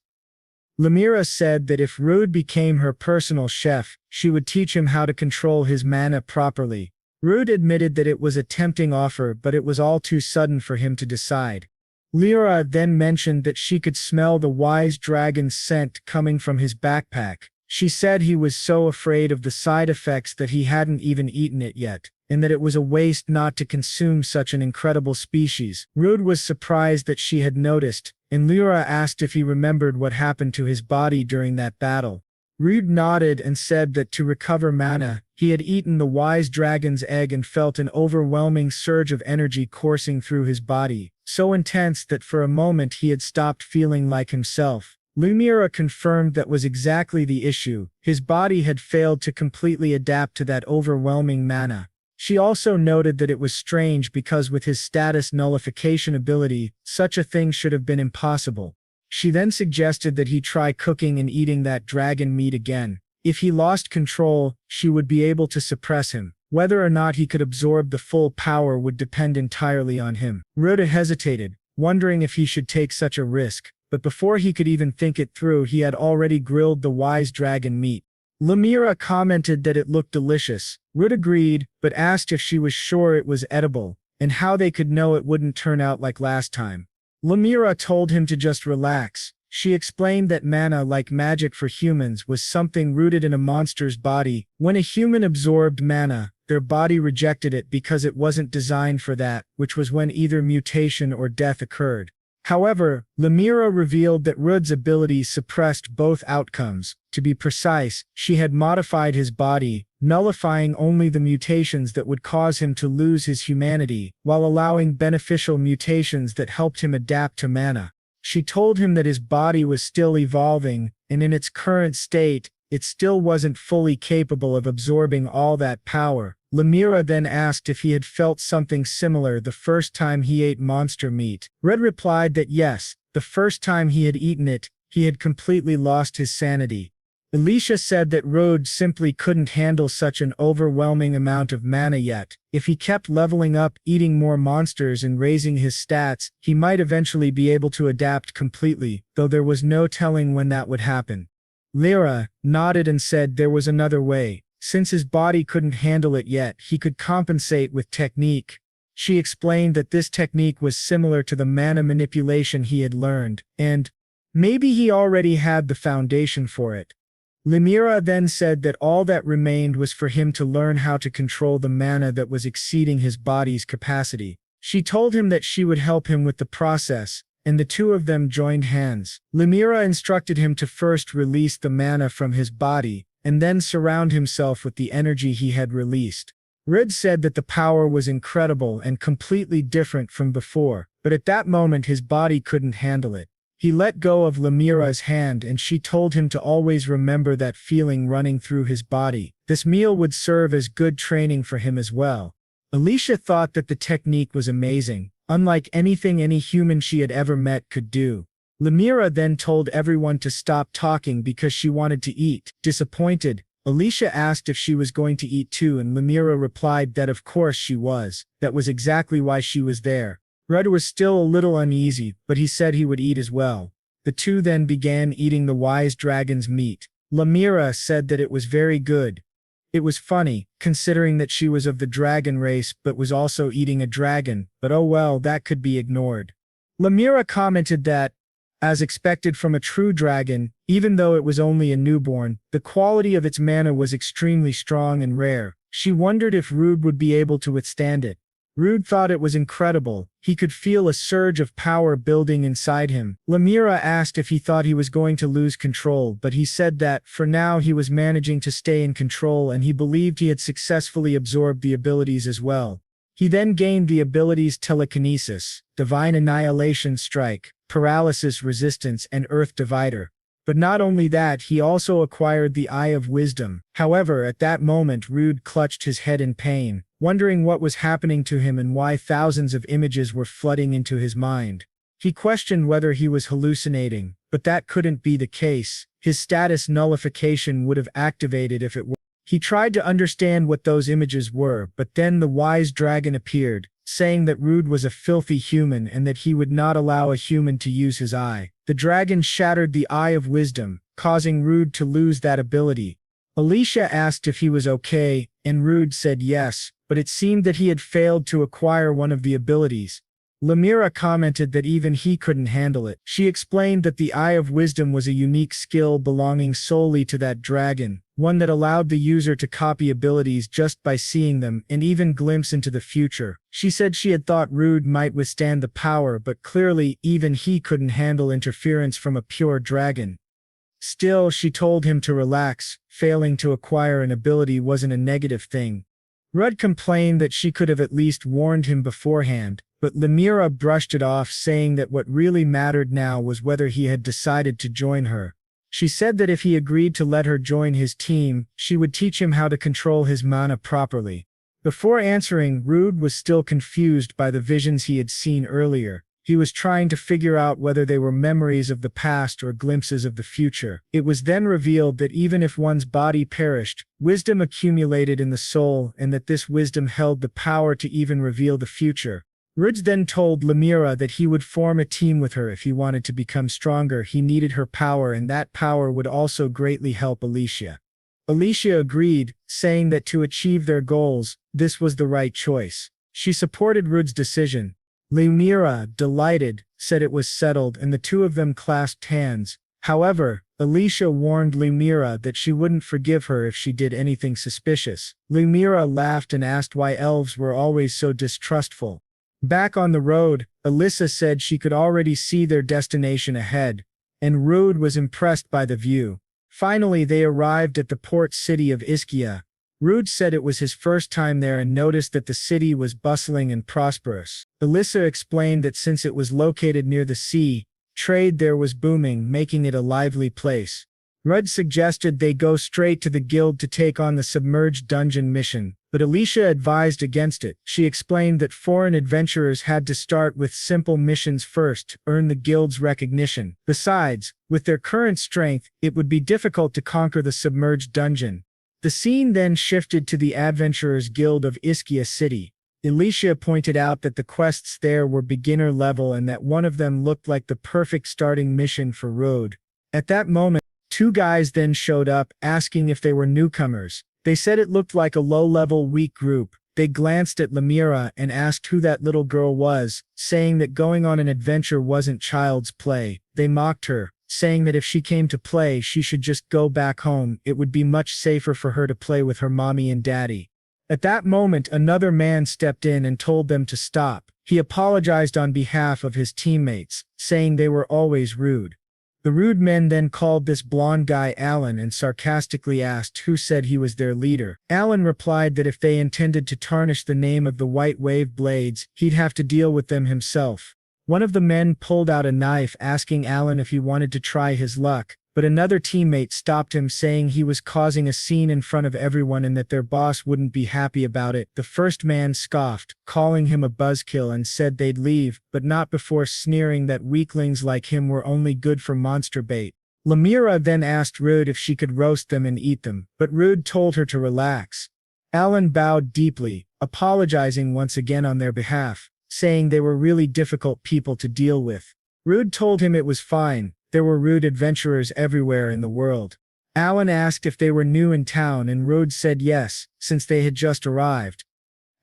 Lemira said that if Rude became her personal chef, she would teach him how to control his mana properly. Rude admitted that it was a tempting offer, but it was all too sudden for him to decide. Lyra then mentioned that she could smell the wise dragon's scent coming from his backpack. She said he was so afraid of the side effects that he hadn't even eaten it yet, and that it was a waste not to consume such an incredible species. Rude was surprised that she had noticed, and Lyra asked if he remembered what happened to his body during that battle. Rude nodded and said that to recover mana, he had eaten the wise dragon's egg and felt an overwhelming surge of energy coursing through his body, so intense that for a moment he had stopped feeling like himself. Lumira confirmed that was exactly the issue. His body had failed to completely adapt to that overwhelming mana. She also noted that it was strange because with his status nullification ability, such a thing should have been impossible. She then suggested that he try cooking and eating that dragon meat again. If he lost control, she would be able to suppress him. Whether or not he could absorb the full power would depend entirely on him. Rhoda hesitated, wondering if he should take such a risk, but before he could even think it through, he had already grilled the wise dragon meat. Lemira commented that it looked delicious. Ruth agreed, but asked if she was sure it was edible, and how they could know it wouldn't turn out like last time. Lemira told him to just relax. She explained that mana, like magic for humans, was something rooted in a monster's body. When a human absorbed mana, their body rejected it because it wasn't designed for that, which was when either mutation or death occurred. However, Lemira revealed that Rud's ability suppressed both outcomes. To be precise, she had modified his body, nullifying only the mutations that would cause him to lose his humanity, while allowing beneficial mutations that helped him adapt to mana. She told him that his body was still evolving, and in its current state, it still wasn't fully capable of absorbing all that power. Lemira then asked if he had felt something similar the first time he ate monster meat. Red replied that yes, the first time he had eaten it, he had completely lost his sanity. Alicia said that Rode simply couldn't handle such an overwhelming amount of mana yet. If he kept leveling up, eating more monsters and raising his stats, he might eventually be able to adapt completely, though there was no telling when that would happen. Lyra nodded and said there was another way. Since his body couldn't handle it yet, he could compensate with technique. She explained that this technique was similar to the mana manipulation he had learned, and maybe he already had the foundation for it. Lemira then said that all that remained was for him to learn how to control the mana that was exceeding his body's capacity. She told him that she would help him with the process, and the two of them joined hands. Lemira instructed him to first release the mana from his body, and then surround himself with the energy he had released. Rid said that the power was incredible and completely different from before, but at that moment his body couldn't handle it. He let go of Lemira's hand and she told him to always remember that feeling running through his body. This meal would serve as good training for him as well. Alicia thought that the technique was amazing, unlike anything any human she had ever met could do. Lemira then told everyone to stop talking because she wanted to eat. Disappointed, Alicia asked if she was going to eat too, and Lemira replied that of course she was. That was exactly why she was there. Rudd was still a little uneasy, but he said he would eat as well. The two then began eating the wise dragon's meat. Lemira said that it was very good. It was funny, considering that she was of the dragon race but was also eating a dragon, but oh well, that could be ignored. Lemira commented that, as expected from a true dragon, even though it was only a newborn, the quality of its mana was extremely strong and rare. She wondered if Rude would be able to withstand it. Rude thought it was incredible. He could feel a surge of power building inside him. Lemira asked if he thought he was going to lose control, but he said that, for now, he was managing to stay in control and he believed he had successfully absorbed the abilities as well. He then gained the abilities Telekinesis, Divine Annihilation Strike, Paralysis Resistance, and Earth Divider. But not only that, he also acquired the Eye of Wisdom. However, at that moment Rude clutched his head in pain, wondering what was happening to him and why thousands of images were flooding into his mind. He questioned whether he was hallucinating, but that couldn't be the case. His status nullification would have activated if it were. He tried to understand what those images were, but then the wise dragon appeared, saying that Rude was a filthy human and that he would not allow a human to use his eye. The dragon shattered the Eye of Wisdom, causing Rude to lose that ability. Alicia asked if he was okay, and Rude said yes, but it seemed that he had failed to acquire one of the abilities. Lemira commented that even he couldn't handle it. She explained that the Eye of Wisdom was a unique skill belonging solely to that dragon, one that allowed the user to copy abilities just by seeing them and even glimpse into the future. She said she had thought Rude might withstand the power, but clearly even he couldn't handle interference from a pure dragon. Still, she told him to relax. Failing to acquire an ability wasn't a negative thing. Rudd complained that she could have at least warned him beforehand, but Lemira brushed it off, saying that what really mattered now was whether he had decided to join her. She said that if he agreed to let her join his team, she would teach him how to control his mana properly. Before answering, Rude was still confused by the visions he had seen earlier. He was trying to figure out whether they were memories of the past or glimpses of the future. It was then revealed that even if one's body perished, wisdom accumulated in the soul, and that this wisdom held the power to even reveal the future. Rude then told Lemira that he would form a team with her if he wanted to become stronger. He needed her power, and that power would also greatly help Alicia. Alicia agreed, saying that to achieve their goals, this was the right choice. She supported Rude's decision. Lemira, delighted, said it was settled, and the two of them clasped hands. However, Alicia warned Lemira that she wouldn't forgive her if she did anything suspicious. Lemira laughed and asked why elves were always so distrustful. Back on the road, Alyssa said she could already see their destination ahead, and Rude was impressed by the view. Finally, they arrived at the port city of Ischia. Rude said it was his first time there and noticed that the city was bustling and prosperous. Alyssa explained that since it was located near the sea, trade there was booming, making it a lively place. Rudd suggested they go straight to the guild to take on the submerged dungeon mission, but Alicia advised against it. She explained that foreign adventurers had to start with simple missions first to earn the guild's recognition. Besides, with their current strength, it would be difficult to conquer the submerged dungeon. The scene then shifted to the Adventurers Guild of Ischia City. Alicia pointed out that the quests there were beginner level and that one of them looked like the perfect starting mission for Rude. At that moment, two guys then showed up, asking if they were newcomers. They said it looked like a low-level weak group. They glanced at Lemira and asked who that little girl was, saying that going on an adventure wasn't child's play. They mocked her, saying that if she came to play, she should just go back home. It would be much safer for her to play with her mommy and daddy. At that moment, another man stepped in and told them to stop. He apologized on behalf of his teammates, saying they were always rude. The rude men then called this blonde guy Alan and sarcastically asked who said he was their leader. Alan replied that if they intended to tarnish the name of the White Wave Blades, he'd have to deal with them himself. One of the men pulled out a knife, asking Alan if he wanted to try his luck, but another teammate stopped him, saying he was causing a scene in front of everyone and that their boss wouldn't be happy about it. The first man scoffed, calling him a buzzkill, and said they'd leave, but not before sneering that weaklings like him were only good for monster bait. Lemira then asked Rude if she could roast them and eat them, but Rude told her to relax. Alan bowed deeply, apologizing once again on their behalf, saying they were really difficult people to deal with. Rude told him it was fine. There were rude adventurers everywhere in the world. Alan asked if they were new in town, and Rude said yes, since they had just arrived.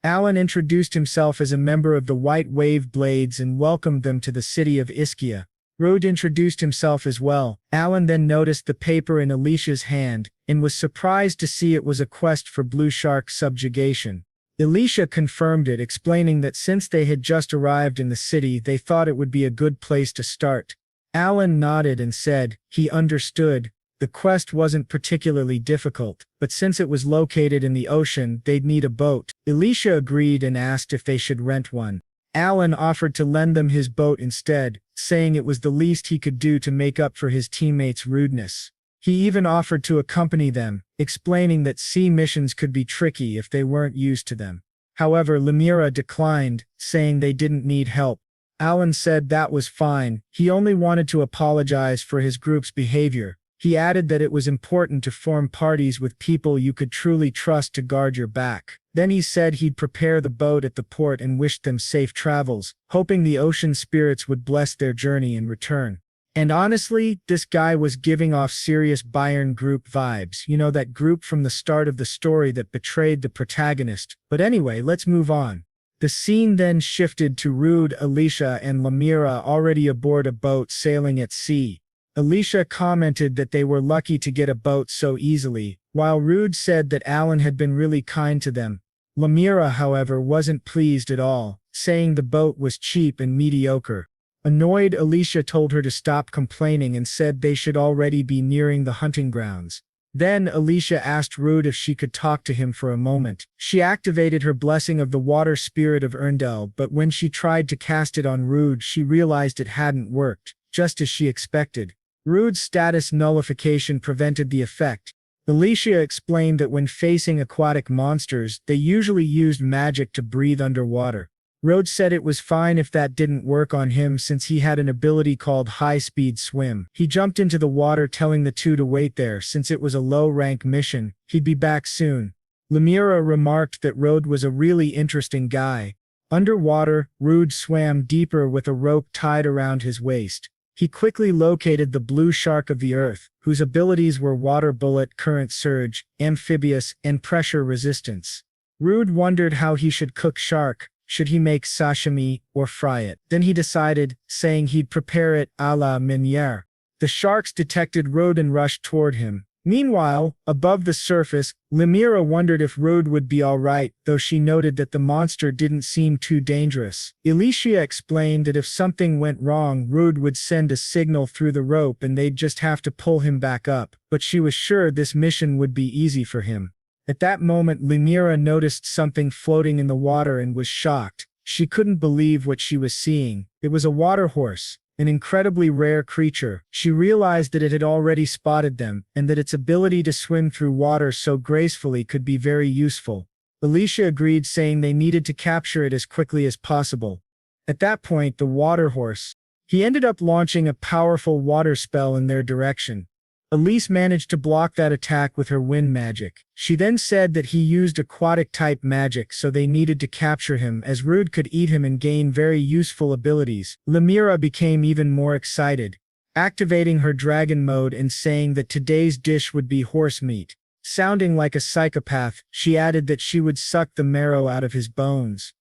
Alan introduced himself as a member of the White Wave Blades and welcomed them to the city of Ischia. Rude introduced himself as well. Alan then noticed the paper in Alicia's hand, and was surprised to see it was a quest for Blue Shark subjugation. Alicia confirmed it, explaining that since they had just arrived in the city, they thought it would be a good place to start. Alan nodded and said he understood. The quest wasn't particularly difficult, but since it was located in the ocean, they'd need a boat. Alicia agreed and asked if they should rent one. Alan offered to lend them his boat instead, saying it was the least he could do to make up for his teammates' rudeness. He even offered to accompany them, explaining that sea missions could be tricky if they weren't used to them. However, Lemira declined, saying they didn't need help. Alan said that was fine. He only wanted to apologize for his group's behavior. He added that it was important to form parties with people you could truly trust to guard your back. Then he said he'd prepare the boat at the port and wished them safe travels, hoping the ocean spirits would bless their journey in return. And honestly, this guy was giving off serious Bayern Group vibes, you know, that group from the start of the story that betrayed the protagonist. But anyway, let's move on. The scene then shifted to Rude, Alicia, and Lemira already aboard a boat sailing at sea. Alicia commented that they were lucky to get a boat so easily, while Rude said that Alan had been really kind to them. Lemira, however, wasn't pleased at all, saying the boat was cheap and mediocre. Annoyed, Alicia told her to stop complaining and said they should already be nearing the hunting grounds. Then Alicia asked Rude if she could talk to him for a moment. She activated her blessing of the water spirit of Erndel, but when she tried to cast it on Rude, she realized it hadn't worked, just as she expected. Rude's status nullification prevented the effect. Alicia explained that when facing aquatic monsters, they usually used magic to breathe underwater. Rude said it was fine if that didn't work on him since he had an ability called high-speed swim. He jumped into the water telling the two to wait there since it was a low-rank mission. He'd be back soon. Lemira remarked that Rude was a really interesting guy. Underwater, Rude swam deeper with a rope tied around his waist. He quickly located the blue shark of the earth, whose abilities were water bullet, current surge, amphibious, and pressure resistance. Rude wondered how he should cook shark. Should he make sashimi or fry it? Then he decided, saying he'd prepare it à la manière. The sharks detected Rude and rushed toward him. Meanwhile, above the surface, Lemira wondered if Rude would be all right, though she noted that the monster didn't seem too dangerous. Alicia explained that if something went wrong, Rude would send a signal through the rope and they'd just have to pull him back up, but she was sure this mission would be easy for him. At that moment, Lemira noticed something floating in the water and was shocked. She couldn't believe what she was seeing. It was a water horse, an incredibly rare creature. She realized that it had already spotted them, and that its ability to swim through water so gracefully could be very useful. Alicia agreed, saying they needed to capture it as quickly as possible. At that point, the water horse, he ended up launching a powerful water spell in their direction. Elise managed to block that attack with her wind magic. She then said that he used aquatic-type magic, so they needed to capture him, as Rude could eat him and gain very useful abilities. Lemira became even more excited, activating her dragon mode and saying that today's dish would be horse meat. Sounding like a psychopath, she added that she would suck the marrow out of his bones.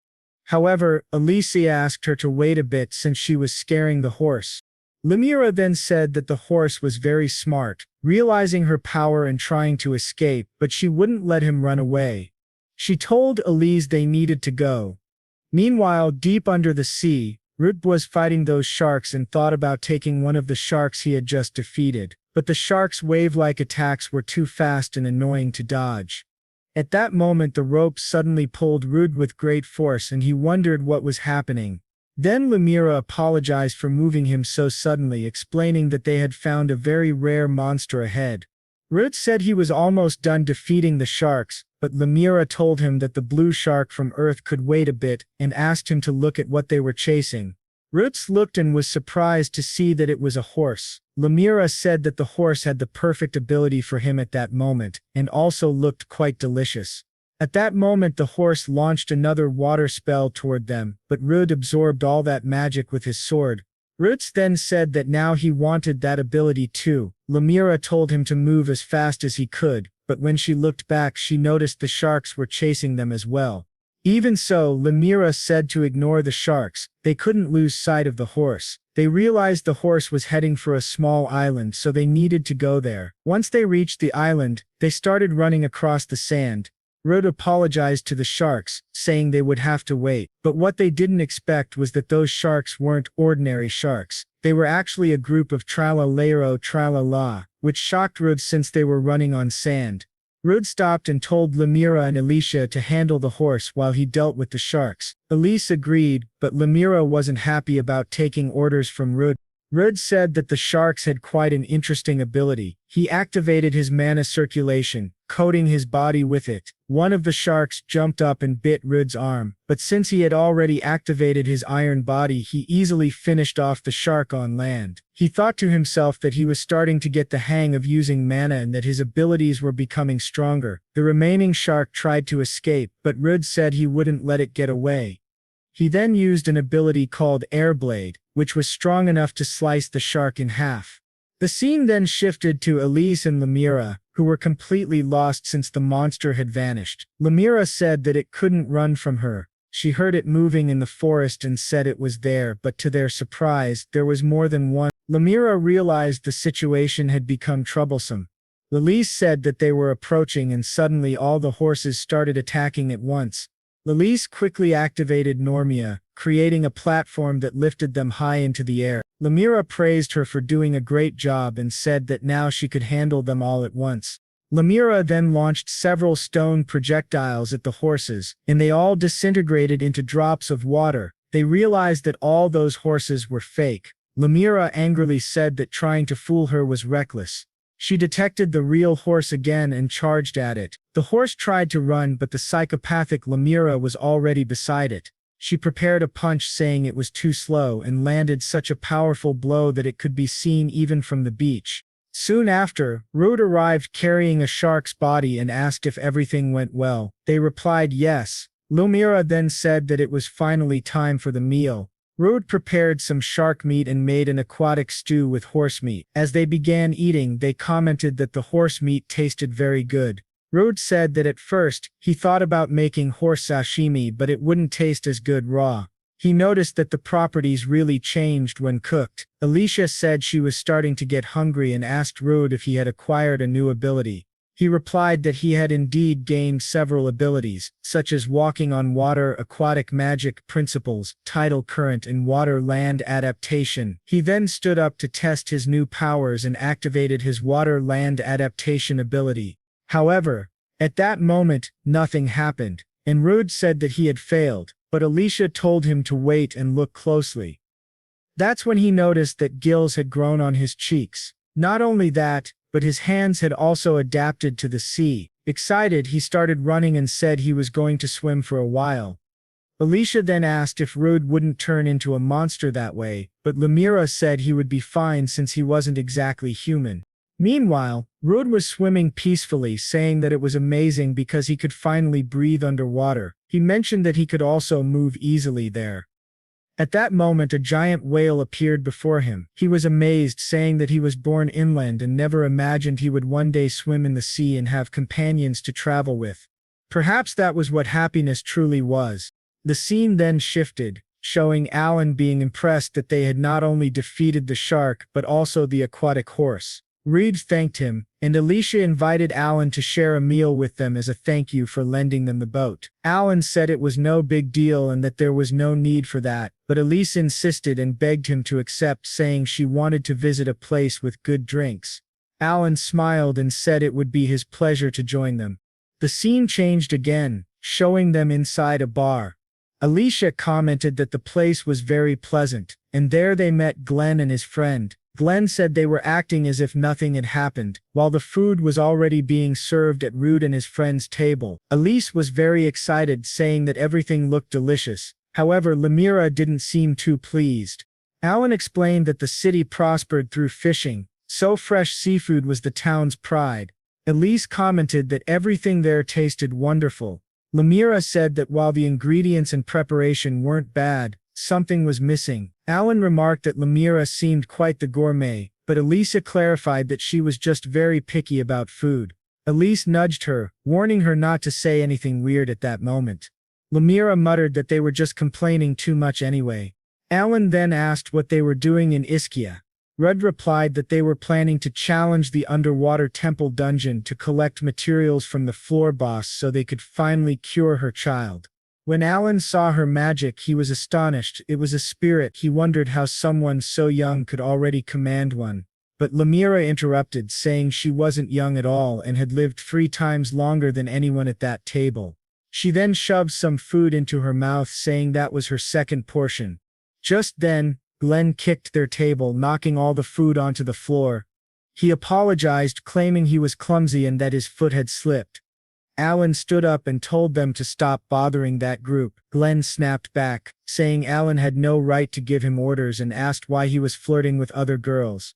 However, Alicia asked her to wait a bit since she was scaring the horse. Lemira then said that the horse was very smart, realizing her power and trying to escape, but she wouldn't let him run away. She told Elise they needed to go. Meanwhile, deep under the sea, Rude was fighting those sharks and thought about taking one of the sharks he had just defeated, but the sharks' wave-like attacks were too fast and annoying to dodge. At that moment, the rope suddenly pulled Rude with great force and he wondered what was happening. Then Lemira apologized for moving him so suddenly, explaining that they had found a very rare monster ahead. Rude said he was almost done defeating the sharks, but Lemira told him that the blue shark from Earth could wait a bit and asked him to look at what they were chasing. Roots looked and was surprised to see that it was a horse. Lemira said that the horse had the perfect ability for him at that moment, and also looked quite delicious. At that moment the horse launched another water spell toward them, but Rude absorbed all that magic with his sword. Roots then said that now he wanted that ability too. Lemira told him to move as fast as he could, but when she looked back she noticed the sharks were chasing them as well. Even so, Lemira said to ignore the sharks. They couldn't lose sight of the horse. They realized the horse was heading for a small island, so they needed to go there. Once they reached the island, they started running across the sand. Rude apologized to the sharks, saying they would have to wait, but what they didn't expect was that those sharks weren't ordinary sharks. They were actually a group of Tralalero Tralala, which shocked Rude since they were running on sand. Rude stopped and told Lemira and Alicia to handle the horse while he dealt with the sharks. Elise agreed, but Lemira wasn't happy about taking orders from Rude. Rude said that the sharks had quite an interesting ability. He activated his mana circulation, coating his body with it. One of the sharks jumped up and bit Rude's arm, but since he had already activated his iron body, he easily finished off the shark on land. He thought to himself that he was starting to get the hang of using mana and that his abilities were becoming stronger. The remaining shark tried to escape, but Rude said he wouldn't let it get away. He then used an ability called Airblade, which was strong enough to slice the shark in half. The scene then shifted to Elise and Lemira, who were completely lost since the monster had vanished. Lemira said that it couldn't run from her. She heard it moving in the forest and said it was there, but to their surprise, there was more than one. Lemira realized the situation had become troublesome. Elise said that they were approaching and suddenly all the horses started attacking at once. Elise quickly activated Normia, creating a platform that lifted them high into the air. Lemira praised her for doing a great job and said that now she could handle them all at once. Lemira then launched several stone projectiles at the horses, and they all disintegrated into drops of water. They realized that all those horses were fake. Lemira angrily said that trying to fool her was reckless. She detected the real horse again and charged at it. The horse tried to run, but the psychopathic Lemira was already beside it. She prepared a punch saying it was too slow and landed such a powerful blow that it could be seen even from the beach. Soon after, Rude arrived carrying a shark's body and asked if everything went well. They replied yes. Lemira then said that it was finally time for the meal. Rude prepared some shark meat and made an aquatic stew with horse meat. As they began eating, they commented that the horse meat tasted very good. Rude said that at first, he thought about making horse sashimi, but it wouldn't taste as good raw. He noticed that the properties really changed when cooked. Alicia said she was starting to get hungry and asked Rude if he had acquired a new ability. He replied that he had indeed gained several abilities, such as walking on water, aquatic magic principles, tidal current, and water-land adaptation. He then stood up to test his new powers and activated his water-land adaptation ability. However, at that moment, nothing happened, and Rude said that he had failed, but Alicia told him to wait and look closely. That's when he noticed that gills had grown on his cheeks. Not only that, but his hands had also adapted to the sea. Excited, he started running and said he was going to swim for a while. Alicia then asked if Rude wouldn't turn into a monster that way, but Lemira said he would be fine since he wasn't exactly human. Meanwhile, Rude was swimming peacefully, saying that it was amazing because he could finally breathe underwater. He mentioned that he could also move easily there. At that moment, a giant whale appeared before him. He was amazed, saying that he was born inland and never imagined he would one day swim in the sea and have companions to travel with. Perhaps that was what happiness truly was. The scene then shifted, showing Alan being impressed that they had not only defeated the shark but also the aquatic horse. Reed thanked him, and Alicia invited Alan to share a meal with them as a thank you for lending them the boat. Alan said it was no big deal and that there was no need for that, but Elise insisted and begged him to accept, saying she wanted to visit a place with good drinks. Alan smiled and said it would be his pleasure to join them. The scene changed again, showing them inside a bar. Alicia commented that the place was very pleasant, and there they met Glenn and his friend. Glenn said they were acting as if nothing had happened, while the food was already being served at Rude and his friend's table. Elise was very excited, saying that everything looked delicious. However, Lemira didn't seem too pleased. Alan explained that the city prospered through fishing, so fresh seafood was the town's pride. Elise commented that everything there tasted wonderful. Lemira said that while the ingredients and preparation weren't bad, something was missing. Alan remarked that Lemira seemed quite the gourmet, but Elisa clarified that she was just very picky about food. Elise nudged her, warning her not to say anything weird at that moment. Lemira muttered that they were just complaining too much anyway. Alan then asked what they were doing in Ischia. Rudd replied that they were planning to challenge the underwater temple dungeon to collect materials from the floor boss so they could finally cure her child. When Alan saw her magic, he was astonished. It was a spirit. He wondered how someone so young could already command one. But Lemira interrupted, saying she wasn't young at all and had lived 3 times longer than anyone at that table. She then shoved some food into her mouth, saying that was her second portion. Just then, Glenn kicked their table, knocking all the food onto the floor. He apologized, claiming he was clumsy and that his foot had slipped. Alan stood up and told them to stop bothering that group. Glenn snapped back, saying Alan had no right to give him orders, and asked why he was flirting with other girls.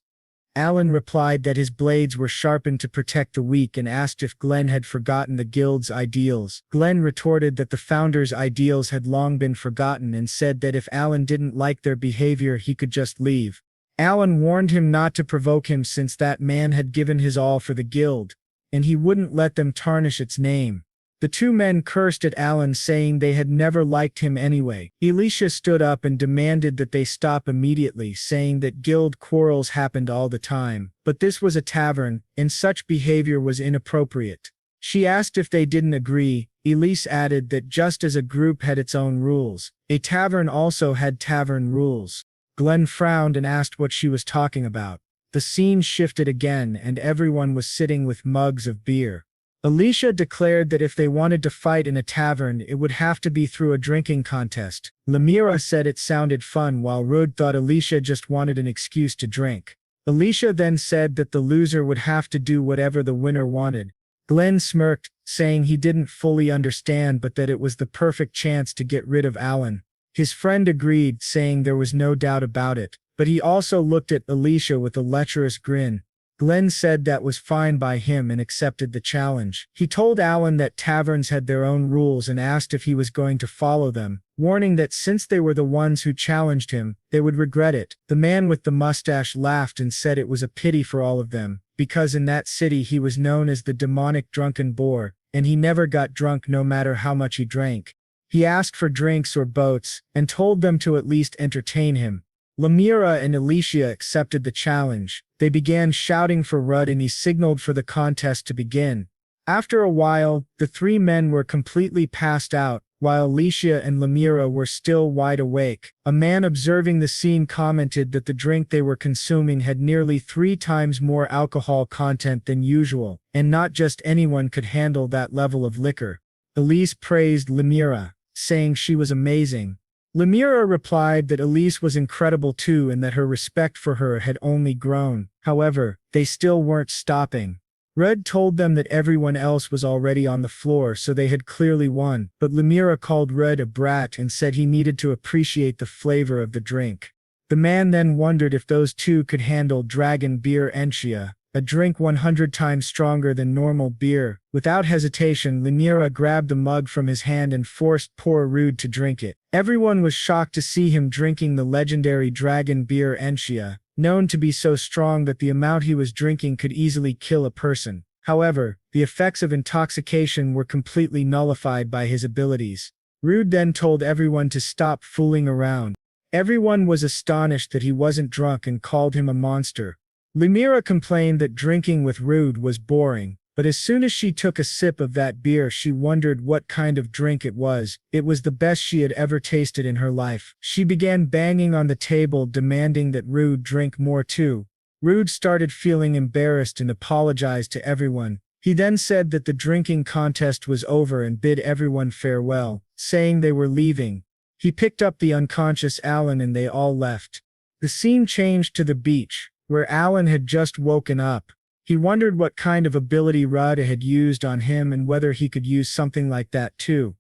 Alan replied that his blades were sharpened to protect the weak and asked if Glenn had forgotten the guild's ideals. Glenn retorted that the founders' ideals had long been forgotten and said that if Alan didn't like their behavior he could just leave. Alan warned him not to provoke him since that man had given his all for the guild, and he wouldn't let them tarnish its name. The two men cursed at Alan, saying they had never liked him anyway. Alicia stood up and demanded that they stop immediately, saying that guild quarrels happened all the time, but this was a tavern, and such behavior was inappropriate. She asked if they didn't agree. Elise added that just as a group had its own rules, a tavern also had tavern rules. Glenn frowned and asked what she was talking about. The scene shifted again and everyone was sitting with mugs of beer. Alicia declared that if they wanted to fight in a tavern it would have to be through a drinking contest. Lemira said it sounded fun while Rud thought Alicia just wanted an excuse to drink. Alicia then said that the loser would have to do whatever the winner wanted. Glenn smirked, saying he didn't fully understand but that it was the perfect chance to get rid of Alan. His friend agreed, saying there was no doubt about it, but he also looked at Alicia with a lecherous grin. Glenn said that was fine by him and accepted the challenge. He told Alan that taverns had their own rules and asked if he was going to follow them, warning that since they were the ones who challenged him, they would regret it. The man with the mustache laughed and said it was a pity for all of them, because in that city he was known as the demonic drunken boar, and he never got drunk no matter how much he drank. He asked for drinks or boats, and told them to at least entertain him. Lemira and Alicia accepted the challenge. They began shouting for Rud and he signaled for the contest to begin. After a while, the three men were completely passed out, while Alicia and Lemira were still wide awake. A man observing the scene commented that the drink they were consuming had nearly 3 times more alcohol content than usual, and not just anyone could handle that level of liquor. Elise praised Lemira, saying she was amazing. Lemira replied that Elise was incredible too and that her respect for her had only grown. However, they still weren't stopping. Red told them that everyone else was already on the floor so they had clearly won, but Lemira called Red a brat and said he needed to appreciate the flavor of the drink. The man then wondered if those two could handle dragon beer enchia, a drink 100 times stronger than normal beer. Without hesitation, Lemira grabbed the mug from his hand and forced poor Rude to drink it. Everyone was shocked to see him drinking the legendary dragon beer enchia, known to be so strong that the amount he was drinking could easily kill a person. However, the effects of intoxication were completely nullified by his abilities. Rude then told everyone to stop fooling around. Everyone was astonished that he wasn't drunk and called him a monster. Lemira complained that drinking with Rude was boring, but as soon as she took a sip of that beer she wondered what kind of drink it was. It was the best she had ever tasted in her life. She began banging on the table demanding that Rude drink more too. Rude started feeling embarrassed and apologized to everyone. He then said that the drinking contest was over and bid everyone farewell, saying they were leaving. He picked up the unconscious Alan and they all left. The scene changed to the beach, where Alan had just woken up. He wondered what kind of ability Rudd had used on him and whether he could use something like that too.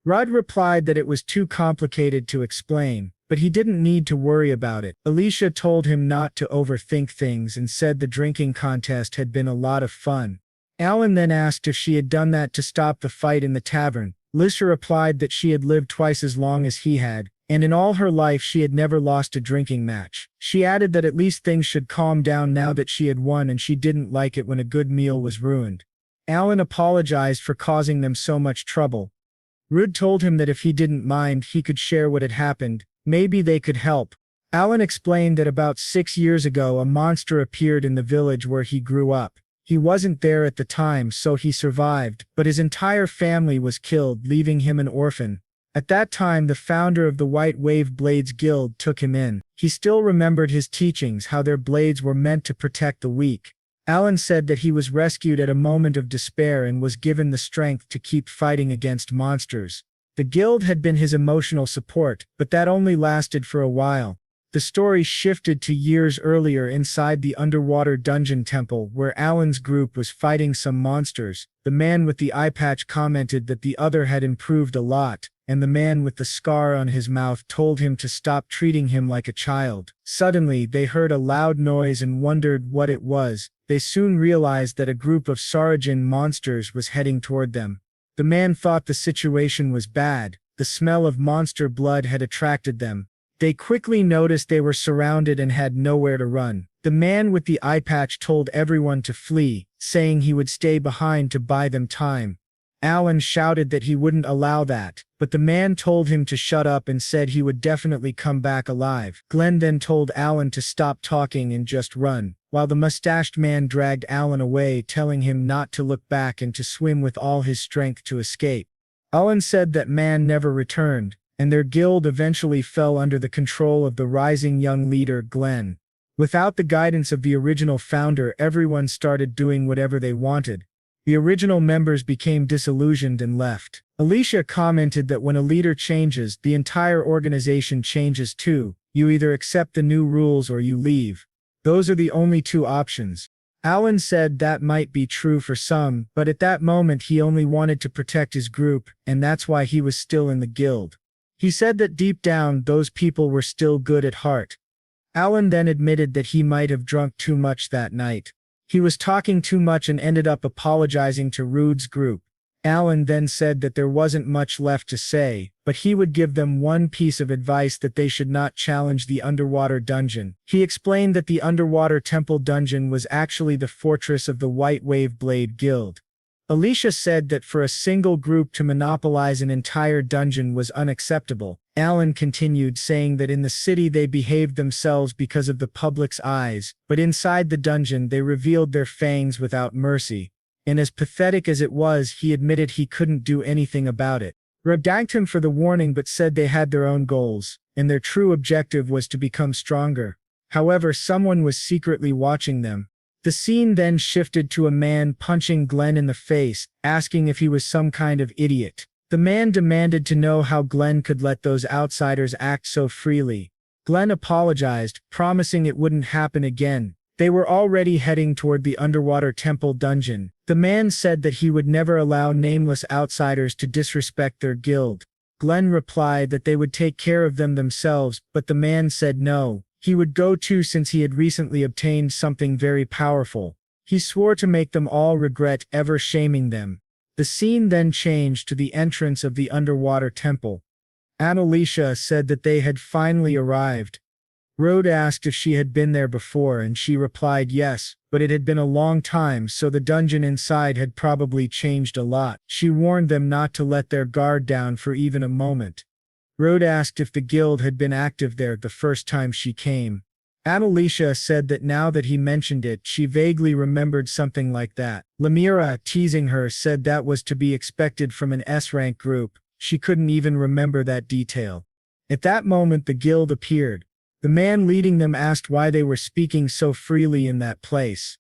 Rudd replied that it was too complicated to explain, but he didn't need to worry about it. Alicia told him not to overthink things and said the drinking contest had been a lot of fun. Alan then asked if she had done that to stop the fight in the tavern. Alicia replied that she had lived twice as long as he had, and in all her life she had never lost a drinking match. She added that at least things should calm down now that she had won and she didn't like it when a good meal was ruined. Alan apologized for causing them so much trouble. Rude told him that if he didn't mind he could share what had happened, maybe they could help. Alan explained that about 6 years ago a monster appeared in the village where he grew up. He wasn't there at the time so he survived, but his entire family was killed, leaving him an orphan. At that time the founder of the White Wave Blades Guild took him in. He still remembered his teachings, how their blades were meant to protect the weak. Alan said that he was rescued at a moment of despair and was given the strength to keep fighting against monsters. The guild had been his emotional support, but that only lasted for a while. The story shifted to years earlier inside the underwater dungeon temple where Alan's group was fighting some monsters. The man with the eye patch commented that the other had improved a lot. and the man with the scar on his mouth told him to stop treating him like a child. Suddenly, they heard a loud noise and wondered what it was. They soon realized that a group of Saurajin monsters was heading toward them. The man thought the situation was bad. The smell of monster blood had attracted them. They quickly noticed they were surrounded and had nowhere to run. The man with the eye patch told everyone to flee, saying he would stay behind to buy them time. Alan shouted that he wouldn't allow that, but the man told him to shut up and said he would definitely come back alive. Glenn then told Alan to stop talking and just run, while the mustached man dragged Alan away, telling him not to look back and to swim with all his strength to escape. Alan said that man never returned, and their guild eventually fell under the control of the rising young leader Glenn. Without the guidance of the original founder, everyone started doing whatever they wanted. The original members became disillusioned and left. Alicia commented that when a leader changes, the entire organization changes too. You either accept the new rules or you leave. Those are the only two options. Alan said that might be true for some, but at that moment he only wanted to protect his group, and that's why he was still in the guild. He said that deep down those people were still good at heart. Alan then admitted that he might have drunk too much that night. He was talking too much and ended up apologizing to Rude's group. Alan then said that there wasn't much left to say, but he would give them one piece of advice: that they should not challenge the underwater dungeon. He explained that the underwater temple dungeon was actually the fortress of the White Wave Blade Guild. Alicia said that for a single group to monopolize an entire dungeon was unacceptable. Alan continued, saying that in the city they behaved themselves because of the public's eyes, but inside the dungeon they revealed their fangs without mercy. And as pathetic as it was, he admitted he couldn't do anything about it. Rudd thanked him for the warning but said they had their own goals, and their true objective was to become stronger. However, someone was secretly watching them. The scene then shifted to a man punching Glenn in the face, asking if he was some kind of idiot. The man demanded to know how Glenn could let those outsiders act so freely. Glenn apologized, promising it wouldn't happen again. They were already heading toward the underwater temple dungeon. The man said that he would never allow nameless outsiders to disrespect their guild. Glenn replied that they would take care of them themselves, but the man said no. He would go too since he had recently obtained something very powerful. He swore to make them all regret ever shaming them. The scene then changed to the entrance of the underwater temple. Alicia said that they had finally arrived. Rode asked if she had been there before and she replied yes, but it had been a long time, so the dungeon inside had probably changed a lot. She warned them not to let their guard down for even a moment. Rode asked if the guild had been active there the first time she came. Alicia said that now that he mentioned it, she vaguely remembered something like that. Lemira, teasing her, said that was to be expected from an S-rank group. She couldn't even remember that detail. At that moment the guild appeared. The man leading them asked why they were speaking so freely in that place.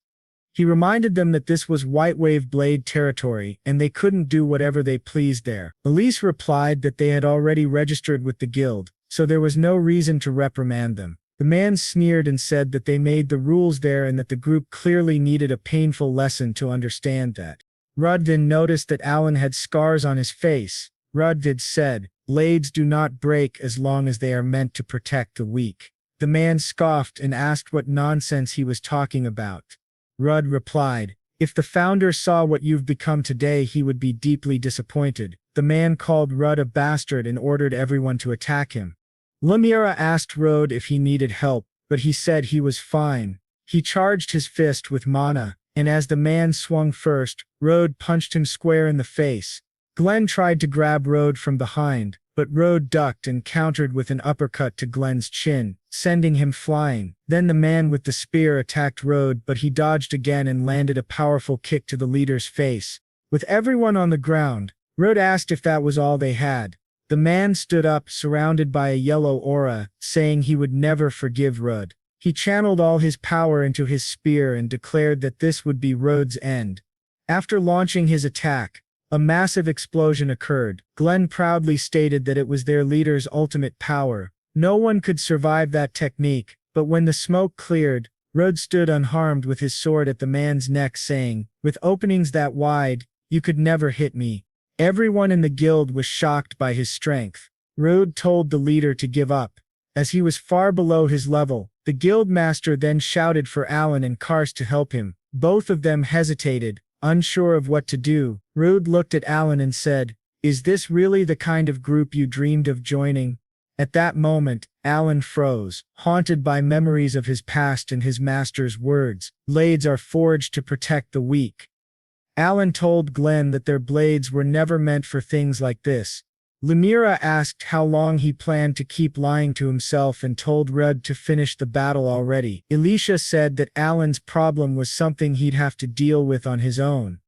He reminded them that this was White Wave Blade territory, and they couldn't do whatever they pleased there. Elise replied that they had already registered with the guild, so there was no reason to reprimand them. The man sneered and said that they made the rules there and that the group clearly needed a painful lesson to understand that. Rudvid noticed that Alan had scars on his face. Rudvid said, "Blades do not break as long as they are meant to protect the weak." The man scoffed and asked what nonsense he was talking about. Rudd replied, "If the founder saw what you've become today, he would be deeply disappointed." The man called Rudd a bastard and ordered everyone to attack him. Lemira asked Rudd if he needed help, but he said he was fine. He charged his fist with mana, and as the man swung first, Rudd punched him square in the face. Glenn tried to grab Rudd from behind, but Rudd ducked and countered with an uppercut to Glenn's chin, sending him flying. Then the man with the spear attacked Rudd, but he dodged again and landed a powerful kick to the leader's face. With everyone on the ground, Rudd asked if that was all they had. The man stood up, surrounded by a yellow aura, saying he would never forgive Rudd. He channeled all his power into his spear and declared that this would be Rudd's end. After launching his attack, a massive explosion occurred. Glenn proudly stated that it was their leader's ultimate power. No one could survive that technique, but when the smoke cleared, Rudd stood unharmed with his sword at the man's neck, saying, "With openings that wide, you could never hit me." Everyone in the guild was shocked by his strength. Rude told the leader to give up, as he was far below his level. The guild master then shouted for Alan and Karst to help him. Both of them hesitated, unsure of what to do. Rude looked at Alan and said, "Is this really the kind of group you dreamed of joining?" At that moment, Alan froze, haunted by memories of his past and his master's words. Blades are forged to protect the weak. Alan told Glenn that their blades were never meant for things like this. Lemira asked how long he planned to keep lying to himself and told Rudd to finish the battle already. Elisha said that Alan's problem was something he'd have to deal with on his own.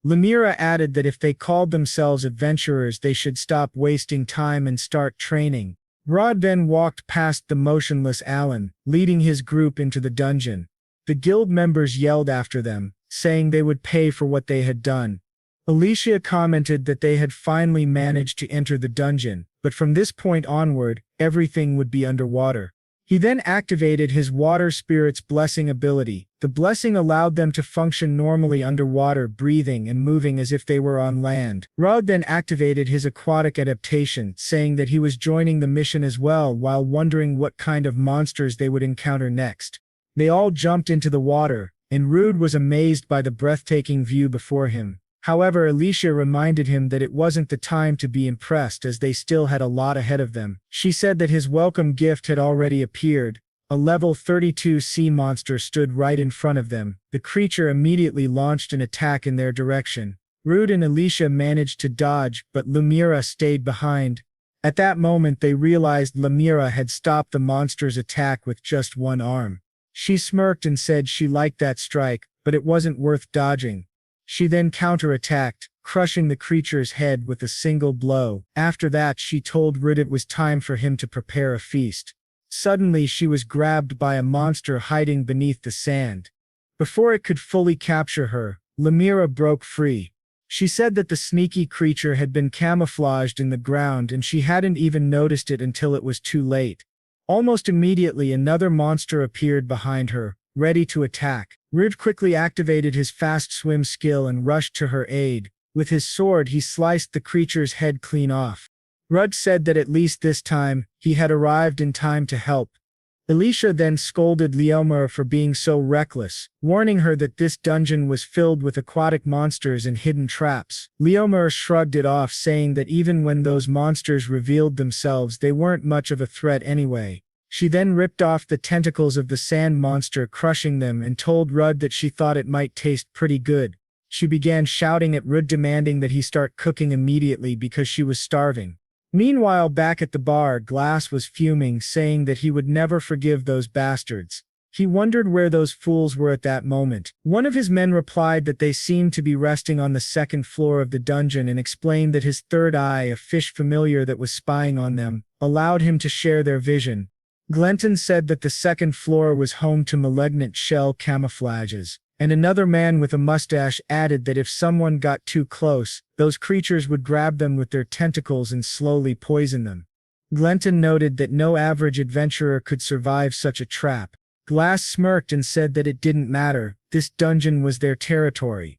Lemira added that if they called themselves adventurers they should stop wasting time and start training. Rod then walked past the motionless Alan, leading his group into the dungeon. The guild members yelled after them, saying they would pay for what they had done. Alicia commented that they had finally managed to enter the dungeon, but from this point onward, everything would be underwater. He then activated his water spirit's blessing ability. The blessing allowed them to function normally underwater, breathing and moving as if they were on land. Rod then activated his aquatic adaptation, saying that he was joining the mission as well while wondering what kind of monsters they would encounter next. They all jumped into the water, and Rude was amazed by the breathtaking view before him. However, Alicia reminded him that it wasn't the time to be impressed as they still had a lot ahead of them. She said that his welcome gift had already appeared. A level 32 sea monster stood right in front of them. The creature immediately launched an attack in their direction. Rude and Alicia managed to dodge, but Lemira stayed behind. At that moment they realized Lemira had stopped the monster's attack with just one arm. She smirked and said she liked that strike, but it wasn't worth dodging. She then counterattacked, crushing the creature's head with a single blow. After that she told Rude it was time for him to prepare a feast. Suddenly she was grabbed by a monster hiding beneath the sand. Before it could fully capture her, Lemira broke free. She said that the sneaky creature had been camouflaged in the ground and she hadn't even noticed it until it was too late. Almost immediately another monster appeared behind her, ready to attack. Rude quickly activated his fast swim skill and rushed to her aid. With his sword he sliced the creature's head clean off. Rudd said that at least this time, he had arrived in time to help. Alicia then scolded Leomar for being so reckless, warning her that this dungeon was filled with aquatic monsters and hidden traps. Leomar shrugged it off, saying that even when those monsters revealed themselves they weren't much of a threat anyway. She then ripped off the tentacles of the sand monster, crushing them, and told Rudd that she thought it might taste pretty good. She began shouting at Rudd, demanding that he start cooking immediately because she was starving. Meanwhile, back at the bar, Glass was fuming, saying that he would never forgive those bastards. He wondered where those fools were at that moment. One of his men replied that they seemed to be resting on the second floor of the dungeon and explained that his third eye, a fish familiar that was spying on them, allowed him to share their vision. Glenton said that the second floor was home to malignant shell camouflages, and another man with a mustache added that if someone got too close, those creatures would grab them with their tentacles and slowly poison them. Glenton noted that no average adventurer could survive such a trap. Glass smirked and said that it didn't matter, this dungeon was their territory.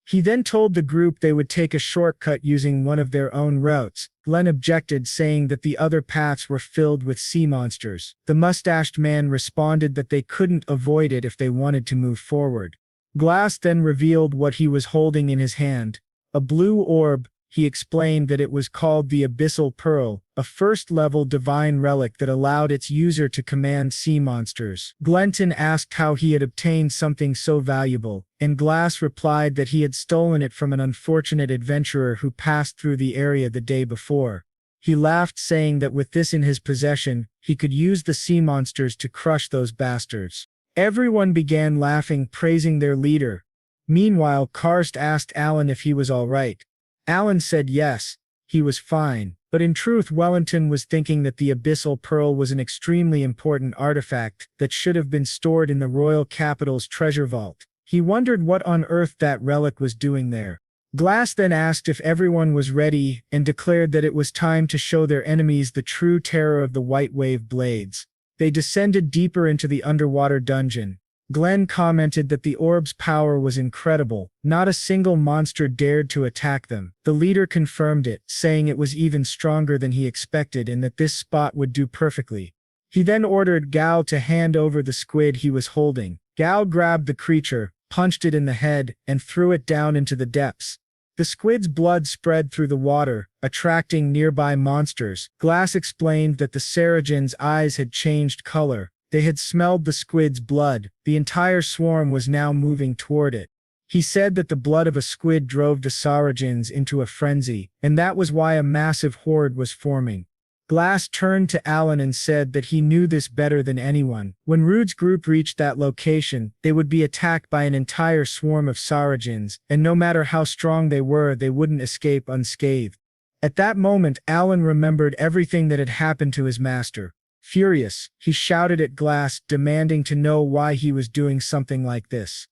He then told the group they would take a shortcut using one of their own routes. Glenn objected, saying that the other paths were filled with sea monsters. The mustached man responded that they couldn't avoid it if they wanted to move forward. Glass then revealed what he was holding in his hand. A blue orb. He explained that it was called the Abyssal Pearl, a first-level divine relic that allowed its user to command sea monsters. Glenton asked how he had obtained something so valuable, and Glass replied that he had stolen it from an unfortunate adventurer who passed through the area the day before. He laughed, saying that with this in his possession, he could use the sea monsters to crush those bastards. Everyone began laughing, praising their leader. Meanwhile, Karst asked Alan if he was all right. Alan said yes, he was fine, but in truth Wellington was thinking that the Abyssal Pearl was an extremely important artifact that should have been stored in the royal capital's treasure vault. He wondered what on earth that relic was doing there. Glass then asked if everyone was ready and declared that it was time to show their enemies the true terror of the White Wave blades. They descended deeper into the underwater dungeon. Glenn commented that the orb's power was incredible. Not a single monster dared to attack them. The leader confirmed it, saying it was even stronger than he expected and that this spot would do perfectly. He then ordered Gao to hand over the squid he was holding. Gao grabbed the creature, punched it in the head, and threw it down into the depths. The squid's blood spread through the water, attracting nearby monsters. Glass explained that the Saragen's eyes had changed color. They had smelled the squid's blood. The entire swarm was now moving toward it. He said that the blood of a squid drove the Saragens into a frenzy, and that was why a massive horde was forming. Glass turned to Alan and said that he knew this better than anyone. When Rude's group reached that location, they would be attacked by an entire swarm of Saragens, and no matter how strong they were, they wouldn't escape unscathed. At that moment, Alan remembered everything that had happened to his master. Furious, he shouted at Glass, demanding to know why he was doing something like this.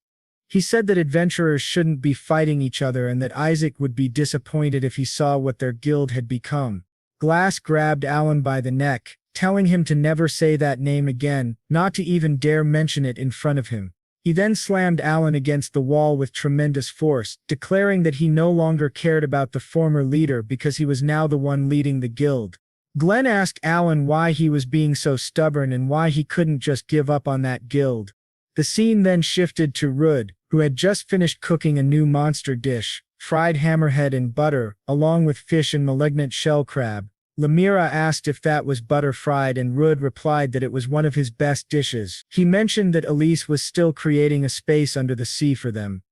He said that adventurers shouldn't be fighting each other and that Isaac would be disappointed if he saw what their guild had become. Glass grabbed Alan by the neck, telling him to never say that name again, not to even dare mention it in front of him. He then slammed Alan against the wall with tremendous force, declaring that he no longer cared about the former leader because he was now the one leading the guild. Glenn asked Alan why he was being so stubborn and why he couldn't just give up on that guild. The scene then shifted to Rude, who had just finished cooking a new monster dish, fried hammerhead in butter, along with fish and malignant shell crab. Lemira asked if that was butter fried and Rude replied that it was one of his best dishes. He mentioned that Elise was still creating a space under the sea for them.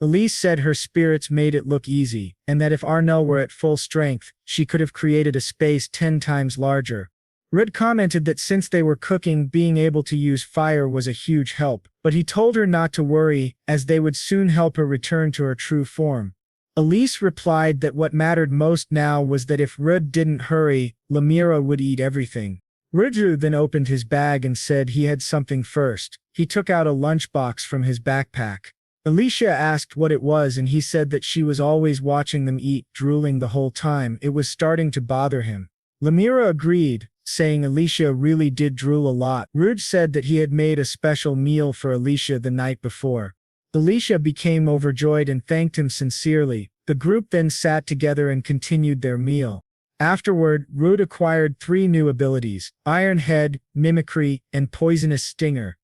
Elise said her spirits made it look easy, and that if Arnell were at full strength, she could have created a space 10 times larger. Rude commented that since they were cooking, being able to use fire was a huge help, but he told her not to worry, as they would soon help her return to her true form. Elise replied that what mattered most now was that if Rude didn't hurry, Lemira would eat everything. Rude then opened his bag and said he had something first. He took out a lunchbox from his backpack. Alicia asked what it was and he said that she was always watching them eat, drooling the whole time. It was starting to bother him. Lemira agreed, saying Alicia really did drool a lot. Rude said that he had made a special meal for Alicia the night before. Alicia became overjoyed and thanked him sincerely. The group then sat together and continued their meal. Afterward, Rude acquired 3 new abilities: Iron Head, Mimicry, and Poisonous Stinger.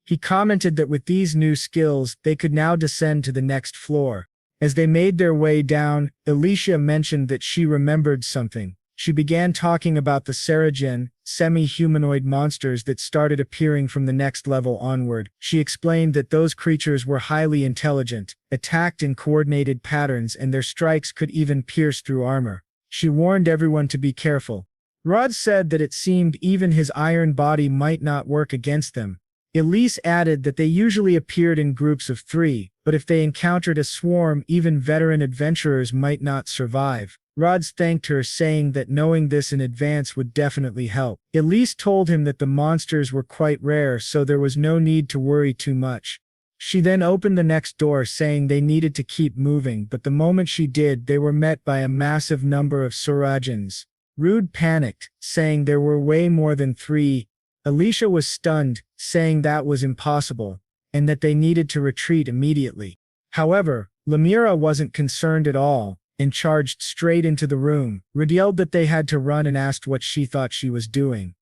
He commented that with these new skills, they could now descend to the next floor. As they made their way down, Alicia mentioned that she remembered something. She began talking about the Saragen, semi-humanoid monsters that started appearing from the next level onward. She explained that those creatures were highly intelligent, attacked in coordinated patterns, and their strikes could even pierce through armor. She warned everyone to be careful. Rod said that it seemed even his iron body might not work against them. Elise added that they usually appeared in groups of 3, but if they encountered a swarm, even veteran adventurers might not survive. Rods thanked her, saying that knowing this in advance would definitely help. Elise told him that the monsters were quite rare, so there was no need to worry too much. She then opened the next door, saying they needed to keep moving, but the moment she did, they were met by a massive number of Saragens. Rude panicked, saying there were way more than 3. Alicia was stunned, saying that was impossible, and that they needed to retreat immediately. However, Lemira wasn't concerned at all, and charged straight into the room. Rude yelled that they had to run and asked what she thought she was doing.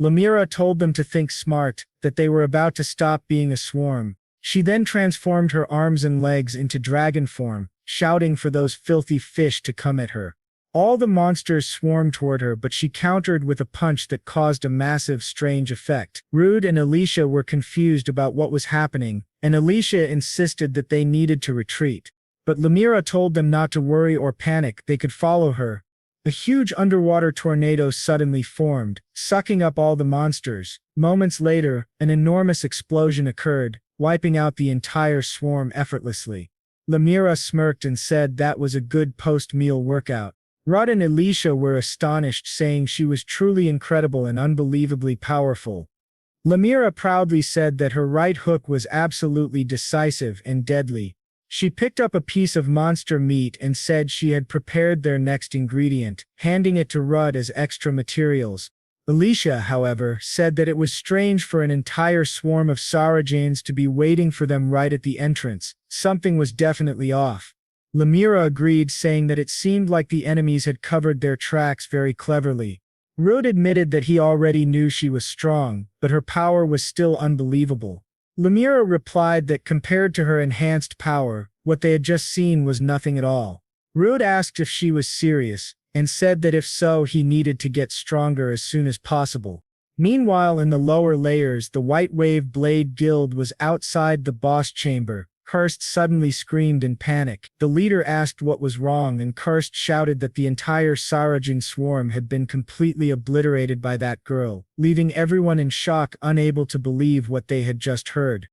Lemira told them to think smart, that they were about to stop being a swarm. She then transformed her arms and legs into dragon form, shouting for those filthy fish to come at her. All the monsters swarmed toward her, but she countered with a punch that caused a massive, strange effect. Rude and Alicia were confused about what was happening, and Alicia insisted that they needed to retreat. But Lemira told them not to worry or panic, they could follow her. A huge underwater tornado suddenly formed, sucking up all the monsters. Moments later, an enormous explosion occurred, wiping out the entire swarm effortlessly. Lemira smirked and said that was a good post-meal workout. Rod and Alicia were astonished, saying she was truly incredible and unbelievably powerful. Lemira proudly said that her right hook was absolutely decisive and deadly. She picked up a piece of monster meat and said she had prepared their next ingredient, handing it to Rudd as extra materials. Alicia, however, said that it was strange for an entire swarm of Sarajanes to be waiting for them right at the entrance. Something was definitely off. Lemira agreed, saying that it seemed like the enemies had covered their tracks very cleverly. Rude admitted that he already knew she was strong, but her power was still unbelievable. Lemira replied that compared to her enhanced power, what they had just seen was nothing at all. Rude asked if she was serious, and said that if so, he needed to get stronger as soon as possible. Meanwhile, in the lower layers, the White Wave Blade Guild was outside the boss chamber. Karst suddenly screamed in panic. The leader asked what was wrong, and Karst shouted that the entire Sarajin swarm had been completely obliterated by that girl, leaving everyone in shock, unable to believe what they had just heard.